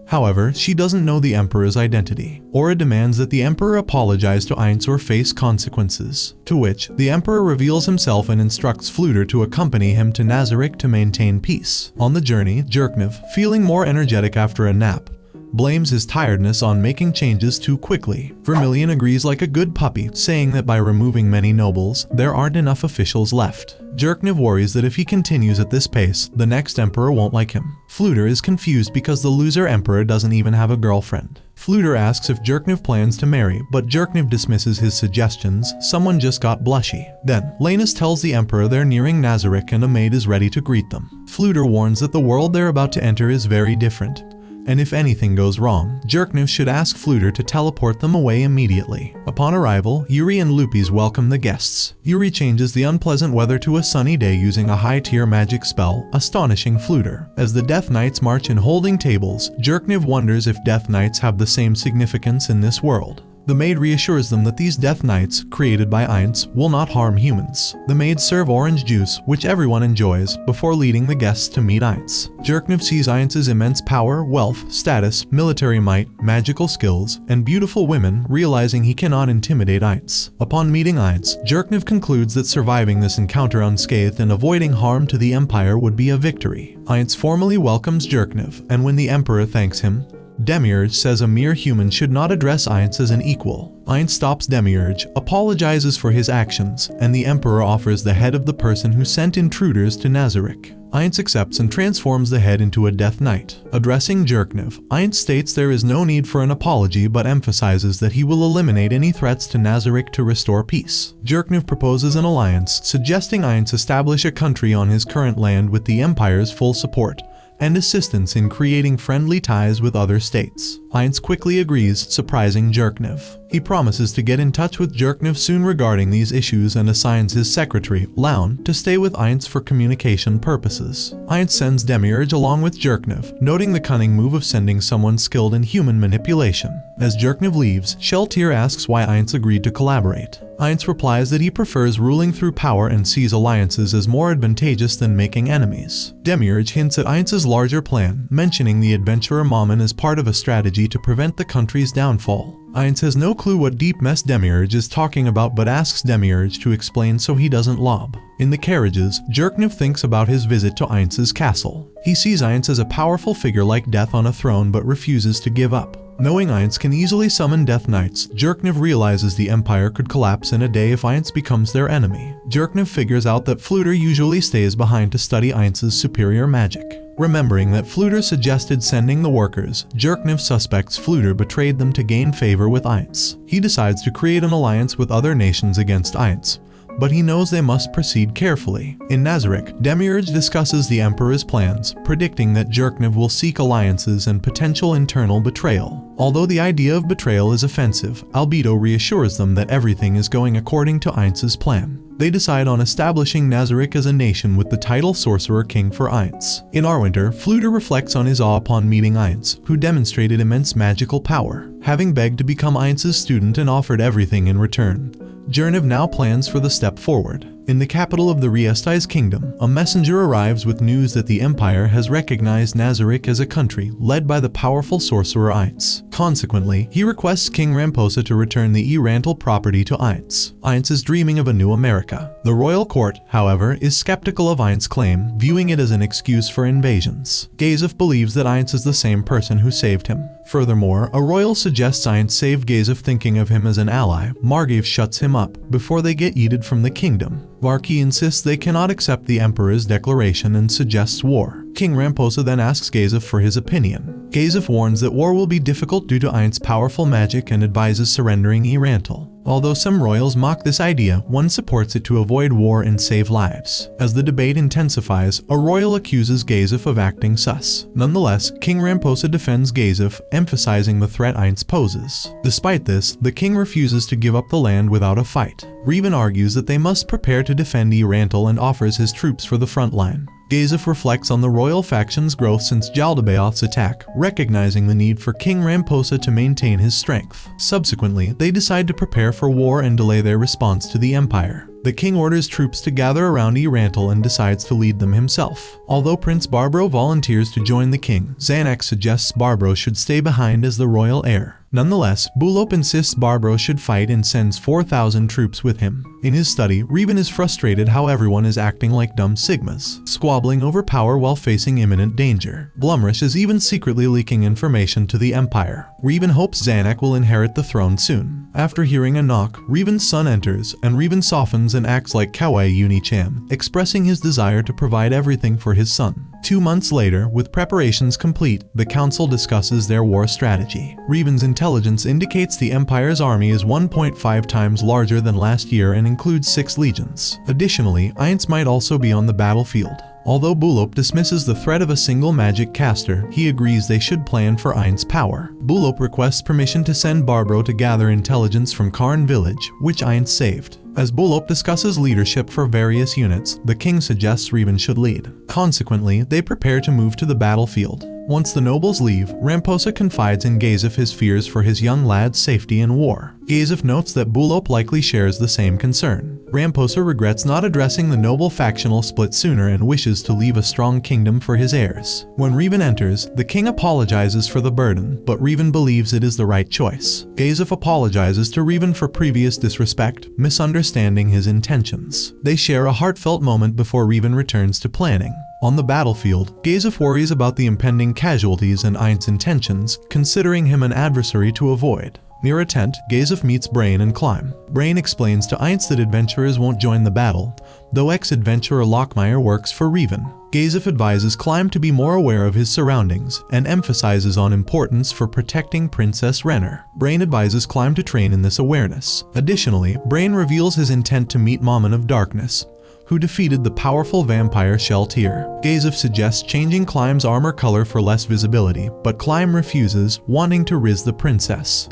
However, she doesn't know the Emperor's identity. Aura demands that the Emperor apologize to Ainz or face consequences, to which the Emperor reveals himself and instructs Fluter to accompany him to Nazarick to maintain peace. On the journey, Jerkniv, feeling more energetic after a nap, blames his tiredness on making changes too quickly. Vermilion agrees like a good puppy, saying that by removing many nobles, there aren't enough officials left. Jerkniv worries that if he continues at this pace, the next emperor won't like him. Fluter is confused because the loser emperor doesn't even have a girlfriend. Fluter asks if Jerkniv plans to marry, but Jerkniv dismisses his suggestions. Someone just got blushy. Then, Lanus tells the emperor they're nearing Nazarick and a maid is ready to greet them. Fluter warns that the world they're about to enter is very different, and if anything goes wrong, Jerkniv should ask Fluter to teleport them away immediately. Upon arrival, Yuri and Lupis welcome the guests. Yuri changes the unpleasant weather to a sunny day using a high-tier magic spell, astonishing Fluter. As the Death Knights march in holding tables, Jerkniv wonders if Death Knights have the same significance in this world. The maid reassures them that these Death Knights, created by Ainz, will not harm humans. The maids serve orange juice, which everyone enjoys, before leading the guests to meet Ainz. Jerkniv sees Ainz's immense power, wealth, status, military might, magical skills, and beautiful women, realizing he cannot intimidate Ainz. Upon meeting Ainz, Jerkniv concludes that surviving this encounter unscathed and avoiding harm to the Empire would be a victory. Ainz formally welcomes Jerkniv, and when the Emperor thanks him, Demiurge says a mere human should not address Ainz as an equal. Ainz stops Demiurge, apologizes for his actions, and the Emperor offers the head of the person who sent intruders to Nazarick. Ainz accepts and transforms the head into a Death Knight. Addressing Jerkniv, Ainz states there is no need for an apology but emphasizes that he will eliminate any threats to Nazarick to restore peace. Jerkniv proposes an alliance, suggesting Ainz establish a country on his current land with the Empire's full support and assistance in creating friendly ties with other states. Ainz quickly agrees, surprising Jerkniv. He promises to get in touch with Jerkniv soon regarding these issues and assigns his secretary, Laun, to stay with Ainz for communication purposes. Ainz sends Demiurge along with Jerkniv, noting the cunning move of sending someone skilled in human manipulation. As Jerkniv leaves, Sheltir asks why Ainz agreed to collaborate. Ainz replies that he prefers ruling through power and sees alliances as more advantageous than making enemies. Demiurge hints at Ainz's larger plan, mentioning the adventurer Mammon as part of a strategy to prevent the country's downfall. Ainz has no clue what deep mess Demiurge is talking about but asks Demiurge to explain so he doesn't lob. In the carriages, Jerkniv thinks about his visit to Ainz's castle. He sees Ainz as a powerful figure like Death on a throne but refuses to give up. Knowing Ainz can easily summon Death Knights, Jerkniv realizes the Empire could collapse in a day if Ainz becomes their enemy. Jerkniv figures out that Fluter usually stays behind to study Ainz's superior magic. Remembering that Fluter suggested sending the workers, Jerkniv suspects Fluter betrayed them to gain favor with Ainz. He decides to create an alliance with other nations against Ainz, but he knows they must proceed carefully. In Nazarick, Demiurge discusses the Emperor's plans, predicting that Jerkniv will seek alliances and potential internal betrayal. Although the idea of betrayal is offensive, Albedo reassures them that everything is going according to Ainz's plan. They decide on establishing Nazarick as a nation with the title Sorcerer King for Ainz. In Arwinter, Fluter reflects on his awe upon meeting Ainz, who demonstrated immense magical power. Having begged to become Ainz's student and offered everything in return, Jerkniv now plans for the step forward. In the capital of the Riesti's kingdom, a messenger arrives with news that the Empire has recognized Nazarick as a country led by the powerful sorcerer Ainz. Consequently, he requests King Ramposa to return the Erantal property to Ainz. Ainz is dreaming of a new America. The royal court, however, is skeptical of Ainz's claim, viewing it as an excuse for invasions. Gazef believes that Ainz is the same person who saved him. Furthermore, a royal suggests Ainz save Gazef, thinking of him as an ally. Margave shuts him up before they get yeeted from the kingdom. Varki insists they cannot accept the Emperor's declaration and suggests war. King Ramposa then asks Gazef for his opinion. Gazef warns that war will be difficult due to Ainz's powerful magic and advises surrendering Erantal. Although some royals mock this idea, one supports it to avoid war and save lives. As the debate intensifies, a royal accuses Gazef of acting sus. Nonetheless, King Ramposa defends Gazef, emphasizing the threat Ainz poses. Despite this, the king refuses to give up the land without a fight. Revan argues that they must prepare to defend Irantal and offers his troops for the front line. Gazef reflects on the royal faction's growth since Jaldabaoth's attack, recognizing the need for King Ramposa to maintain his strength. Subsequently, they decide to prepare for war and delay their response to the Empire. The king orders troops to gather around Irantal and decides to lead them himself. Although Prince Barbro volunteers to join the king, Zanuck suggests Barbro should stay behind as the royal heir. Nonetheless, Bulop insists Barbro should fight and sends 4,000 troops with him. In his study, Revan is frustrated how everyone is acting like dumb Sigmas, squabbling over power while facing imminent danger. Blumrish is even secretly leaking information to the Empire. Revan hopes Zanuck will inherit the throne soon. After hearing a knock, Revan's son enters, and Revan softens and acts like Kawaii Unicham, expressing his desire to provide everything for his son. 2 months later, with preparations complete, the council discusses their war strategy. Revan's intelligence indicates the Empire's army is 1.5 times larger than last year and includes 6 legions. Additionally, Ainz might also be on the battlefield. Although Bulop dismisses the threat of a single magic caster, he agrees they should plan for Ainz's power. Bulop requests permission to send Barbro to gather intelligence from Karn village, which Ainz saved. As Bulop discusses leadership for various units, the king suggests Revan should lead. Consequently, they prepare to move to the battlefield. Once the nobles leave, Ramposa confides in Gazef his fears for his young lad's safety in war. Gazef notes that Bulop likely shares the same concern. Ramposa regrets not addressing the noble factional split sooner and wishes to leave a strong kingdom for his heirs. When Revan enters, the king apologizes for the burden, but Revan believes it is the right choice. Gazef apologizes to Revan for previous disrespect, misunderstanding his intentions. They share a heartfelt moment before Revan returns to planning. On the battlefield, Gazef worries about the impending casualties and Ainz's intentions, considering him an adversary to avoid. Near a tent, Gazef meets Brain and Climb. Brain explains to Ainz that adventurers won't join the battle, though ex-adventurer Lockmeyer works for Revan. Gazef advises Climb to be more aware of his surroundings, and emphasizes on importance for protecting Princess Renner. Brain advises Climb to train in this awareness. Additionally, Brain reveals his intent to meet Mammon of Darkness, who defeated the powerful vampire Sheltir. Gazef suggests changing Climb's armor color for less visibility, but Climb refuses, wanting to riz the princess.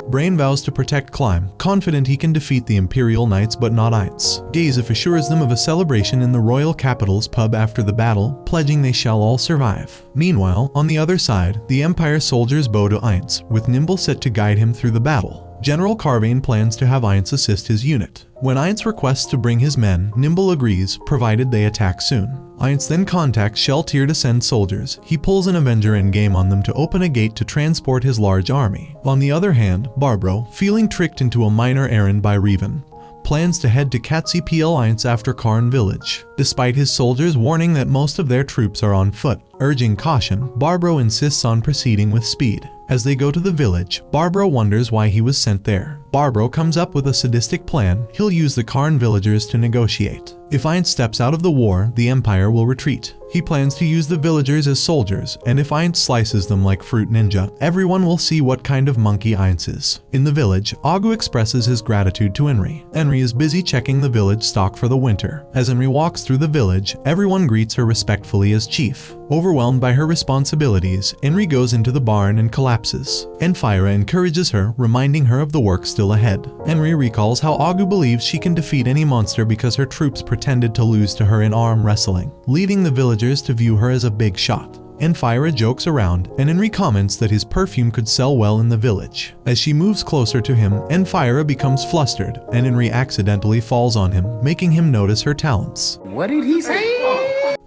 Brain vows to protect Climb, confident he can defeat the Imperial Knights but not Ainz. Gazef assures them of a celebration in the royal capital's pub after the battle, pledging they shall all survive. Meanwhile, on the other side, the Empire soldiers bow to Ainz, with Nimble set to guide him through the battle. General Carvane plans to have Ainz assist his unit. When Ainz requests to bring his men, Nimble agrees, provided they attack soon. Ainz then contacts Sheltir to send soldiers. He pulls an Avenger in-game on them to open a gate to transport his large army. On the other hand, Barbro, feeling tricked into a minor errand by Revan, plans to head to Katsi PL Ainz after Karn village. Despite his soldiers warning that most of their troops are on foot, urging caution, Barbro insists on proceeding with speed. As they go to the village, Barbro wonders why he was sent there. Barbro comes up with a sadistic plan. He'll use the Karn villagers to negotiate. If Ainz steps out of the war, the Empire will retreat. He plans to use the villagers as soldiers, and if Ainz slices them like Fruit Ninja, everyone will see what kind of monkey Ainz is. In the village, Agu expresses his gratitude to Enri. Enri is busy checking the village stock for the winter. As Enri walks through the village, everyone greets her respectfully as chief. Overwhelmed by her responsibilities, Enri goes into the barn and collapses. Enfira encourages her, reminding her of the work still ahead. Enri recalls how Agu believes she can defeat any monster because her troops pretended to lose to her in arm wrestling, leading the villagers to view her as a big shot. Enfira jokes around, and Enri comments that his perfume could sell well in the village. As she moves closer to him, Enfira becomes flustered, and Enri accidentally falls on him, making him notice her talents. What did he say?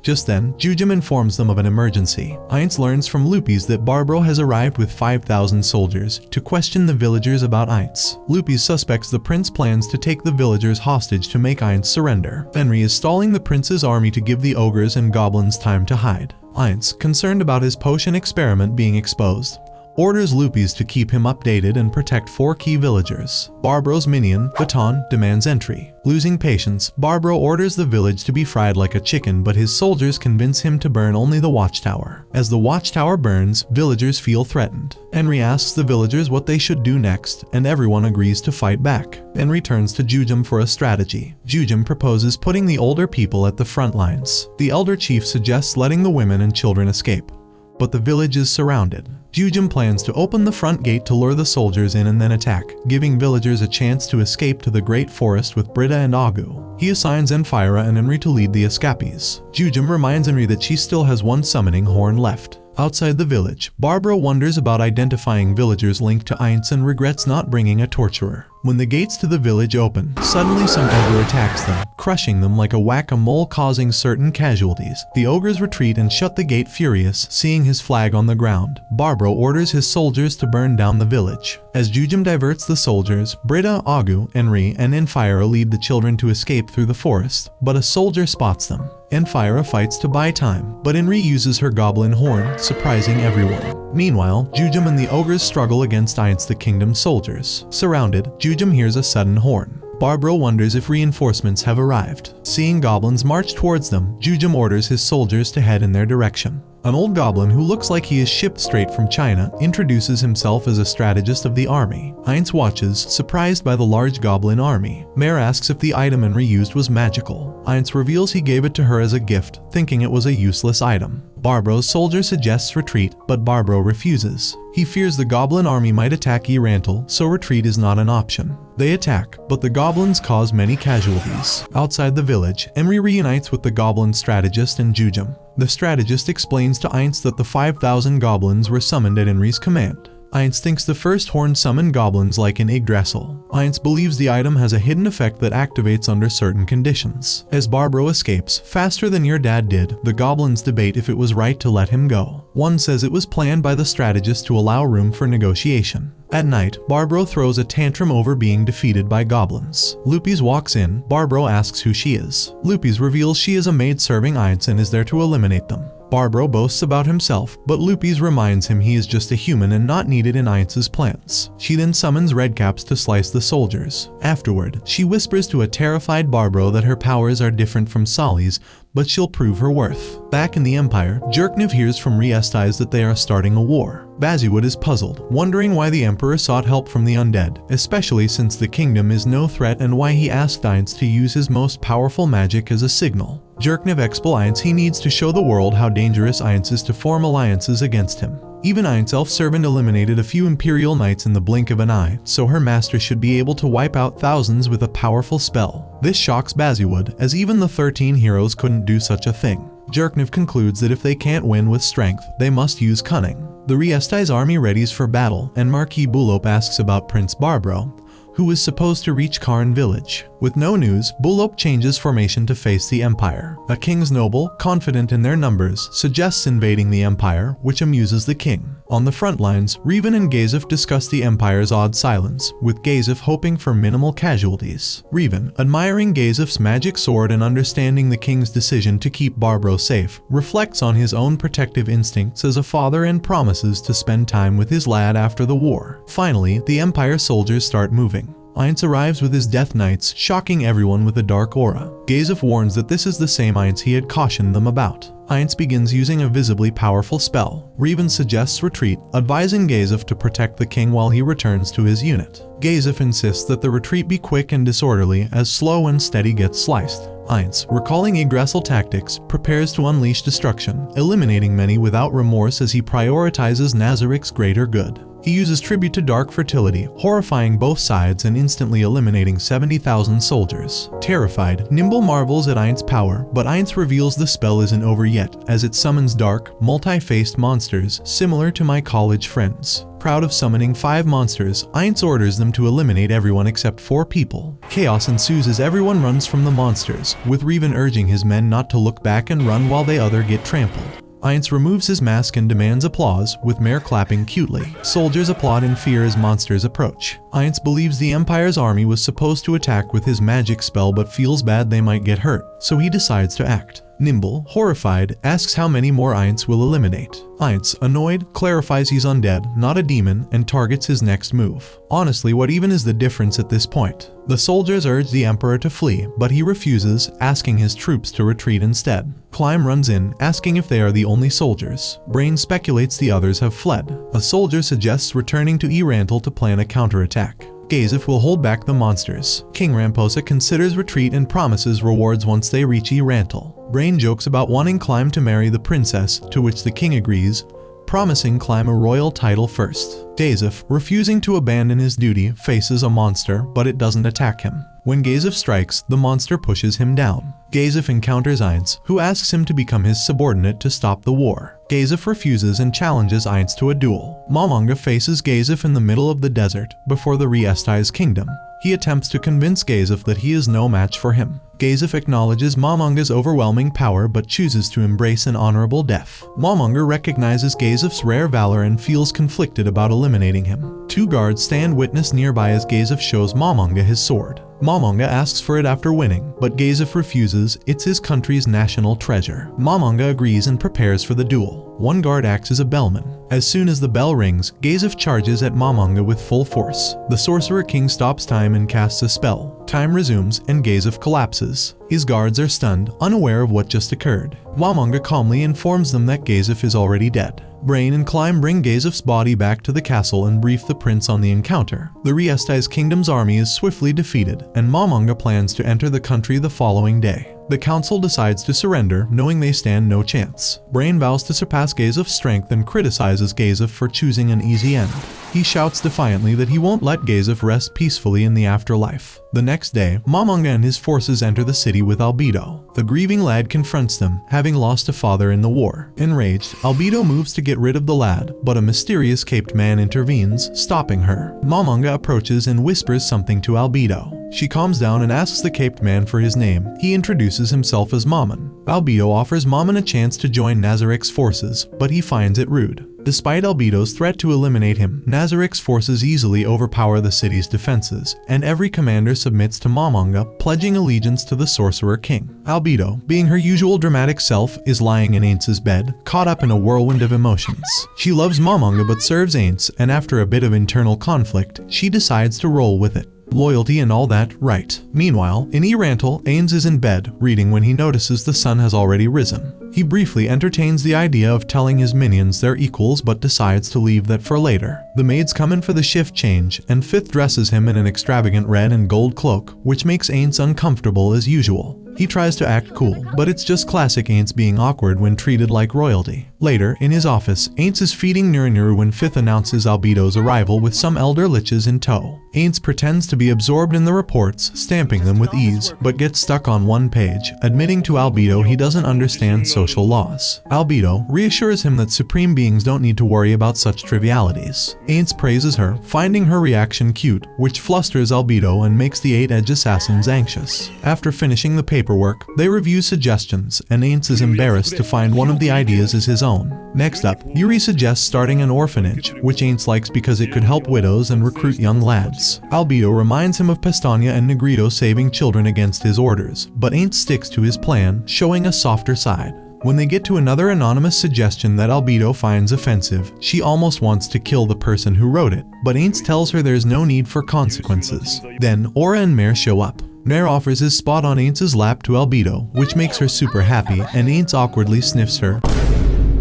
Just then, Jujum informs them of an emergency. Ainz learns from Lupis that Barbro has arrived with 5,000 soldiers to question the villagers about Ainz. Lupis suspects the prince plans to take the villagers hostage to make Ainz surrender. Enri is stalling the prince's army to give the ogres and goblins time to hide. Ainz, concerned about his potion experiment being exposed, orders Lupis to keep him updated and protect 4 key villagers. Barbro's minion, Baton, demands entry. Losing patience, Barbro orders the village to be fried like a chicken, but his soldiers convince him to burn only the watchtower. As the watchtower burns, villagers feel threatened. Henry asks the villagers what they should do next, and everyone agrees to fight back. Henry turns to Jujum for a strategy. Jujum proposes putting the older people at the front lines. The elder chief suggests letting the women and children escape, but the village is surrounded. Jujum plans to open the front gate to lure the soldiers in and then attack, giving villagers a chance to escape to the Great Forest with Britta and Agu. He assigns Enfira and Henry to lead the escapees. Jujum reminds Henry that she still has one summoning horn left. Outside the village, Barbro wonders about identifying villagers linked to Ainz and regrets not bringing a torturer. When the gates to the village open, suddenly some ogre attacks them, crushing them like a whack-a-mole, causing certain casualties. The ogres retreat and shut the gate, furious, seeing his flag on the ground. Barbro orders his soldiers to burn down the village. As Jujum diverts the soldiers, Britta, Agu, Henry, and Enfira lead the children to escape through the forest, but a soldier spots them. Enfira fights to buy time, but Henry uses her goblin horn, surprising everyone. Meanwhile, Jujum and the ogres struggle against Ainz the kingdom's soldiers. Surrounded, Jujum hears a sudden horn. Barbro wonders if reinforcements have arrived. Seeing goblins march towards them, Jujum orders his soldiers to head in their direction. An old goblin who looks like he is shipped straight from China introduces himself as a strategist of the army. Ainz watches, surprised by the large goblin army. Mare asks if the item Henry used was magical. Ainz reveals he gave it to her as a gift, thinking it was a useless item. Barbro's soldier suggests retreat, but Barbro refuses. He fears the goblin army might attack Reincarnated, so retreat is not an option. They attack, but the goblins cause many casualties. Outside the village, Henry reunites with the goblin strategist and Jujum. The strategist explains to Ainz that the 5,000 goblins were summoned at Henry's command. Ainz thinks the first horn summoned goblins like an Yggdrasil. Ainz believes the item has a hidden effect that activates under certain conditions. As Barbro escapes, faster than your dad did, the goblins debate if it was right to let him go. One says it was planned by the strategist to allow room for negotiation. At night, Barbro throws a tantrum over being defeated by goblins. Lupis walks in. Barbro asks who she is. Lupis reveals she is a maid serving Ainz and is there to eliminate them. Barbro boasts about himself, but Lupis reminds him he is just a human and not needed in Ainz's plans. She then summons Redcaps to slice the soldiers. Afterward, she whispers to a terrified Barbro that her powers are different from Solly's, but she'll prove her worth. Back in the Empire, Jerkniv hears from Riestais that they are starting a war. Baziwood is puzzled, wondering why the Emperor sought help from the undead, especially since the kingdom is no threat, and why he asked Ainz to use his most powerful magic as a signal. Jerkniv explains he needs to show the world how dangerous Ainz is to form alliances against him. Even Ainz Elf-Servant eliminated a few Imperial Knights in the blink of an eye, so her master should be able to wipe out thousands with a powerful spell. This shocks Baziwood, as even the 13 heroes couldn't do such a thing. Jerkniv concludes that if they can't win with strength, they must use cunning. The Riestais army readies for battle, and Marquis Bulop asks about Prince Barbro, who is supposed to reach Karn village. With no news, Bulop changes formation to face the Empire. A king's noble, confident in their numbers, suggests invading the Empire, which amuses the king. On the front lines, Revan and Gazef discuss the Empire's odd silence, with Gazef hoping for minimal casualties. Revan, admiring Gazef's magic sword and understanding the king's decision to keep Barbro safe, reflects on his own protective instincts as a father and promises to spend time with his lad after the war. Finally, the Empire soldiers start moving. Ainz arrives with his Death Knights, shocking everyone with a dark aura. Gazef warns that this is the same Ainz he had cautioned them about. Ainz begins using a visibly powerful spell. Revan suggests retreat, advising Gazef to protect the king while he returns to his unit. Gazef insists that the retreat be quick and disorderly, as slow and steady gets sliced. Ainz, recalling Yggdrasil tactics, prepares to unleash destruction, eliminating many without remorse as he prioritizes Nazarik's greater good. He uses tribute to dark fertility, horrifying both sides and instantly eliminating 70,000 soldiers. Terrified, Nimble marvels at Ainz's power, but Ainz reveals the spell isn't over yet, as it summons dark, multi-faced monsters similar to my college friends. Proud of summoning 5 monsters, Ainz orders them to eliminate everyone except 4 people. Chaos ensues as everyone runs from the monsters, with Revan urging his men not to look back and run while the other get trampled. Ainz removes his mask and demands applause, with Mare clapping cutely. Soldiers applaud in fear as monsters approach. Ainz believes the Empire's army was supposed to attack with his magic spell but feels bad they might get hurt, so he decides to act. Nimble, horrified, asks how many more Ainz will eliminate. Ainz, annoyed, clarifies he's undead, not a demon, and targets his next move. Honestly, what even is the difference at this point? The soldiers urge the Emperor to flee, but he refuses, asking his troops to retreat instead. Climb runs in, asking if they are the only soldiers. Brain speculates the others have fled. A soldier suggests returning to Reincarnated to plan a counterattack. Gazef will hold back the monsters. King Ramposa considers retreat and promises rewards once they reach Reincarnated. Brain jokes about wanting Climb to marry the princess, to which the king agrees, promising Climb a royal title first. Gazef, refusing to abandon his duty, faces a monster, but it doesn't attack him. When Gazef strikes, the monster pushes him down. Gazef encounters Ainz, who asks him to become his subordinate to stop the war. Gazef refuses and challenges Ainz to a duel. Momonga faces Gazef in the middle of the desert, before the Reincarnated kingdom. He attempts to convince Gazef that he is no match for him. Gazef acknowledges Momonga's overwhelming power but chooses to embrace an honorable death. Momonga recognizes Gazef's rare valor and feels conflicted about eliminating him. Two guards stand witness nearby as Gazef shows Momonga his sword. Momonga asks for it after winning, but Gazef refuses, it's his country's national treasure. Momonga agrees and prepares for the duel. One guard acts as a bellman. As soon as the bell rings, Gazef charges at Momonga with full force. The Sorcerer King stops time and casts a spell. Time resumes and Gazef collapses. His guards are stunned, unaware of what just occurred. Momonga calmly informs them that Gazef is already dead. Brain and Climb bring Gazef's body back to the castle and brief the prince on the encounter. The Reincarnated kingdom's army is swiftly defeated, and Momonga plans to enter the country the following day. The council decides to surrender, knowing they stand no chance. Brain vows to surpass Gazef's strength and criticizes Gazef for choosing an easy end. He shouts defiantly that he won't let Gazef rest peacefully in the afterlife. The next day, Momonga and his forces enter the city with Albedo. The grieving lad confronts them, having lost a father in the war. Enraged, Albedo moves to get rid of the lad, but a mysterious caped man intervenes, stopping her. Momonga approaches and whispers something to Albedo. She calms down and asks the caped man for his name. He introduces himself as Mammon. Albedo offers Mammon a chance to join Nazarik's forces, but he finds it rude. Despite Albedo's threat to eliminate him, Nazarik's forces easily overpower the city's defenses, and every commander submits to Momonga, pledging allegiance to the Sorcerer King. Albedo, being her usual dramatic self, is lying in Ainz's bed, caught up in a whirlwind of emotions. She loves Momonga but serves Ainz, and after a bit of internal conflict, she decides to roll with it. Loyalty and all that, right. Meanwhile, in Reincarnated, Ainz is in bed, reading when he notices the sun has already risen. He briefly entertains the idea of telling his minions they're equals but decides to leave that for later. The maids come in for the shift change, and Fifth dresses him in an extravagant red and gold cloak, which makes Ainz uncomfortable as usual. He tries to act cool, but it's just classic Ainz being awkward when treated like royalty. Later, in his office, Ainz is feeding Nuru when Fifth announces Albedo's arrival with some elder liches in tow. Ainz pretends to be absorbed in the reports, stamping them with ease, but gets stuck on one page, admitting to Albedo he doesn't understand social laws. Albedo reassures him that supreme beings don't need to worry about such trivialities. Ainz praises her, finding her reaction cute, which flusters Albedo and makes the 8-edge assassins anxious. After finishing the paperwork, they review suggestions, and Ainz is embarrassed to find one of the ideas is his own. Next up, Yuri suggests starting an orphanage, which Ainz likes because it could help widows and recruit young lads. Albedo reminds him of Pestania and Negrito saving children against his orders, but Ainz sticks to his plan, showing a softer side. When they get to another anonymous suggestion that Albedo finds offensive, she almost wants to kill the person who wrote it, but Ainz tells her there's no need for consequences. Then, Aura and Mare show up. Mare offers his spot on Ainz's lap to Albedo, which makes her super happy, and Ainz awkwardly sniffs her,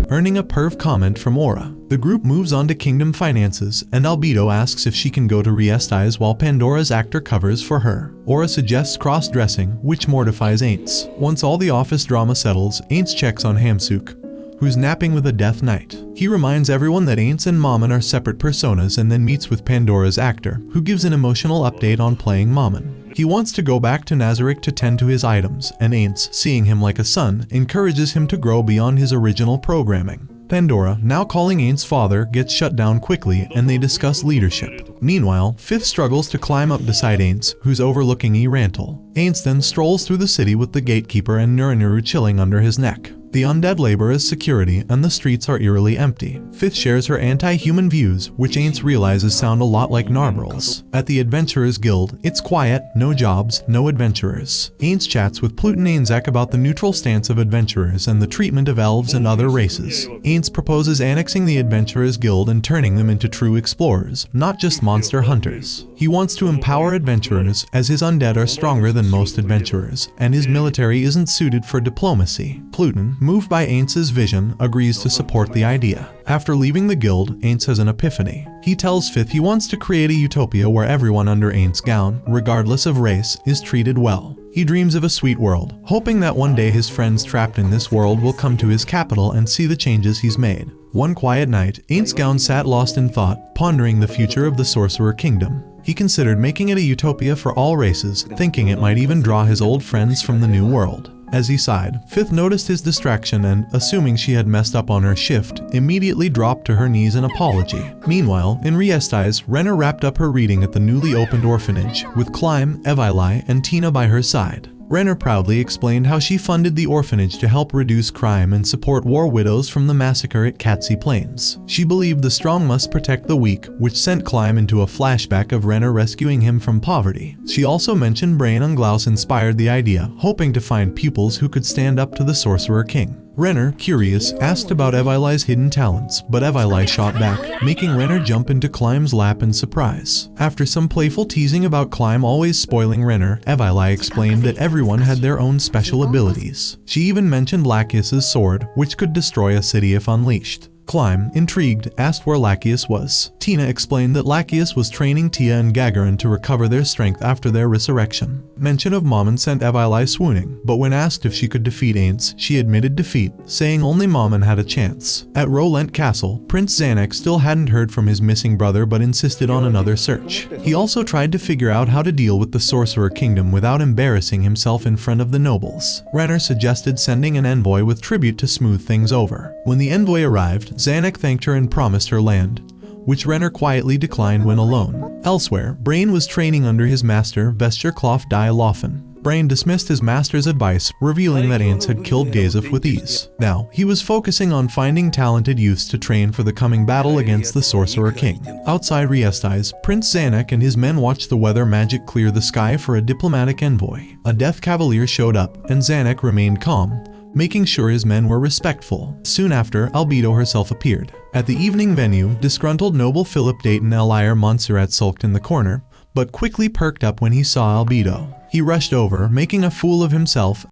earning a perv comment from Aura. The group moves on to kingdom finances, and Albedo asks if she can go to Reincarnated while Pandora's actor covers for her. Aura suggests cross-dressing, which mortifies Ainz. Once all the office drama settles, Ainz checks on Hamsuk, who's napping with a death knight. He reminds everyone that Ainz and Mammon are separate personas and then meets with Pandora's actor, who gives an emotional update on playing Mammon. He wants to go back to Nazarik to tend to his items, and Ainz, seeing him like a son, encourages him to grow beyond his original programming. Pandora, now calling Ainz's father, gets shut down quickly and they discuss leadership. Meanwhile, Fifth struggles to climb up beside Ainz, who's overlooking Reincarnated. Ainz then strolls through the city with the gatekeeper and Nuru chilling under his neck. The undead labor as security and the streets are eerily empty. Fifth shares her anti-human views, which Ainz realizes sound a lot like Narbrel's. At the Adventurers Guild, it's quiet, no jobs, no adventurers. Ainz chats with Pluton Ainzek about the neutral stance of adventurers and the treatment of elves and other races. Ainz proposes annexing the Adventurers Guild and turning them into true explorers, not just monster hunters. He wants to empower adventurers, as his undead are stronger than most adventurers, and his military isn't suited for diplomacy. Pluton, moved by Ainz's vision, agrees to support the idea. After leaving the guild, Ainz has an epiphany. He tells Fifth he wants to create a utopia where everyone under Ainz Gown, regardless of race, is treated well. He dreams of a sweet world, hoping that one day his friends trapped in this world will come to his capital and see the changes he's made. One quiet night, Ainz Gown sat lost in thought, pondering the future of the Sorcerer Kingdom. He considered making it a utopia for all races, thinking it might even draw his old friends from the new world. As he sighed, Fifth noticed his distraction and, assuming she had messed up on her shift, immediately dropped to her knees in apology. Meanwhile, in Riesti's, Renner wrapped up her reading at the newly opened orphanage, with Climb, Evilai, and Tina by her side. Renner proudly explained how she funded the orphanage to help reduce crime and support war widows from the massacre at Katsi Plains. She believed the strong must protect the weak, which sent Climb into a flashback of Renner rescuing him from poverty. She also mentioned Brain Unglaus inspired the idea, hoping to find pupils who could stand up to the Sorcerer King. Renner, curious, asked about Evilai's hidden talents, but Evilai shot back, making Renner jump into Climb's lap in surprise. After some playful teasing about Climb always spoiling Renner, Evilai explained that everyone had their own special abilities. She even mentioned Lachius's sword, which could destroy a city if unleashed. Climb, intrigued, asked where Lachius was. Tina explained that Lachius was training Tia and Gagarin to recover their strength after their resurrection. Mention of Mammon sent Evilai swooning, but when asked if she could defeat Ainz, she admitted defeat, saying only Mammon had a chance. At Rolent Castle, Prince Zanek still hadn't heard from his missing brother but insisted on another search. He also tried to figure out how to deal with the Sorcerer Kingdom without embarrassing himself in front of the nobles. Renner suggested sending an envoy with tribute to smooth things over. When the envoy arrived, Zanek thanked her and promised her land, which Renner quietly declined when alone. Elsewhere, Brain was training under his master, Vesturklof die Lofen. Brain dismissed his master's advice, revealing that Ainz had killed Gazef with ease. Now, he was focusing on finding talented youths to train for the coming battle against the Sorcerer King. Outside Riesti's, Prince Zanek and his men watched the weather magic clear the sky for a diplomatic envoy. A Death Cavalier showed up, and Zanek remained calm, making sure his men were respectful. Soon after, Albedo herself appeared. At the evening venue, disgruntled noble Philip Dayton Elire Montserrat sulked in the corner, but quickly perked up when he saw Albedo. He rushed over, making a fool of himself,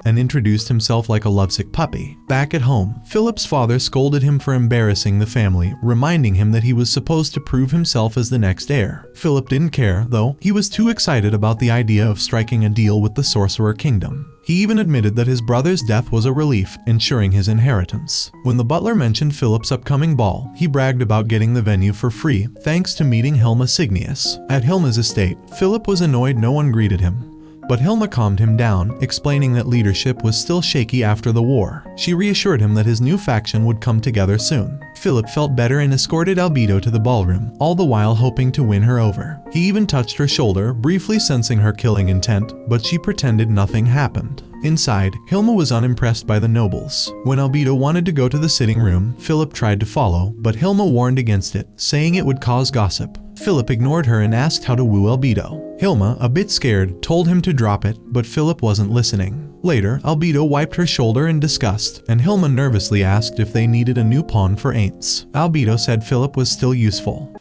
and introduced himself like a lovesick puppy. Back at home, Philip's father scolded him for embarrassing the family, reminding him that he was supposed to prove himself as the next heir. Philip didn't care, though. He was too excited about the idea of striking a deal with the Sorcerer Kingdom. He even admitted that his brother's death was a relief, ensuring his inheritance. When the butler mentioned Philip's upcoming ball, he bragged about getting the venue for free, thanks to meeting Hilma Signius. At Hilma's estate, Philip was annoyed no one greeted him. But Hilma calmed him down, explaining that leadership was still shaky after the war. She reassured him that his new faction would come together soon. Philip felt better and escorted Albedo to the ballroom, all the while hoping to win her over. He even touched her shoulder, briefly sensing her killing intent, but she pretended nothing happened. Inside, Hilma was unimpressed by the nobles. When Albedo wanted to go to the sitting room, Philip tried to follow, but Hilma warned against it, saying it would cause gossip. Philip ignored her and asked how to woo Albedo. Hilma, a bit scared, told him to drop it, but Philip wasn't listening. Later, Albedo wiped her shoulder in disgust, and Hilma nervously asked if they needed a new pawn for Ainz. Albedo said Philip was still useful.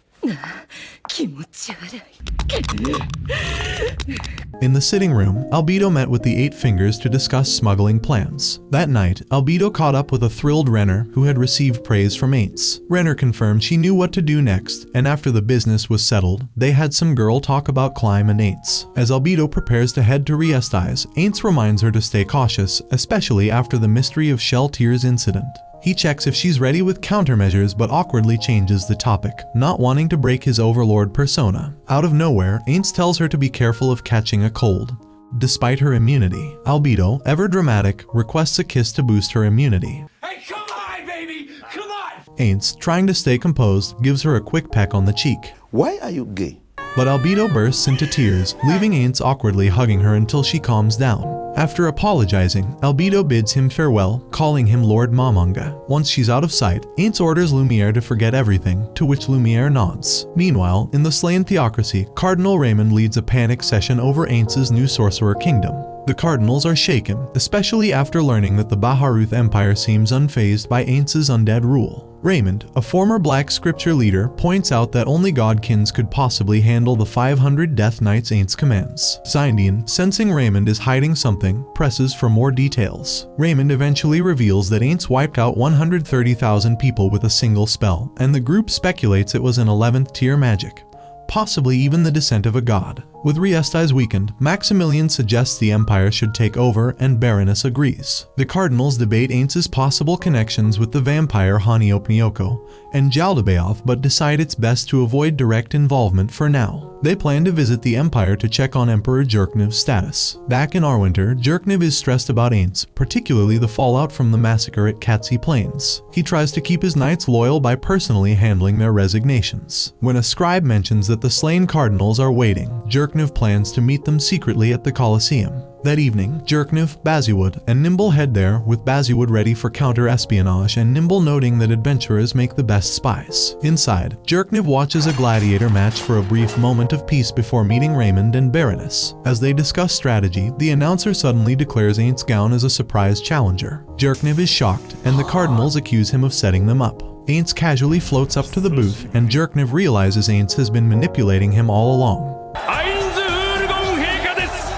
In the sitting room, Albedo met with the Eight Fingers to discuss smuggling plans. That night, Albedo caught up with a thrilled Renner who had received praise from Ainz. Renner confirmed she knew what to do next, and after the business was settled, they had some girl talk about Climb and Ainz. As Albedo prepares to head to Riesti's, Ainz reminds her to stay cautious, especially after the mystery of Shell Tear's incident. He checks if she's ready with countermeasures but awkwardly changes the topic, not wanting to break his Overlord persona. Out of nowhere, Ainz tells her to be careful of catching a cold. Despite her immunity, Albedo, ever dramatic, requests a kiss to boost her immunity. Hey, come on, baby! Come on! Ainz, trying to stay composed, gives her a quick peck on the cheek. Why are you gay? but Albedo bursts into tears, leaving Ainz awkwardly hugging her until she calms down. After apologizing, Albedo bids him farewell, calling him Lord Mamunga. Once she's out of sight, Ainz orders Lumiere to forget everything, to which Lumiere nods. Meanwhile, in the slain theocracy, Cardinal Raymond leads a panic session over Ainz's new sorcerer kingdom. The cardinals are shaken, especially after learning that the Baharuth Empire seems unfazed by Ainz's undead rule. Raymond, a former black scripture leader, points out that only godkins could possibly handle the 500 Death Knights Ainz commands. Zindian, sensing Raymond is hiding something, presses for more details. Raymond eventually reveals that Ainz wiped out 130,000 people with a single spell, and the group speculates it was an 11th tier magic, possibly even the descent of a god. With Riestais weakened, Maximilian suggests the Empire should take over, and Baroness agrees. The Cardinals debate Ainz's possible connections with the vampire Haniopnioko and Jaldabaoth, but decide it's best to avoid direct involvement for now. They plan to visit the Empire to check on Emperor Jerkniv's status. Back in Arwinter, Jerkniv is stressed about Ainz, particularly the fallout from the massacre at Katsi Plains. He tries to keep his knights loyal by personally handling their resignations. When a scribe mentions that the slain cardinals are waiting, Jerkniv plans to meet them secretly at the Colosseum. That evening, Jerkniv, Baziwood, and Nimble head there, with Baziwood ready for counter-espionage and Nimble noting that adventurers make the best spies. Inside, Jerkniv watches a gladiator match for a brief moment of peace before meeting Raymond and Baroness. As they discuss strategy, the announcer suddenly declares Ainz Gown as a surprise challenger. Jerkniv is shocked, and the Cardinals accuse him of setting them up. Ainz casually floats up to the booth, and Jerkniv realizes Ainz has been manipulating him all along. Ainz Ooal Gown 陛下です。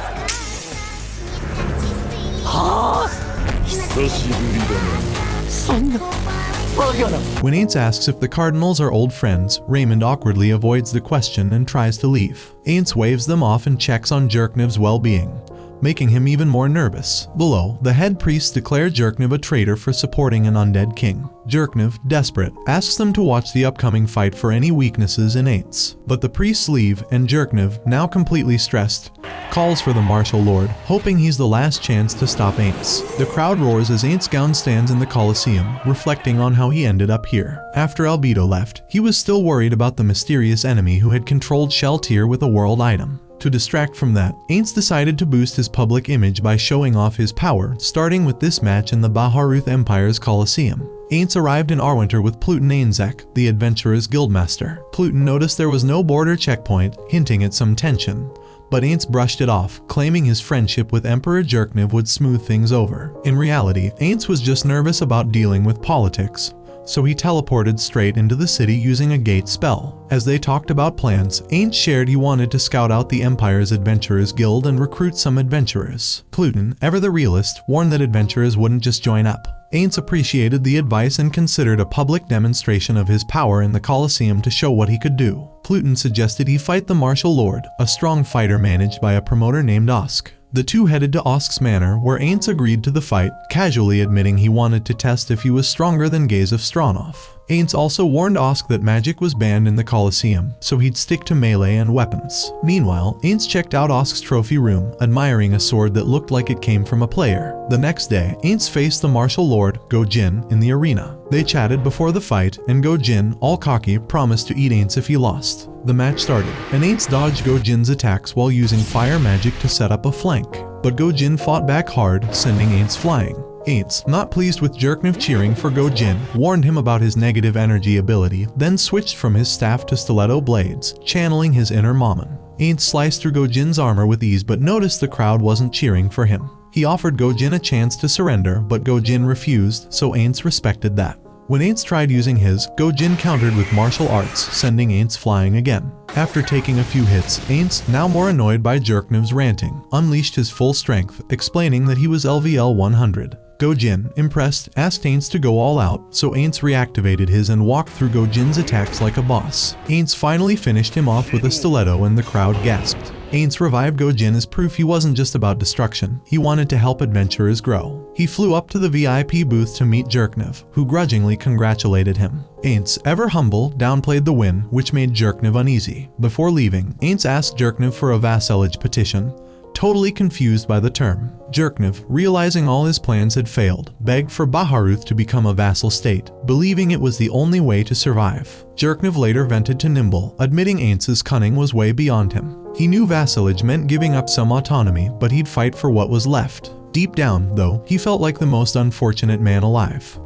久しぶりだな。そんなバカな。 When Ainz asks if the Cardinals are old friends, Raymond awkwardly avoids the question and tries to leave. Ainz waves them off and checks on Jerkniv's well-being, making him even more nervous. Below, the head priests declare Jerkniv a traitor for supporting an undead king. Jerkniv, desperate, asks them to watch the upcoming fight for any weaknesses in Ainz. But the priests leave, and Jerkniv, now completely stressed, calls for the martial lord, hoping he's the last chance to stop Ainz. The crowd roars as Ainz Gown stands in the Colosseum, reflecting on how he ended up here. After Albedo left, he was still worried about the mysterious enemy who had controlled Sheltier with a world item. To distract from that, Ainz decided to boost his public image by showing off his power, starting with this match in the Baharuth Empire's Colosseum. Ainz arrived in Arwinter with Pluton Ainzek, the adventurer's guildmaster. Pluton noticed there was no border checkpoint, hinting at some tension, but Ainz brushed it off, claiming his friendship with Emperor Jerkniv would smooth things over. In reality, Ainz was just nervous about dealing with politics, so he teleported straight into the city using a gate spell. As they talked about plans, Ainz shared he wanted to scout out the Empire's Adventurers Guild and recruit some adventurers. Pluton, ever the realist, warned that adventurers wouldn't just join up. Ainz appreciated the advice and considered a public demonstration of his power in the Colosseum to show what he could do. Pluton suggested he fight the Martial Lord, a strong fighter managed by a promoter named Osk. The two headed to Osk's manor, where Ainz agreed to the fight, casually admitting he wanted to test if he was stronger than Gaze of Stronov. Ainz also warned Osk that magic was banned in the Colosseum, so he'd stick to melee and weapons. Meanwhile, Ainz checked out Osk's trophy room, admiring a sword that looked like it came from a player. The next day, Ainz faced the martial lord, Go Jin, in the arena. They chatted before the fight, and Go Jin, all cocky, promised to eat Ainz if he lost. The match started, and Ainz dodged Go Jin's attacks while using fire magic to set up a flank. But Go Jin fought back hard, sending Ainz flying. Ainz, not pleased with Jerkniv cheering for Go Jin, warned him about his negative energy ability, then switched from his staff to stiletto blades, channeling his inner Mammon. Ainz sliced through Go Jin's armor with ease but noticed the crowd wasn't cheering for him. He offered Go Jin a chance to surrender, but Go Jin refused, so Ainz respected that. When Ainz tried using his, Go Jin countered with martial arts, sending Ainz flying again. After taking a few hits, Ainz, now more annoyed by Jerkniv's ranting, unleashed his full strength, explaining that he was LVL 100. Go Jin, impressed, asked Ainz to go all out, so Ainz reactivated his and walked through Go Jin's attacks like a boss. Ainz finally finished him off with a stiletto and the crowd gasped. Ainz revived Go Jin as proof he wasn't just about destruction, he wanted to help adventurers grow. He flew up to the VIP booth to meet Jerkniv, who grudgingly congratulated him. Ainz, ever humble, downplayed the win, which made Jerkniv uneasy. Before leaving, Ainz asked Jerkniv for a vassalage petition, totally confused by the term. Jerknev, realizing all his plans had failed, begged for Baharuth to become a vassal state, believing it was the only way to survive. Jerknev later vented to Nimble, admitting Ainz's cunning was way beyond him. He knew vassalage meant giving up some autonomy, but he'd fight for what was left. Deep down, though, he felt like the most unfortunate man alive.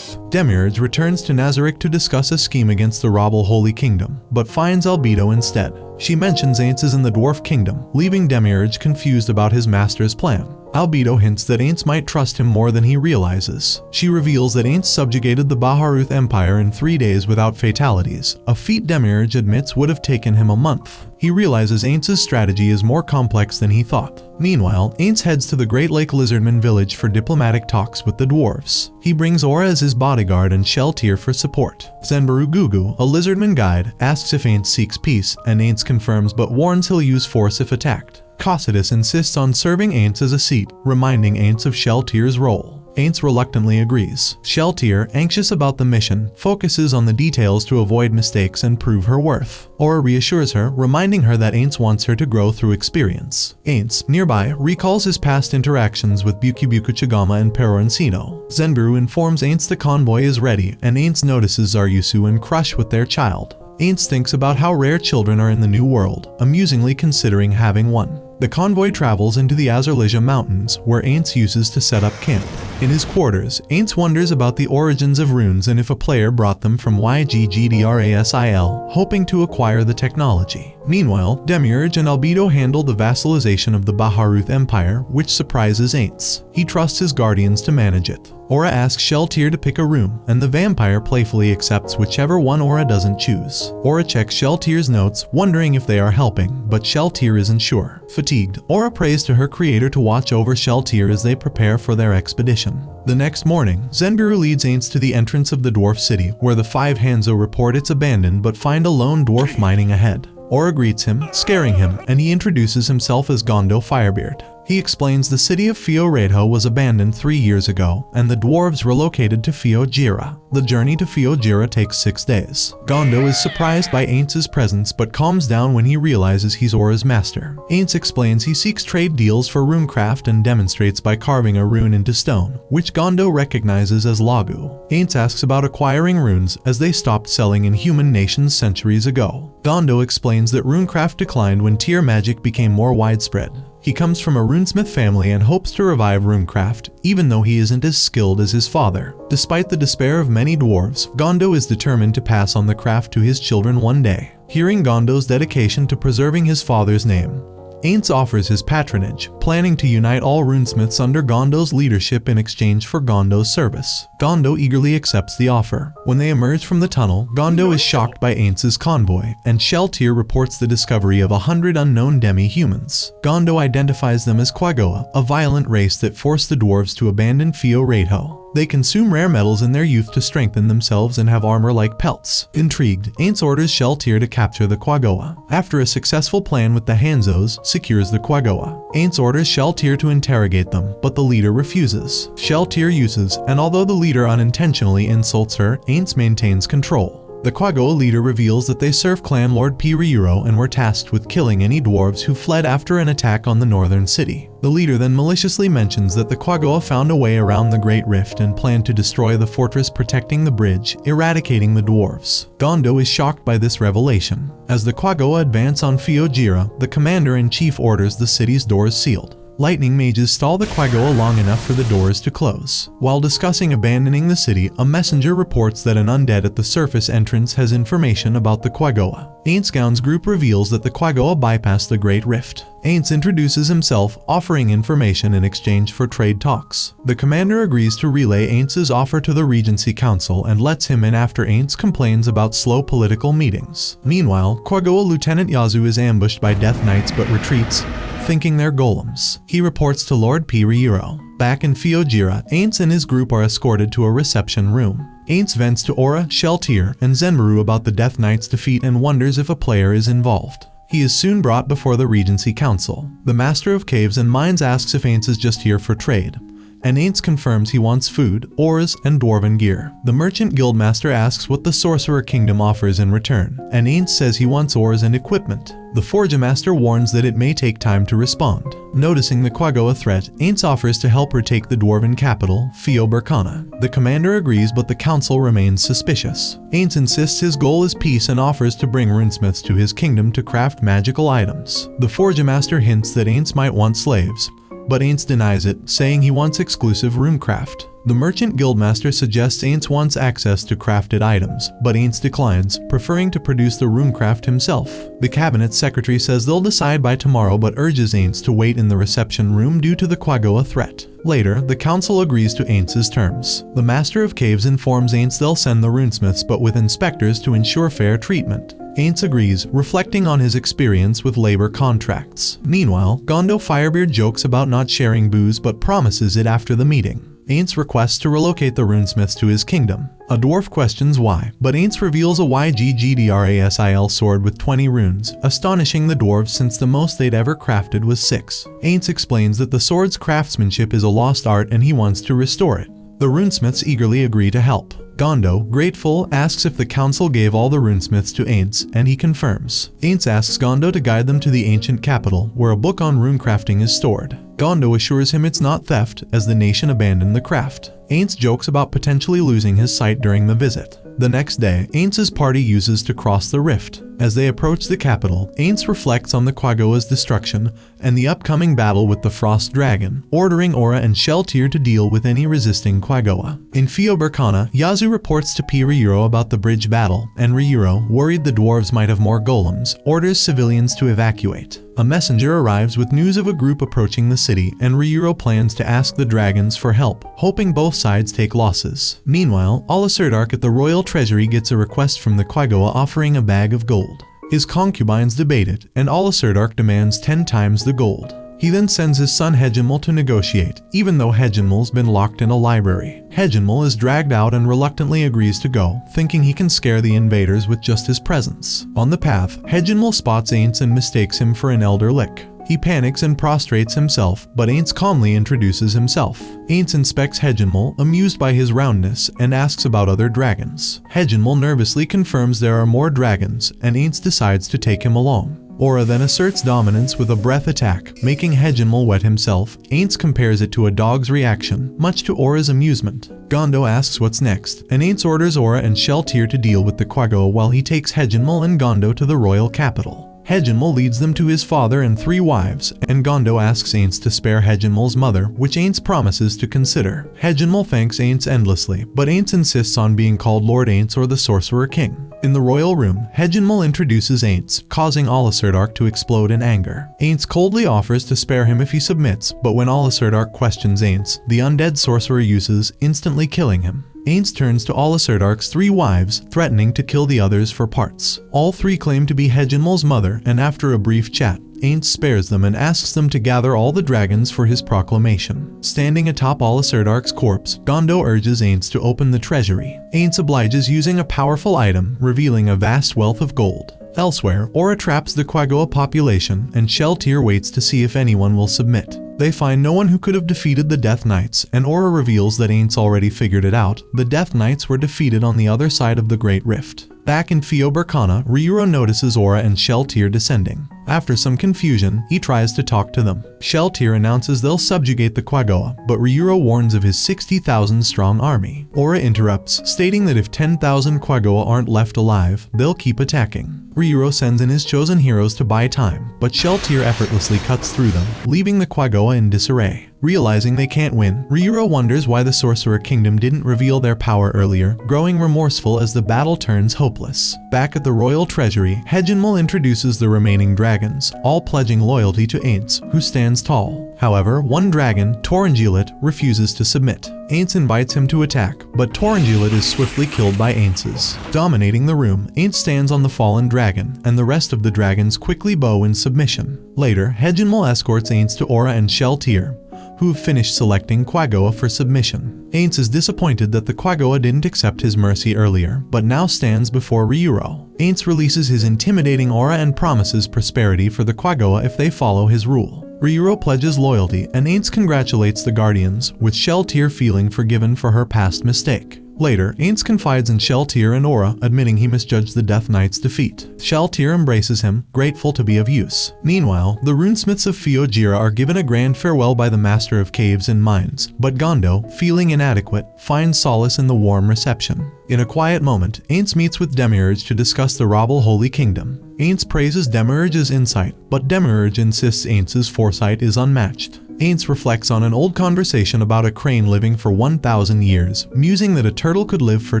Demiurge returns to Nazarick to discuss a scheme against the Robble Holy Kingdom, but finds Albedo instead. She mentions Ainz is in the Dwarf Kingdom, leaving Demiurge confused about his master's plan. Albedo hints that Ainz might trust him more than he realizes. She reveals that Ainz subjugated the Baharuth Empire in 3 days without fatalities, a feat Demiurge admits would have taken him a month. He realizes Ainz's strategy is more complex than he thought. Meanwhile, Ainz heads to the Great Lake Lizardman village for diplomatic talks with the dwarves. He brings Aura as his bodyguard and Sheltir for support. Zenbaru Gugu, a Lizardman guide, asks if Ainz seeks peace, and Ainz confirms but warns he'll use force if attacked. Cossidus insists on serving Ainz as a seat, reminding Ainz of Sheltir's role. Ainz reluctantly agrees. Sheltir, anxious about the mission, focuses on the details to avoid mistakes and prove her worth. Aura reassures her, reminding her that Ainz wants her to grow through experience. Ainz, nearby, recalls his past interactions with Bukubuku Chigama and Peroncino. Zenbaru informs Ainz the convoy is ready, and Ainz notices Zaryusu and Crush with their child. Ainz thinks about how rare children are in the New World, amusingly considering having one. The convoy travels into the Azurlisia Mountains, where Ainz uses to set up camp. In his quarters, Ainz wonders about the origins of runes and if a player brought them from YGGDRASIL, hoping to acquire the technology. Meanwhile, Demiurge and Albedo handle the vassalization of the Baharuth Empire, which surprises Ainz. He trusts his guardians to manage it. Aura asks Sheltir to pick a room, and the vampire playfully accepts whichever one Aura doesn't choose. Aura checks Sheltir's notes, wondering if they are helping, but Sheltir isn't sure. Fatigued, Aura prays to her creator to watch over Sheltir as they prepare for their expedition. The next morning, Zenbaru leads Ainz to the entrance of the dwarf city, where the 5 Hanzo report it's abandoned but find a lone dwarf mining ahead. Aura greets him, scaring him, and he introduces himself as Gondo Firebeard. He explains the city of Fioredo was abandoned 3 years ago, and the dwarves relocated to Fiojira. The journey to Fiojira takes 6 days. Gondo is surprised by Ainz's presence but calms down when he realizes he's Aura's master. Ainz explains he seeks trade deals for runecraft and demonstrates by carving a rune into stone, which Gondo recognizes as Lagu. Ainz asks about acquiring runes as they stopped selling in human nations centuries ago. Gondo explains that runecraft declined when tier magic became more widespread. He comes from a runesmith family and hopes to revive runecraft, even though he isn't as skilled as his father. Despite the despair of many dwarves, Gondo is determined to pass on the craft to his children one day. Hearing Gondo's dedication to preserving his father's name, Ainz offers his patronage, planning to unite all runesmiths under Gondo's leadership in exchange for Gondo's service. Gondo eagerly accepts the offer. When they emerge from the tunnel, Gondo is shocked by Ainz's convoy, and Sheltir reports the discovery of 100 unknown demi-humans. Gondo identifies them as Quagoa, a violent race that forced the dwarves to abandon Fioredo. They consume rare metals in their youth to strengthen themselves and have armor like pelts. Intrigued, Ainz orders Sheltir to capture the Quagoa. After a successful plan with the Hanzos, secures the Quagoa. Ainz orders Sheltir to interrogate them, but the leader refuses. Sheltir uses, and although the leader unintentionally insults her, Ainz maintains control. The Quagoa leader reveals that they serve Clan Lord Piriro and were tasked with killing any dwarves who fled after an attack on the northern city. The leader then maliciously mentions that the Quagoa found a way around the Great Rift and planned to destroy the fortress protecting the bridge, eradicating the dwarves. Gondo is shocked by this revelation. As the Quagoa advance on Fiojira, the commander-in-chief orders the city's doors sealed. Lightning mages stall the Quagoa long enough for the doors to close. While discussing abandoning the city, a messenger reports that an undead at the surface entrance has information about the Quagoa. Ainz Gown's group reveals that the Quagoa bypassed the Great Rift. Ainz introduces himself, offering information in exchange for trade talks. The commander agrees to relay Ainz's offer to the Regency Council and lets him in after Ainz complains about slow political meetings. Meanwhile, Quagoa Lieutenant Yazu is ambushed by Death Knights but retreats, thinking they're golems. He reports to Lord Piriro. Back in Fiojira, Ainz and his group are escorted to a reception room. Ainz vents to Aura, Sheltir, and Zenbaru about the Death Knight's defeat and wonders if a player is involved. He is soon brought before the Regency Council. The Master of Caves and Mines asks if Ainz is just here for trade. and Ainz confirms he wants food, ores, and dwarven gear. The merchant guildmaster asks what the sorcerer kingdom offers in return, and Ainz says he wants ores and equipment. The forgemaster warns that it may take time to respond. Noticing the Quagoa threat, Ainz offers to help her take the dwarven capital, Feoberkana. The commander agrees, but the council remains suspicious. Ainz insists his goal is peace and offers to bring runesmiths to his kingdom to craft magical items. The forgemaster hints that Ainz might want slaves, but Ainz denies it, saying he wants exclusive runecraft. The merchant guildmaster suggests Ainz wants access to crafted items, but Ainz declines, preferring to produce the runecraft himself. The cabinet secretary says they'll decide by tomorrow, but urges Ainz to wait in the reception room due to the Quagoa threat. Later, the council agrees to Ainz's terms. The master of caves informs Ainz they'll send the runesmiths, but with inspectors to ensure fair treatment. Ainz agrees, reflecting on his experience with labor contracts. Meanwhile, Gondo Firebeard jokes about not sharing booze but promises it after the meeting. Ainz requests to relocate the runesmiths to his kingdom. A dwarf questions why, but Ainz reveals a YGGDRASIL sword with 20 runes, astonishing the dwarves since the most they'd ever crafted was 6. Ainz explains that the sword's craftsmanship is a lost art and he wants to restore it. The runesmiths eagerly agree to help. Gondo, grateful, asks if the council gave all the runesmiths to Ainz, and he confirms. Ainz asks Gondo to guide them to the ancient capital, where a book on runecrafting is stored. Gondo assures him it's not theft, as the nation abandoned the craft. Ainz jokes about potentially losing his sight during the visit. The next day, Ainz's party uses to cross the rift. As they approach the capital, Ainz reflects on the Quagoa's destruction and the upcoming battle with the Frost Dragon, ordering Aura and Sheltier to deal with any resisting Quagoa. In Feoberkana, Yazu reports to P. Ryuro about the bridge battle, and Ryuro, worried the dwarves might have more golems, orders civilians to evacuate. A messenger arrives with news of a group approaching the city, and Ryuro plans to ask the dragons for help, hoping both sides take losses. Meanwhile, Olasurdark at the royal treasury gets a request from the Quagoa offering a bag of gold. His concubines debate it, and Olasurdark demands 10 times the gold. He then sends his son Hegemel to negotiate, even though Hegemel's been locked in a library. Hegemel is dragged out and reluctantly agrees to go, thinking he can scare the invaders with just his presence. On the path, Hegemel spots Ainz and mistakes him for an elder Lich. He panics and prostrates himself, but Ainz calmly introduces himself. Ainz inspects Hegemel, amused by his roundness, and asks about other dragons. Hegemel nervously confirms there are more dragons, and Ainz decides to take him along. Aura then asserts dominance with a breath attack, making Hegemel wet himself. Ainz compares it to a dog's reaction, much to Aura's amusement. Gondo asks what's next, and Ainz orders Aura and Sheltier to deal with the Quagoa while he takes Hegemel and Gondo to the royal capital. Hegemel leads them to his father and 3 wives, and Gondo asks Ainz to spare Hegemel's mother, which Ainz promises to consider. Hegemel thanks Ainz endlessly, but Ainz insists on being called Lord Ainz or the Sorcerer King. In the royal room, Hegemel introduces Ainz, causing Olasurdark to explode in anger. Ainz coldly offers to spare him if he submits, but when Olasurdark questions Ainz, the undead sorcerer uses, instantly killing him. Ainz turns to Olasurdark's 3 wives, threatening to kill the others for parts. All 3 claim to be Hegemel's mother, and after a brief chat, Ainz spares them and asks them to gather all the dragons for his proclamation. Standing atop Olasurdark's corpse, Gondo urges Ainz to open the treasury. Ainz obliges using a powerful item, revealing a vast wealth of gold. Elsewhere, Aura traps the Quagoa population, and Sheltier waits to see if anyone will submit. They find no one who could have defeated the Death Knights, and Aura reveals that Ainz already figured it out. The Death Knights were defeated on the other side of the Great Rift. Back in Feoberkana, Ryuro notices Aura and Sheltier descending. After some confusion, he tries to talk to them. Sheltier announces they'll subjugate the Quagoa, but Ryuro warns of his 60,000 strong army. Aura interrupts, stating that if 10,000 Quagoa aren't left alive, they'll keep attacking. Ryuro sends in his chosen heroes to buy time, but Sheltier effortlessly cuts through them, leaving the Quagoa in disarray. Realizing they can't win, Ryuro wonders why the Sorcerer Kingdom didn't reveal their power earlier, growing remorseful as the battle turns hopeless. Back at the royal treasury, Hegemel introduces the remaining dragons, all pledging loyalty to Ainz, who stands tall. However, one dragon, Torrengilet, refuses to submit. Ainz invites him to attack, but Torrengilet is swiftly killed by Ainz's. Dominating the room, Ainz stands on the fallen dragon, and the rest of the dragons quickly bow in submission. Later, Hegemel escorts Ainz to Aura and Sheltier, who have finished selecting Quagoa for submission. Ainz is disappointed that the Quagoa didn't accept his mercy earlier, but now stands before Ryuro. Ainz releases his intimidating aura and promises prosperity for the Quagoa if they follow his rule. Ryuro pledges loyalty and Ainz congratulates the Guardians, with Sheltier feeling forgiven for her past mistake. Later, Ainz confides in Sheltier and Aura, admitting he misjudged the Death Knight's defeat. Sheltier embraces him, grateful to be of use. Meanwhile, the runesmiths of Fiojira are given a grand farewell by the Master of Caves and Mines, but Gondo, feeling inadequate, finds solace in the warm reception. In a quiet moment, Ainz meets with Demiurge to discuss the Rabble Holy Kingdom. Ainz praises Demiurge's insight, but Demiurge insists Ainz's foresight is unmatched. Ainz reflects on an old conversation about a crane living for 1,000 years, musing that a turtle could live for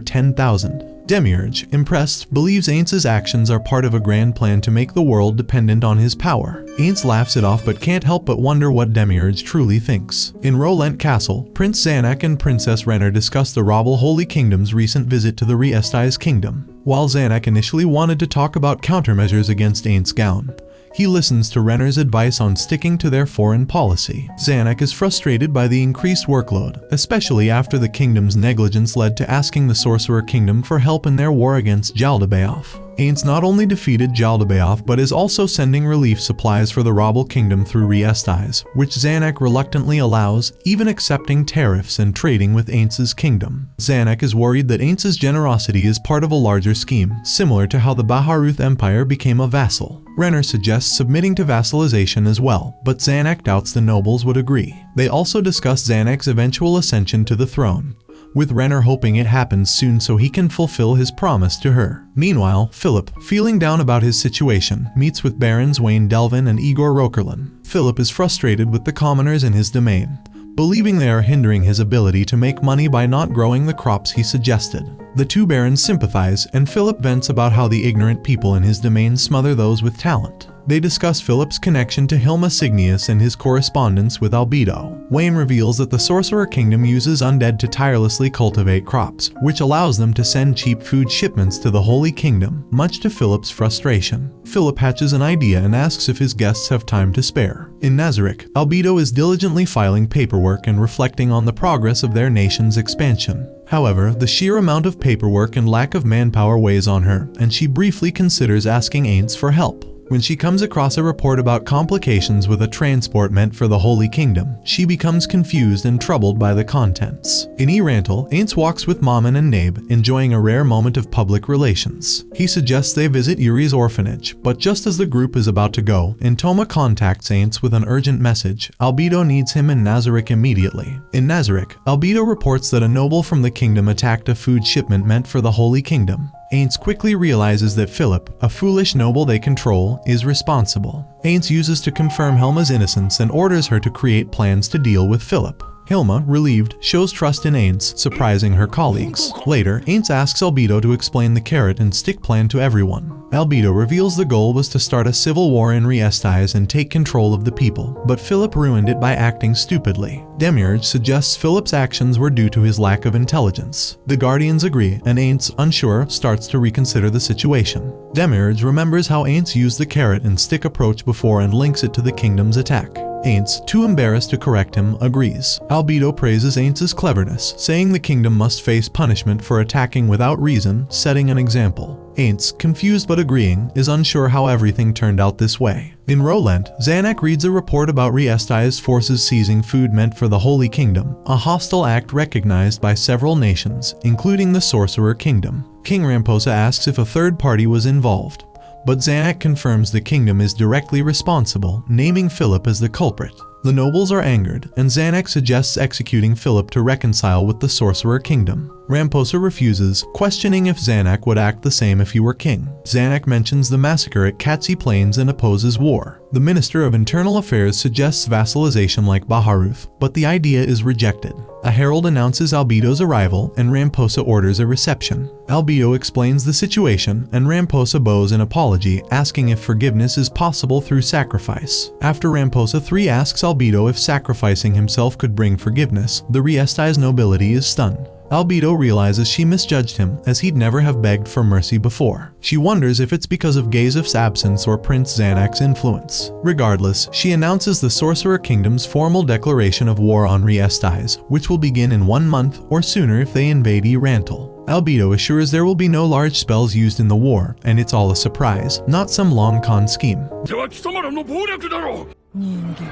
10,000. Demiurge, impressed, believes Ainz's actions are part of a grand plan to make the world dependent on his power. Ainz laughs it off but can't help but wonder what Demiurge truly thinks. In Rolent Castle, Prince Zanak and Princess Renner discuss the Rabble Holy Kingdom's recent visit to the Riesti's kingdom. While Zanak initially wanted to talk about countermeasures against Ainz Gown, he listens to Renner's advice on sticking to their foreign policy. Zanak is frustrated by the increased workload, especially after the kingdom's negligence led to asking the Sorcerer Kingdom for help in their war against Jaldabaoth. Ainz not only defeated Jaldabaoth but is also sending relief supplies for the Rabble Kingdom through Riesti's, which Zanak reluctantly allows, even accepting tariffs and trading with Ainz's kingdom. Zanak is worried that Ainz's generosity is part of a larger scheme, similar to how the Baharuth Empire became a vassal. Renner suggests submitting to vassalization as well, but Zanak doubts the nobles would agree. They also discuss Zanak's eventual ascension to the throne, with Renner hoping it happens soon so he can fulfill his promise to her. Meanwhile, Philip, feeling down about his situation, meets with Barons Wayne Delvin and Igor Rokerlin. Philip is frustrated with the commoners in his domain, believing they are hindering his ability to make money by not growing the crops he suggested. The two barons sympathize, and Philip vents about how the ignorant people in his domain smother those with talent. They discuss Philip's connection to Hilma Signius and his correspondence with Albedo. Wayne reveals that the Sorcerer Kingdom uses undead to tirelessly cultivate crops, which allows them to send cheap food shipments to the Holy Kingdom, much to Philip's frustration. Philip hatches an idea and asks if his guests have time to spare. In Nazarick, Albedo is diligently filing paperwork and reflecting on the progress of their nation's expansion. However, the sheer amount of paperwork and lack of manpower weighs on her, and she briefly considers asking Ainz for help. When she comes across a report about complications with a transport meant for the Holy Kingdom, she becomes confused and troubled by the contents. In Erantal, Ainz walks with Mammon and Nabe, enjoying a rare moment of public relations. He suggests they visit Yuri's orphanage, but just as the group is about to go, Intoma contacts Ainz with an urgent message. Albedo needs him in Nazarick immediately. In Nazarick, Albedo reports that a noble from the kingdom attacked a food shipment meant for the Holy Kingdom. Ainz quickly realizes that Philip, a foolish noble they control, is responsible. Ainz uses to confirm Hilma's innocence and orders her to create plans to deal with Philip. Hilma, relieved, shows trust in Ainz, surprising her colleagues. Later, Ainz asks Albedo to explain the carrot and stick plan to everyone. Albedo reveals the goal was to start a civil war in Riesti's and take control of the people, but Philip ruined it by acting stupidly. Demiurge suggests Philip's actions were due to his lack of intelligence. The Guardians agree, and Ainz, unsure, starts to reconsider the situation. Demiurge remembers how Ainz used the carrot and stick approach before and links it to the kingdom's attack. Ainz, too embarrassed to correct him, agrees. Albedo praises Ainz's cleverness, saying the kingdom must face punishment for attacking without reason, setting an example. Ainz, confused but agreeing, is unsure how everything turned out this way. In Rolent, Zanak reads a report about Riesti's forces seizing food meant for the Holy Kingdom, a hostile act recognized by several nations, including the Sorcerer Kingdom. King Ramposa asks if a third party was involved, but Zanak confirms the kingdom is directly responsible, naming Philip as the culprit. The nobles are angered, and Zanak suggests executing Philip to reconcile with the Sorcerer Kingdom. Ramposa refuses, questioning if Zanak would act the same if he were king. Zanak mentions the massacre at Katsi Plains and opposes war. The Minister of Internal Affairs suggests vassalization like Baharuth, but the idea is rejected. A herald announces Albedo's arrival, and Ramposa orders a reception. Albedo explains the situation, and Ramposa bows an apology, asking if forgiveness is possible through sacrifice. After Ramposa III asks Albedo if sacrificing himself could bring forgiveness, the Riesti's nobility is stunned. Albedo realizes she misjudged him, as he'd never have begged for mercy before. She wonders if it's because of Gazef's absence or Prince Zanak's influence. Regardless, she announces the Sorcerer Kingdom's formal declaration of war on Riesti's, which will begin in 1 month or sooner if they invade Erantal. Albedo assures there will be no large spells used in the war, and it's all a surprise, not some long con scheme. 手は貴様らの謀略だろう人間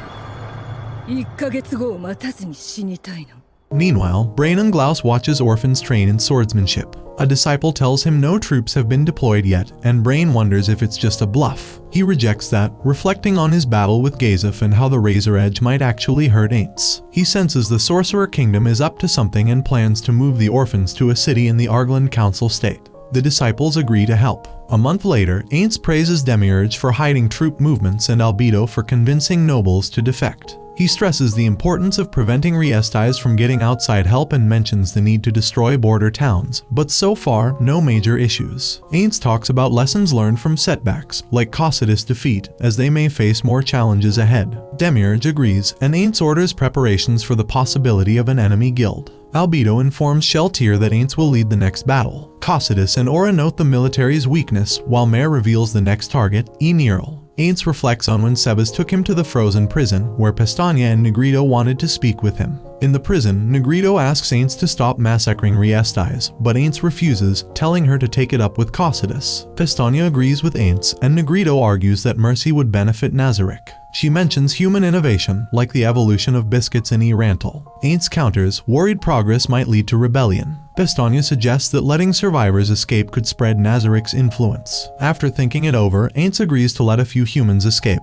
1ヶ月後を待たずに死にたいの。 Meanwhile, Brain-Glaus watches orphans train in swordsmanship. A disciple tells him no troops have been deployed yet, and Brain wonders if it's just a bluff. He rejects that, reflecting on his battle with Gazef and how the Razor Edge might actually hurt Ainz. He senses the Sorcerer Kingdom is up to something and plans to move the orphans to a city in the Argland Council state. The disciples agree to help. A month later, Ainz praises Demiurge for hiding troop movements and Albedo for convincing nobles to defect. He stresses the importance of preventing Riestais from getting outside help and mentions the need to destroy border towns, but so far, no major issues. Ainz talks about lessons learned from setbacks, like Cocytus' defeat, as they may face more challenges ahead. Demiurge agrees, and Ainz orders preparations for the possibility of an enemy guild. Albedo informs Sheltier that Ainz will lead the next battle. Cocytus and Aura note the military's weakness, while Mare reveals the next target, Ainz Ooal. Ainz reflects on when Sebas took him to the frozen prison, where Pestania and Negrito wanted to speak with him. In the prison, Negrito asks Ainz to stop massacring Riestais, but Ainz refuses, telling her to take it up with Cocytus. Pestania agrees with Ainz, and Negrito argues that mercy would benefit Nazarick. She mentions human innovation, like the evolution of biscuits in Erantal. Ainz counters, worried progress might lead to rebellion. Pestania suggests that letting survivors escape could spread Nazarick's influence. After thinking it over, Ainz agrees to let a few humans escape,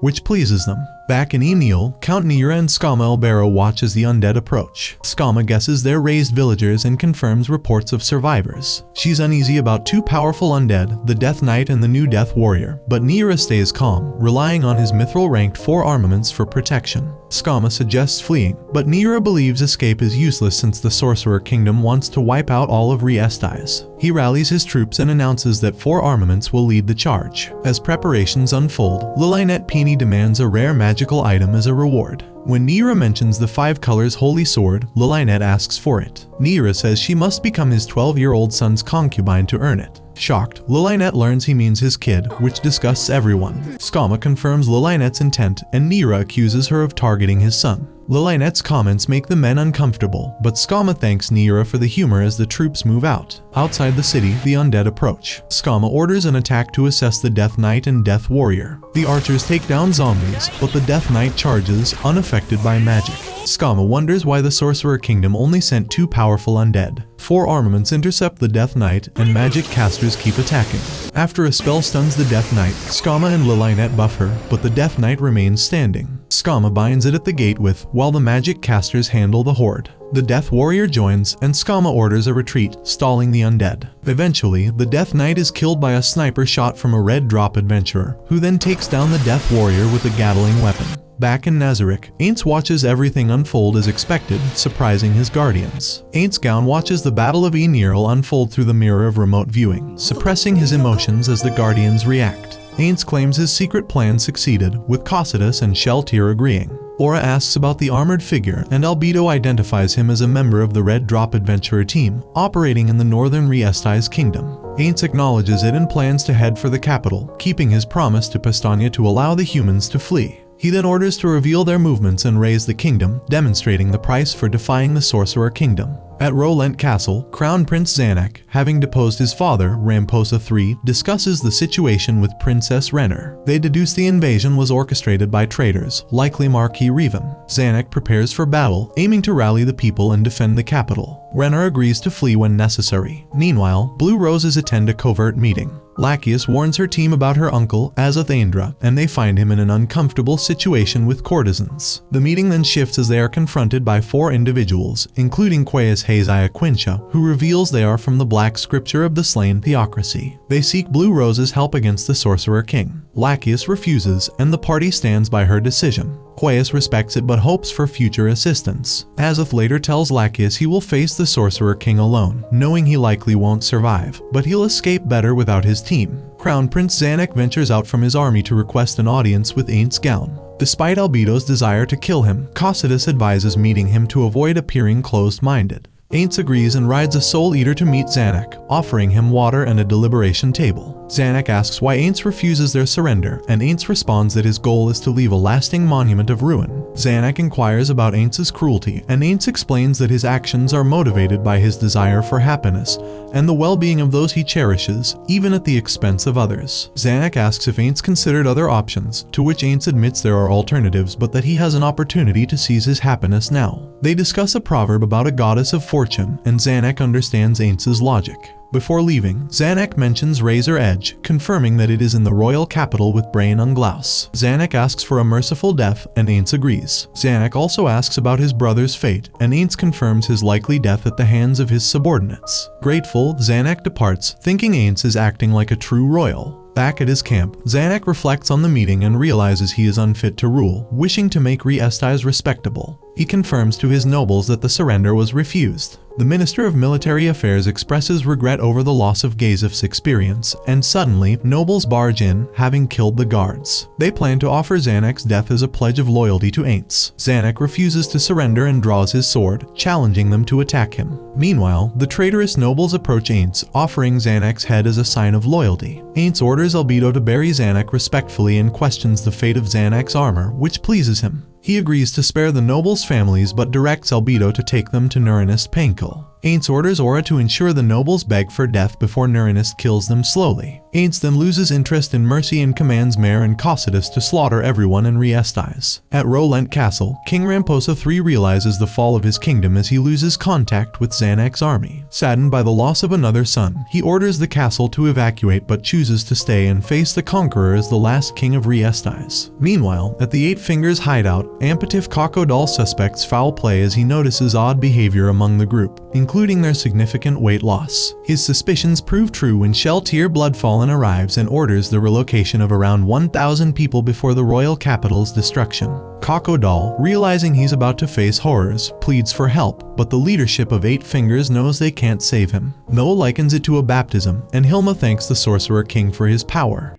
which pleases them. Back in Ainz Ooal, Count Nira and Skama Elbero watch as the undead approach. Skama guesses they're raised villagers and confirms reports of survivors. She's uneasy about two powerful undead, the Death Knight and the new Death Warrior, but Nira stays calm, relying on his mithril-ranked 4 armaments for protection. Skama suggests fleeing, but Nira believes escape is useless since the Sorcerer Kingdom wants to wipe out all of Riestais. He rallies his troops and announces that 4 armaments will lead the charge. As preparations unfold, Lilinette Peony demands a rare magical item as a reward. When Nira mentions the 5 colors holy sword, Lilinette asks for it. Nira says she must become his 12-year-old son's concubine to earn it. Shocked, Lilinette learns he means his kid, which disgusts everyone. Skama confirms Lilinette's intent, and Nira accuses her of targeting his son. Lilinette's comments make the men uncomfortable, but Skama thanks Nira for the humor as the troops move out. Outside the city, the undead approach. Skama orders an attack to assess the Death Knight and Death Warrior. The archers take down zombies, but the Death Knight charges, unaffected by magic. Skama wonders why the Sorcerer Kingdom only sent 2 powerful undead. 4 armaments intercept the Death Knight, and magic casters keep attacking. After a spell stuns the Death Knight, Skama and Lilinette buff her, but the Death Knight remains standing. Skama binds it at the gate with, while the magic casters handle the horde. The Death Warrior joins, and Skama orders a retreat, stalling the undead. Eventually, the Death Knight is killed by a sniper shot from a Red Drop adventurer, who then takes down the Death Warrior with a Gatling weapon. Back in Nazarick, Ainz watches everything unfold as expected, surprising his guardians. Ainz Gown watches the Battle of Ainz Ooal unfold through the mirror of remote viewing, suppressing his emotions as the guardians react. Ainz claims his secret plan succeeded, with Cocytus and Sheltier agreeing. Aura asks about the armored figure, and Albedo identifies him as a member of the Red Drop Adventurer team, operating in the northern Riestais kingdom. Ainz acknowledges it and plans to head for the capital, keeping his promise to Pestania to allow the humans to flee. He then orders to reveal their movements and raise the kingdom, demonstrating the price for defying the Sorcerer Kingdom. At Rolent Castle, Crown Prince Zanak, having deposed his father, Ramposa III, discusses the situation with Princess Renner. They deduce the invasion was orchestrated by traitors, likely Marquis Revan. Zanak prepares for battle, aiming to rally the people and defend the capital. Renner agrees to flee when necessary. Meanwhile, Blue Roses attend a covert meeting. Lachius warns her team about her uncle, Azathandra, and they find him in an uncomfortable situation with courtesans. The meeting then shifts as they are confronted by 4 individuals, including Quaes Hazia Quincha, who reveals they are from the Black Scripture of the Slain Theocracy. They seek Blue Rose's help against the Sorcerer King. Lachius refuses, and the party stands by her decision. Quaes respects it but hopes for future assistance. Azoth later tells Lachius he will face the Sorcerer King alone, knowing he likely won't survive, but he'll escape better without his team. Crown Prince Zanak ventures out from his army to request an audience with Ainz Gown. Despite Albedo's desire to kill him, Cocytus advises meeting him to avoid appearing closed-minded. Ainz agrees and rides a Soul Eater to meet Zanak, offering him water and a deliberation table. Zanuck asks why Ainz refuses their surrender, and Ainz responds that his goal is to leave a lasting monument of ruin. Zanuck inquires about Ainz's cruelty, and Ainz explains that his actions are motivated by his desire for happiness and the well-being of those he cherishes, even at the expense of others. Zanuck asks if Ainz considered other options, to which Ainz admits there are alternatives but that he has an opportunity to seize his happiness now. They discuss a proverb about a goddess of fortune, and Zanuck understands Ainz's logic. Before leaving, Zanuck mentions Razor Edge, confirming that it is in the royal capital with Brain Unglaus. Zanuck asks for a merciful death, and Ainz agrees. Zanuck also asks about his brother's fate, and Ainz confirms his likely death at the hands of his subordinates. Grateful, Zanuck departs, thinking Ainz is acting like a true royal. Back at his camp, Zanuck reflects on the meeting and realizes he is unfit to rule, wishing to make Re-Estais respectable. He confirms to his nobles that the surrender was refused. The Minister of Military Affairs expresses regret over the loss of Gazif's experience, and suddenly, nobles barge in, having killed the guards. They plan to offer Zanuck's death as a pledge of loyalty to Ainz. Zanuck refuses to surrender and draws his sword, challenging them to attack him. Meanwhile, the traitorous nobles approach Ainz, offering Zanuck's head as a sign of loyalty. Ainz orders Albedo to bury Zanuck respectfully and questions the fate of Zanuck's armor, which pleases him. He agrees to spare the nobles' families but directs Albedo to take them to Nurinist Painkel. Ainz orders Aura to ensure the nobles beg for death before Nurinist kills them slowly. Ainz then loses interest in mercy and commands Mare and Cocytus to slaughter everyone in Re-Estais. At Rolent Castle, King Ramposa III realizes the fall of his kingdom as he loses contact with Zanuck's army. Saddened by the loss of another son, he orders the castle to evacuate but chooses to stay and face the Conqueror as the last king of Re-Estais. Meanwhile, at the Eight Fingers hideout, Ampatif Kakodal suspects foul play as he notices odd behavior among the group, including their significant weight loss. His suspicions prove true when Sheltir Bloodfallen arrives and orders the relocation of around 1,000 people before the royal capital's destruction. Kakodal, realizing he's about to face horrors, pleads for help, but the leadership of Eight Fingers knows they can't save him. Noah likens it to a baptism, and Hilma thanks the Sorcerer King for his power.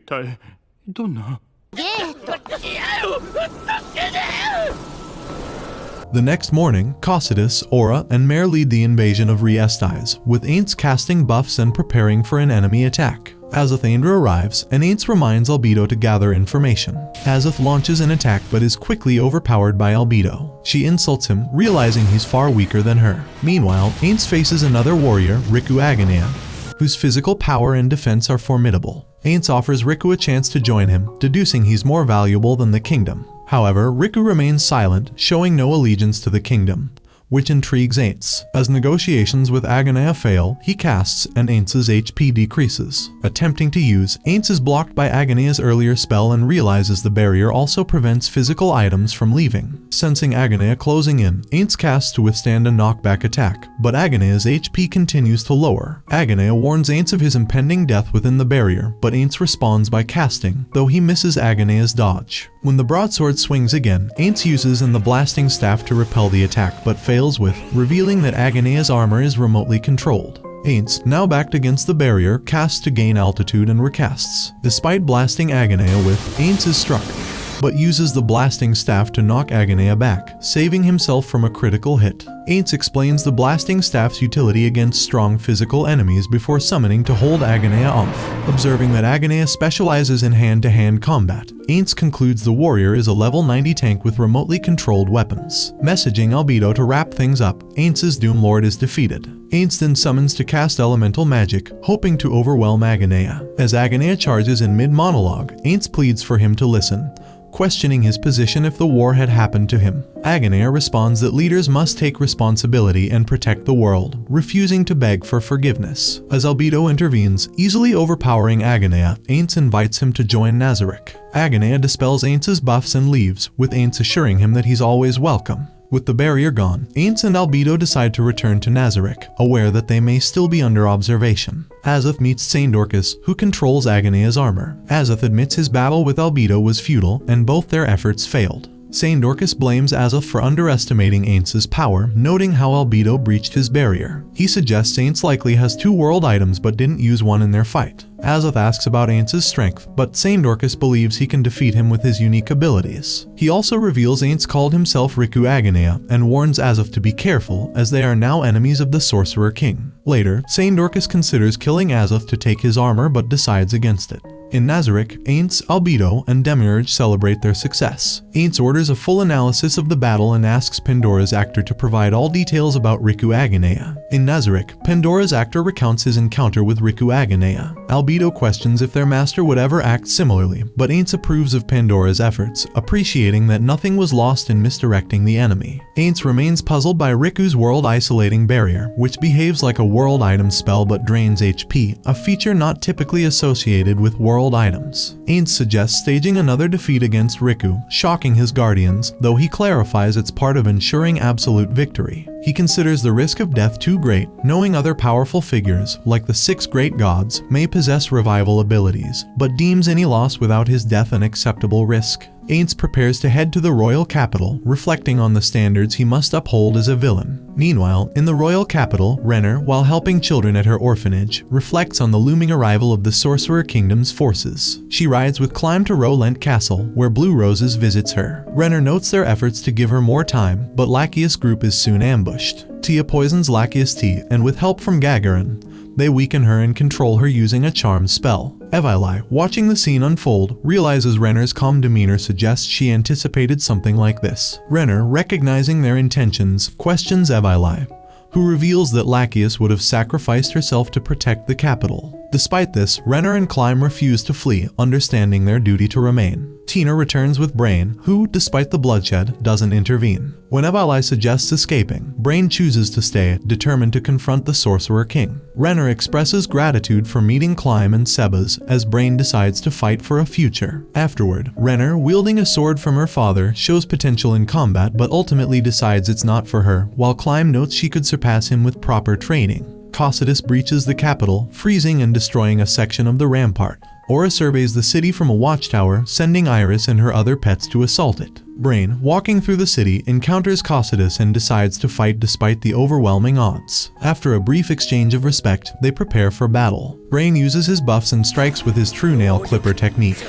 The next morning, Cocytus, Aura, and Mare lead the invasion of Re-Estais, with Ainz casting buffs and preparing for an enemy attack. Azith Aindra arrives, and Ainz reminds Albedo to gather information. Azith launches an attack but is quickly overpowered by Albedo. She insults him, realizing he's far weaker than her. Meanwhile, Ainz faces another warrior, Riku Aganea, whose physical power and defense are formidable. Ainz offers Riku a chance to join him, deducing he's more valuable than the kingdom. However, Riku remains silent, showing no allegiance to the kingdom, which intrigues Ainz. As negotiations with Aganea fail, he casts, and Ainz's HP decreases. Attempting to use, Ainz is blocked by Aganea's earlier spell and realizes the barrier also prevents physical items from leaving. Sensing Aganea closing in, Ainz casts to withstand a knockback attack, but Aganea's HP continues to lower. Aganea warns Ainz of his impending death within the barrier, but Ainz responds by casting, though he misses Aganea's dodge. When the broadsword swings again, Ainz uses the blasting staff to repel the attack, but fails with, revealing that Aganea's armor is remotely controlled. Ainz, now backed against the barrier, casts to gain altitude and recasts. Despite blasting Aganea with, Ainz is struck, but uses the blasting staff to knock Aganea back, saving himself from a critical hit. Ainz explains the blasting staff's utility against strong physical enemies before summoning to hold Aganea off. Observing that Aganea specializes in hand-to-hand combat, Ainz concludes the warrior is a level 90 tank with remotely controlled weapons. Messaging Albedo to wrap things up, Ainz's Doom Lord is defeated. Ainz then summons to cast elemental magic, hoping to overwhelm Aganea. As Aganea charges in mid-monologue, Ainz pleads for him to listen, questioning his position if the war had happened to him. Aganea responds that leaders must take responsibility and protect the world, refusing to beg for forgiveness. As Albedo intervenes, easily overpowering Aganea, Ainz invites him to join Nazarick. Aganea dispels Ainz's buffs and leaves, with Ainz assuring him that he's always welcome. With the barrier gone, Ainz and Albedo decide to return to Nazarick, aware that they may still be under observation. Azith meets Saint Dorcas, who controls Aganea's armor. Azith admits his battle with Albedo was futile, and both their efforts failed. Saint Dorcas blames Azith for underestimating Ainz's power, noting how Albedo breached his barrier. He suggests Ainz likely has 2 world items but didn't use one in their fight. Azith asks about Ainz's strength, but Saint Dorcas believes he can defeat him with his unique abilities. He also reveals Ainz called himself Riku Aganea and warns Azith to be careful as they are now enemies of the Sorcerer King. Later, Saint Dorcas considers killing Azoth to take his armor but decides against it. In Nazarick, Ainz, Albedo, and Demiurge celebrate their success. Ainz orders a full analysis of the battle and asks Pandora's actor to provide all details about Riku Agonea. In Nazarick, Pandora's actor recounts his encounter with Riku Agonea. Albedo questions if their master would ever act similarly, but Ainz approves of Pandora's efforts, appreciating that nothing was lost in misdirecting the enemy. Ainz remains puzzled by Riku's world isolating barrier, which behaves like a world item spell but drains HP, a feature not typically associated with world items. Ainz suggests staging another defeat against Riku, shocking his guardians, though he clarifies it's part of ensuring absolute victory. He considers the risk of death too great, knowing other powerful figures, like the 6 great gods, may possess revival abilities, but deems any loss without his death an acceptable risk. Ainz prepares to head to the royal capital, reflecting on the standards he must uphold as a villain. Meanwhile, in the royal capital, Renner, while helping children at her orphanage, reflects on the looming arrival of the Sorcerer Kingdom's forces. She rides with Climb to Rowlent Castle, where Blue Roses visits her. Renner notes their efforts to give her more time, but Lachius' group is soon ambushed. Tia poisons Lachius T, and with help from Gagarin, they weaken her and control her using a charm spell. Evili, watching the scene unfold, realizes Renner's calm demeanor suggests she anticipated something like this. Renner, recognizing their intentions, questions Evili, who reveals that Lachius would have sacrificed herself to protect the capital. Despite this, Renner and Climb refuse to flee, understanding their duty to remain. Tina returns with Brain, who, despite the bloodshed, doesn't intervene. When Evili suggests escaping, Brain chooses to stay, determined to confront the Sorcerer King. Renner expresses gratitude for meeting Climb and Sebas as Brain decides to fight for a future. Afterward, Renner, wielding a sword from her father, shows potential in combat but ultimately decides it's not for her, while Climb notes she could surpass him with proper training. Cocytus breaches the capital, freezing and destroying a section of the rampart. Aura surveys the city from a watchtower, sending Iris and her other pets to assault it. Brain, walking through the city, encounters Cocytus and decides to fight despite the overwhelming odds. After a brief exchange of respect, they prepare for battle. Brain uses his buffs and strikes with his true nail clipper technique,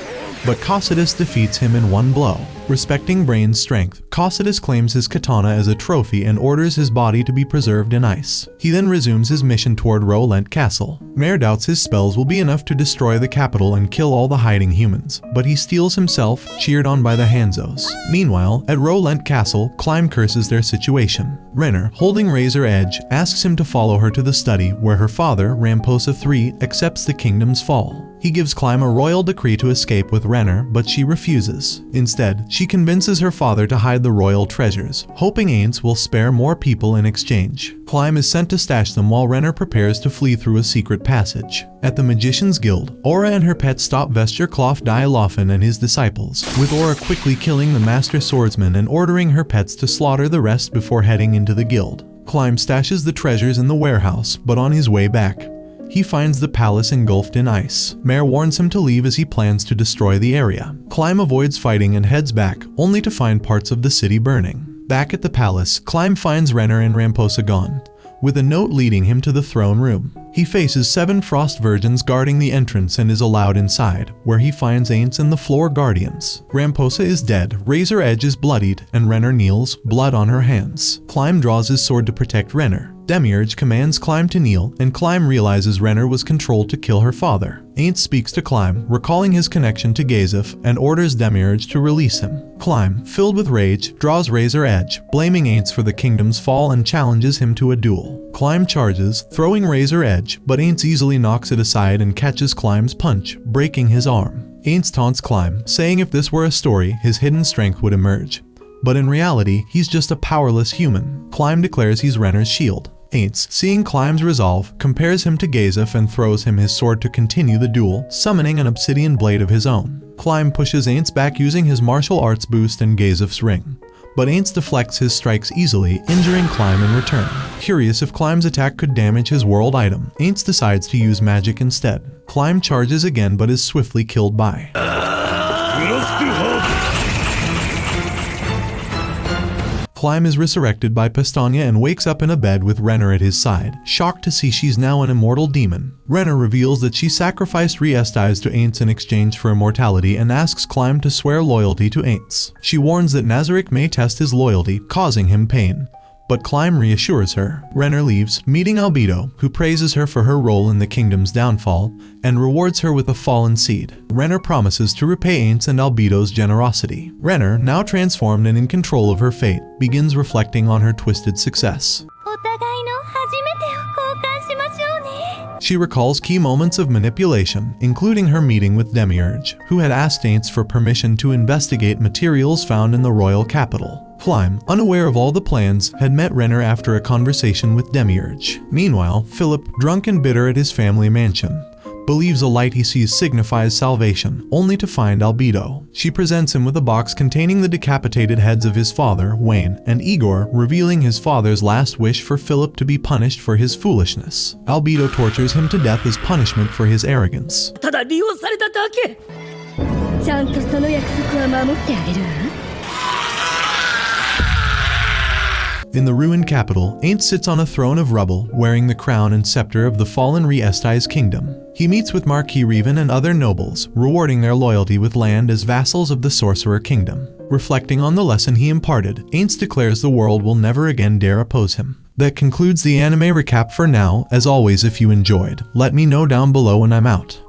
but Cocytus defeats him in one blow. Respecting Brain's strength, Cocytus claims his katana as a trophy and orders his body to be preserved in ice. He then resumes his mission toward Rowlent Castle. Mare doubts his spells will be enough to destroy the capital and kill all the hiding humans, but he steals himself, cheered on by the Hanzos. Meanwhile, at Rowlent Castle, Climb curses their situation. Renner, holding Razor Edge, asks him to follow her to the study, where her father, Ramposa III, accepts the kingdom's fall. He gives Climb a royal decree to escape with Renner, but she refuses. Instead, she convinces her father to hide the royal treasures, hoping Ainz will spare more people in exchange. Climb is sent to stash them while Renner prepares to flee through a secret passage. At the Magician's Guild, Aura and her pet stop Vesture Cloth Dialofen and his disciples, with Aura quickly killing the master swordsman and ordering her pets to slaughter the rest before heading into the guild. Climb stashes the treasures in the warehouse, but on his way back, he finds the palace engulfed in ice. Mare warns him to leave as he plans to destroy the area. Climb avoids fighting and heads back, only to find parts of the city burning. Back at the palace, Climb finds Renner and Ramposa gone, with a note leading him to the throne room. He faces 7 frost virgins guarding the entrance and is allowed inside, where he finds Ainz and the floor guardians. Ramposa is dead, Razor Edge is bloodied, and Renner kneels, blood on her hands. Climb draws his sword to protect Renner. Demiurge commands Climb to kneel, and Climb realizes Renner was controlled to kill her father. Ainz speaks to Climb, recalling his connection to Gazef, and orders Demiurge to release him. Climb, filled with rage, draws Razor Edge, blaming Ainz for the kingdom's fall and challenges him to a duel. Climb charges, throwing Razor Edge, but Ainz easily knocks it aside and catches Climb's punch, breaking his arm. Ainz taunts Climb, saying if this were a story, his hidden strength would emerge. But in reality, he's just a powerless human. Climb declares he's Renner's shield. Ainz, seeing Climb's resolve, compares him to Gazef and throws him his sword to continue the duel, summoning an obsidian blade of his own. Climb pushes Ainz back using his martial arts boost and Gazef's ring, but Ainz deflects his strikes easily, injuring Climb in return. Curious if Climb's attack could damage his world item, Ainz decides to use magic instead. Climb charges again but is swiftly killed by Climb is resurrected by Pestania and wakes up in a bed with Renner at his side, shocked to see she's now an immortal demon. Renner reveals that she sacrificed Riestais to Ainz in exchange for immortality and asks Climb to swear loyalty to Ainz. She warns that Nazarick may test his loyalty, causing him pain, but Climb reassures her. Renner leaves, meeting Albedo, who praises her for her role in the kingdom's downfall, and rewards her with a fallen seed. Renner promises to repay Ainz and Albedo's generosity. Renner, now transformed and in control of her fate, begins reflecting on her twisted success. お互いの初めてを交換しましょうね。 She recalls key moments of manipulation, including her meeting with Demiurge, who had asked Ainz for permission to investigate materials found in the royal capital. Climb, unaware of all the plans, had met Renner after a conversation with Demiurge. Meanwhile, Philip, drunk and bitter at his family mansion, believes a light he sees signifies salvation, only to find Albedo. She presents him with a box containing the decapitated heads of his father, Wayne, and Igor, revealing his father's last wish for Philip to be punished for his foolishness. Albedo tortures him to death as punishment for his arrogance. ただ利用されただけ。ちゃんとその約束は守ってあげるわ。 In the ruined capital, Ainz sits on a throne of rubble, wearing the crown and scepter of the fallen Re-Estai's kingdom. He meets with Marquis Revan and other nobles, rewarding their loyalty with land as vassals of the Sorcerer Kingdom. Reflecting on the lesson he imparted, Ainz declares the world will never again dare oppose him. That concludes the anime recap for now. As always, if you enjoyed, let me know down below and I'm out.